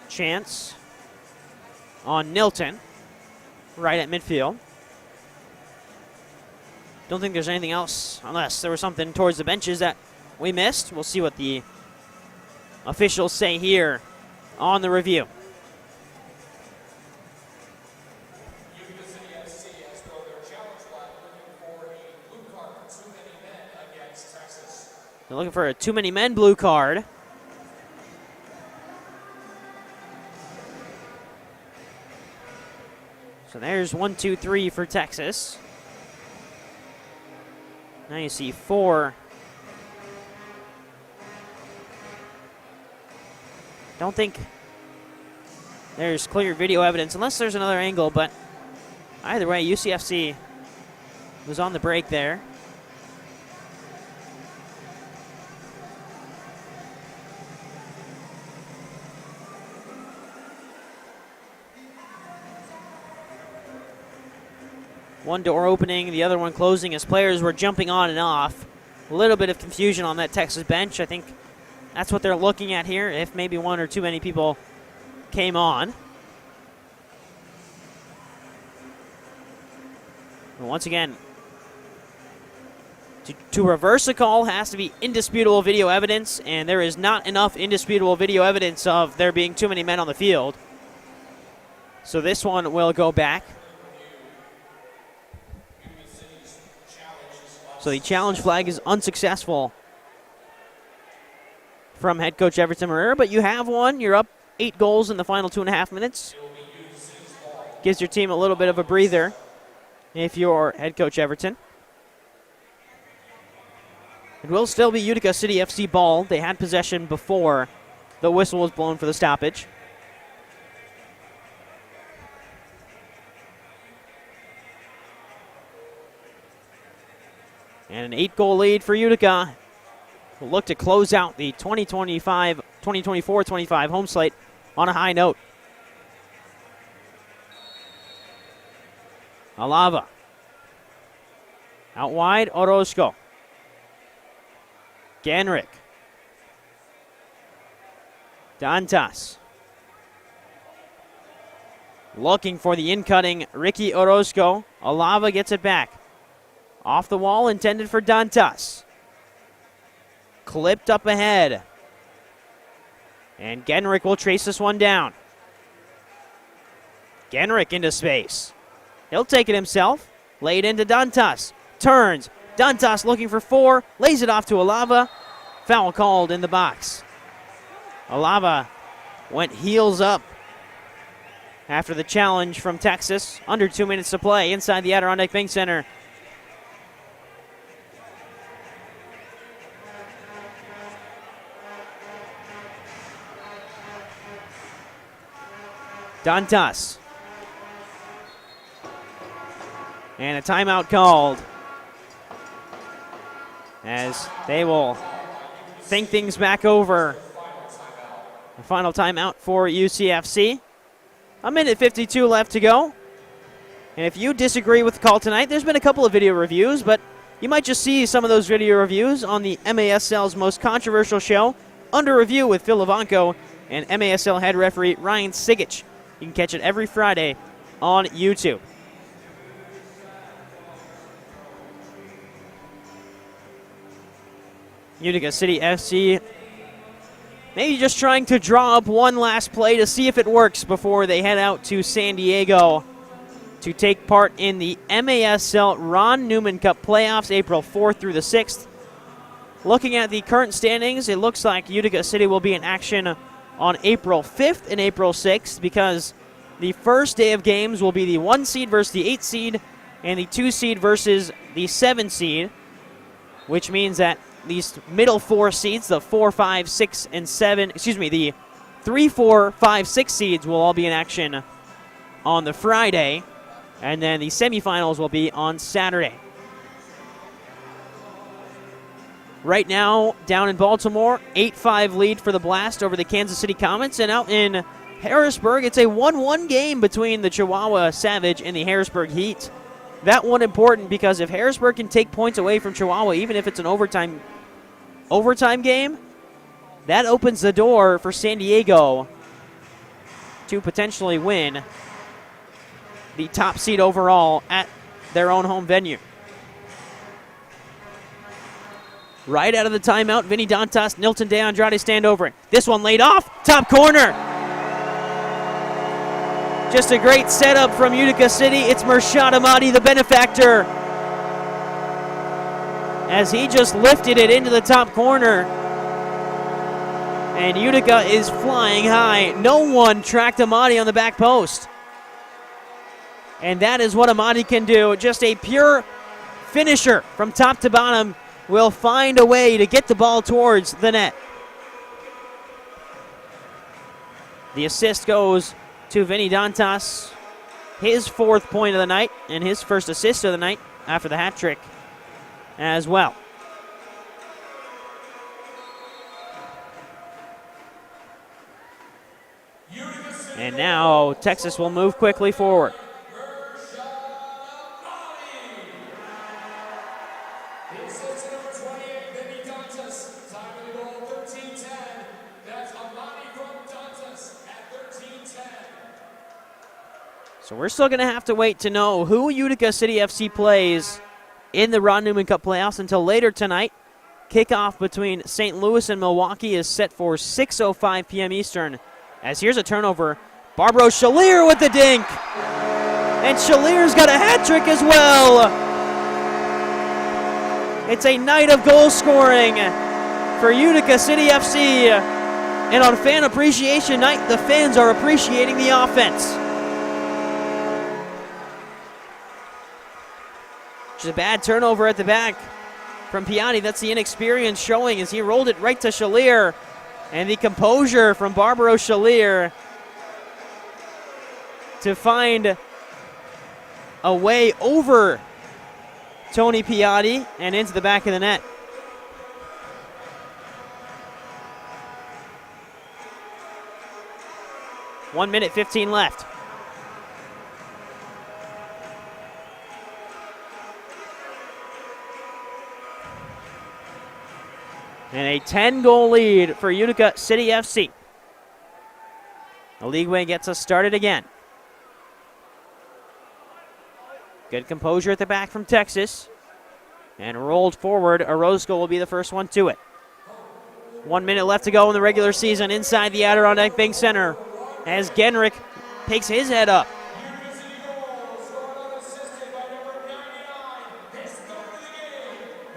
chance on Nilton right at midfield. Don't think there's anything else unless there was something towards the benches that we missed. We'll see what the officials say here on the review. They're looking for a too many men blue card. So there's 1, 2, 3 for Texas. Now you see 4. Don't think there's clear video evidence unless there's another angle, but either way, UCFC was on the break there. One door opening, the other one closing as players were jumping on and off. A little bit of confusion on that Texas bench. I think that's what they're looking at here, if maybe one or too many people came on. And once again, to reverse a call has to be indisputable video evidence, and there is not enough indisputable video evidence of there being too many men on the field. So this one will go back. So the challenge flag is unsuccessful from head coach Everton Moreira, but you have one. You're up 8 goals in the final 2.5 minutes. Gives your team a little bit of a breather if you're head coach Everton. It will still be Utica City FC ball. They had possession before the whistle was blown for the stoppage. And an 8-goal lead for Utica. We'll look to close out the 2024-25 home slate on a high note. Alava. Out wide, Orozco. Genrick. Dantas. Looking for the in-cutting Ricky Orozco. Alava gets it back. Off the wall, intended for Dantas. Clipped up ahead. And Genrick will trace this one down. Genrick into space. He'll take it himself. Laid into Dantas. Turns. Dantas looking for 4. Lays it off to Alava. Foul called in the box. Alava went heels up after the challenge from Texas. Under 2 minutes to play inside the Adirondack Bank Center. Dantas. And a timeout called, as they will think things back over. The final timeout for UCFC. A minute 52 left to go. And if you disagree with the call tonight, there's been a couple of video reviews, but you might just see some of those video reviews on the MASL's most controversial show, Under Review with Phil Levanko and MASL head referee Ryan Sigich. You can catch it every Friday on YouTube. Utica City FC maybe just trying to draw up one last play to see if it works before they head out to San Diego to take part in the MASL Ron Newman Cup playoffs April 4th through the 6th. Looking at the current standings, it looks like Utica City will be in action on April 5th and April 6th, because the first day of games will be the 1 seed versus the 8 seed and the 2 seed versus the 7 seed, which means that these middle 4 seeds, the 4, 5, 6, and 7, the 3, 4, 5, 6 seeds will all be in action on the Friday, and then the semifinals will be on Saturday. Right now, down in Baltimore, 8-5 lead for the Blast over the Kansas City Comets, and out in Harrisburg, it's a 1-1 game between the Chihuahua Savage and the Harrisburg Heat. That one important because if Harrisburg can take points away from Chihuahua, even if it's an overtime game, that opens the door for San Diego to potentially win the top seed overall at their own home venue. Right out of the timeout, Vinny Dantas, Nilton De Andrade stand over it. This one laid off, top corner. Just a great setup from Utica City. It's Mershad Ahmadi, the benefactor, as he just lifted it into the top corner. And Utica is flying high. No one tracked Ahmadi on the back post. And that is what Ahmadi can do. Just a pure finisher from top to bottom. Will find a way to get the ball towards the net. The assist goes to Vinny Dantas, his 4th point of the night and his first assist of the night after the hat trick as well. And now Texas will move quickly forward. So we're still going to have to wait to know who Utica City FC plays in the Ron Newman Cup playoffs until later tonight. Kickoff between St. Louis and Milwaukee is set for 6:05 p.m. Eastern. As here's a turnover. Barbaro Shalier with the dink. And Shalier's got a hat trick as well. It's a night of goal scoring for Utica City FC. And on Fan Appreciation Night, the fans are appreciating the offense. Just a bad turnover at the back from Piatti. That's the inexperience showing as he rolled it right to Shalier. And the composure from Barbaro Shalier to find a way over Tony Piatti and into the back of the net. One minute, 15 left. And a 10-goal lead for Utica City FC. Oligwe gets us started again. Good composure at the back from Texas. And rolled forward. Orozco will be the first one to it. 1 minute left to go in the regular season inside the Adirondack Bank Center as Genrick takes his head up.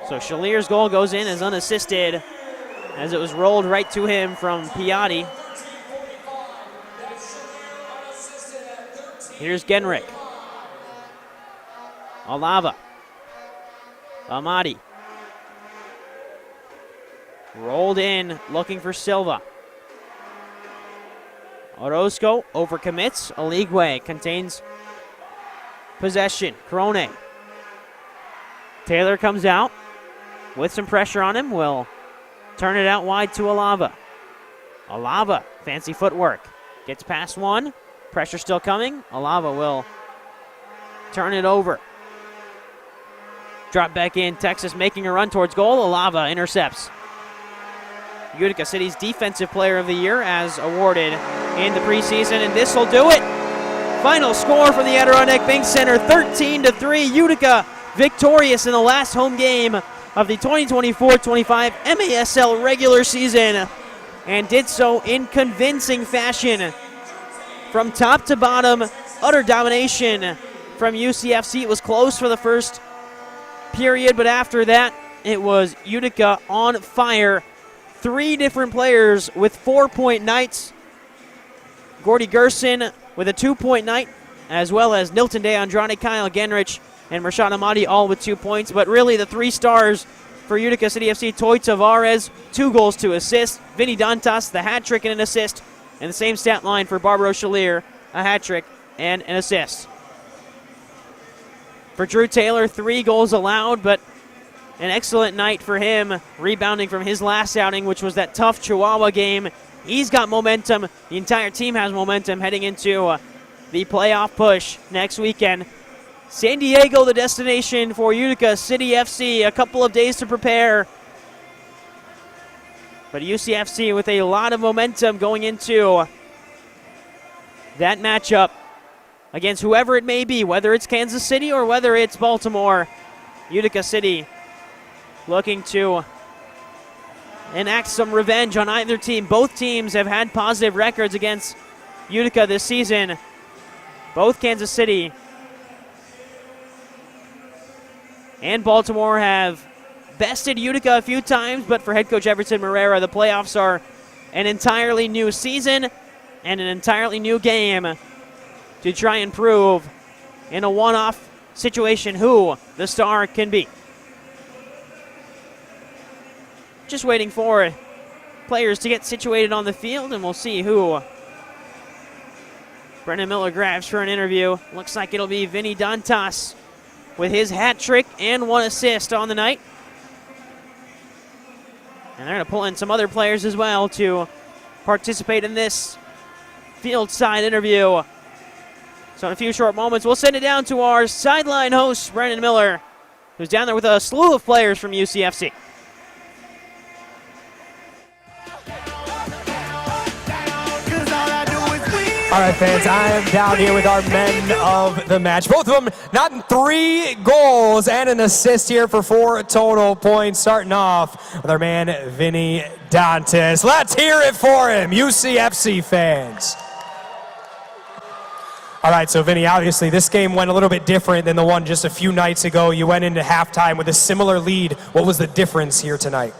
So Shalier's goal goes in as unassisted as it was rolled right to him from Piatti. Here's Genrick. Alava. Amadi. Rolled in, looking for Silva. Orozco overcommits. Oligwe contains possession. Corone. Taylor comes out with some pressure on him. Will turn it out wide to Alava. Alava, fancy footwork. Gets past one. Pressure still coming. Alava will turn it over. Drop back in. Texas making a run towards goal. Alava intercepts. Utica City's Defensive Player of the Year as awarded in the preseason, and this will do it. Final score from the Adirondack Bank Center, 13-3. Utica victorious in the last home game of the 2024-25 MASL regular season, and did so in convincing fashion. From top to bottom, utter domination from UCFC. It was close for the first period, but after that, it was Utica on fire. 3 different players with 4-point nights. Gordy Gerson with a 2-point night, as well as Nilton De Andrade, Kyle Genrich, and Rashad Amadi all with 2 points. But really the 3 stars for Utica City FC, Toy Tavares, 2 goals, 2 assists. Vinny Dantas, the hat trick and an assist. And the same stat line for Barbaro Shalier, a hat trick and an assist. For Drew Taylor, 3 goals allowed, but an excellent night for him, rebounding from his last outing, which was that tough Chihuahua game. He's got momentum. The entire team has momentum heading into the playoff push next weekend. San Diego, the destination for Utica City FC. A couple of days to prepare. But UCFC with a lot of momentum going into that matchup against whoever it may be, whether it's Kansas City or whether it's Baltimore. Utica City looking to enact some revenge on either team. Both teams have had positive records against Utica this season. Both Kansas City and Baltimore have bested Utica a few times, but for head coach Everton Moreira, the playoffs are an entirely new season and an entirely new game to try and prove in a one-off situation who the star can be. Just waiting for players to get situated on the field, and we'll see who Brendan Miller grabs for an interview. Looks like it'll be Vinny Dantas with his hat trick and 1 assist on the night. And they're going to pull in some other players as well to participate in this field side interview. So in a few short moments, we'll send it down to our sideline host, Brendan Miller, who's down there with a slew of players from UCFC. All right, fans, I am down here with our men of the match. Both of them not in 3 goals and an assist here for 4 total points. Starting off with our man, Vinny Dantas. Let's hear it for him, UCFC fans. All right, so Vinny, obviously this game went a little bit different than the one just a few nights ago. You went into halftime with a similar lead. What was the difference here tonight?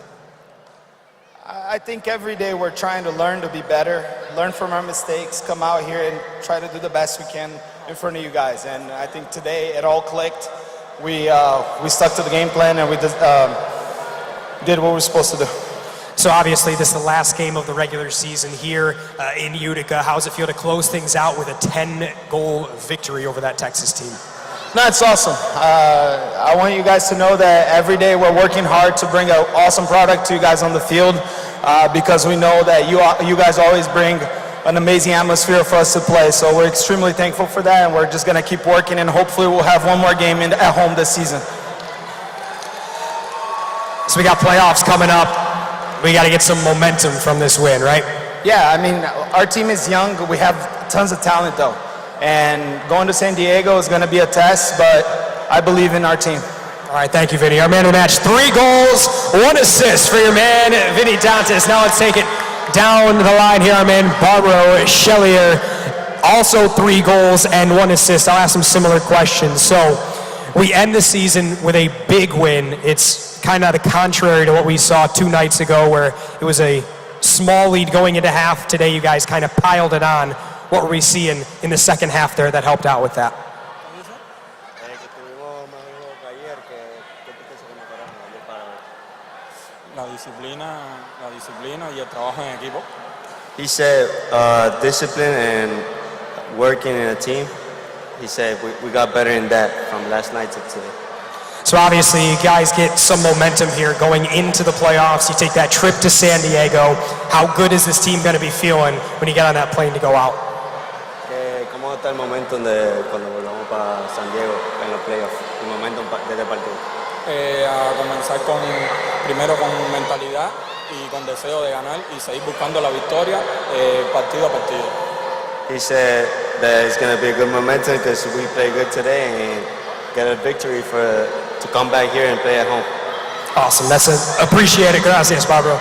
I think every day we're trying to learn to be better, learn from our mistakes, come out here and try to do the best we can in front of you guys. And I think today it all clicked. We stuck to the game plan and we did what we were supposed to do. So obviously this is the last game of the regular season here in Utica. How does it feel to close things out with a 10-goal victory over that Texas team? No, it's awesome. I want you guys to know that every day we're working hard to bring an awesome product to you guys on the field because we know that you guys always bring an amazing atmosphere for us to play. So we're extremely thankful for that, and we're just going to keep working, and hopefully we'll have one more game at home this season. So we got playoffs coming up. We got to get some momentum from this win, right? Yeah, I mean, our team is young. We have tons of talent, though. And going to San Diego is going to be a test, but I believe in our team. All right, thank you, Vinny. Our man of the match, 3 goals, 1 assist for your man, Vinny Dantas. Now let's take it down the line here. Our man, Barbaro Chellier, also 3 goals and 1 assist. I'll ask some similar questions. So we end the season with a big win. It's kind of the contrary to what we saw 2 nights ago, where it was a small lead going into half. Today, you guys kind of piled it on. What were we seeing in the second half there that helped out with that? La disciplina y el trabajo en equipo. He said discipline and working in a team. He said we got better in that from last night to today. So obviously you guys get some momentum here going into the playoffs. You take that trip to San Diego. How good is this team going to be feeling when you get on that plane to go out? ¿Cómo está el momento cuando volvamos para San Diego en los playoffs? El momento de este partido. A comenzar primero con mentalidad y con deseo de ganar y seguir buscando la victoria partido a partido. He said that it's going to be a good momentum because we play good today and get a victory to come back here and play at home. Awesome. That's appreciated. Gracias, Barbaro.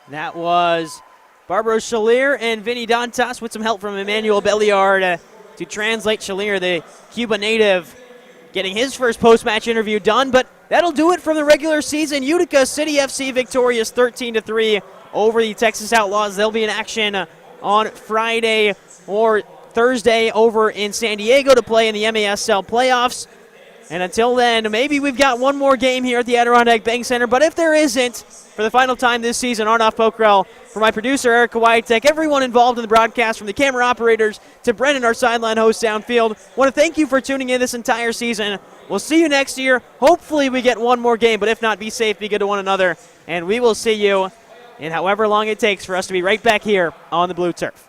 That was Barbaro Chellier and Vinny Dantas with some help from Emmanuel Belliard to translate. Chellier, the Cuba native, getting his first post-match interview done, but that'll do it from the regular season. Utica City FC victorious 13-3 over the Texas Outlaws. They'll be in action on Friday or Thursday over in San Diego to play in the MASL playoffs. And until then, maybe we've got one more game here at the Adirondack Bank Center, but if there isn't, for the final time this season, Arnoff Pokrell, for my producer, Erica Wiatek, everyone involved in the broadcast, from the camera operators to Brendan, our sideline host downfield, want to thank you for tuning in this entire season. We'll see you next year. Hopefully we get one more game, but if not, be safe, be good to one another, and we will see you in however long it takes for us to be right back here on the blue turf.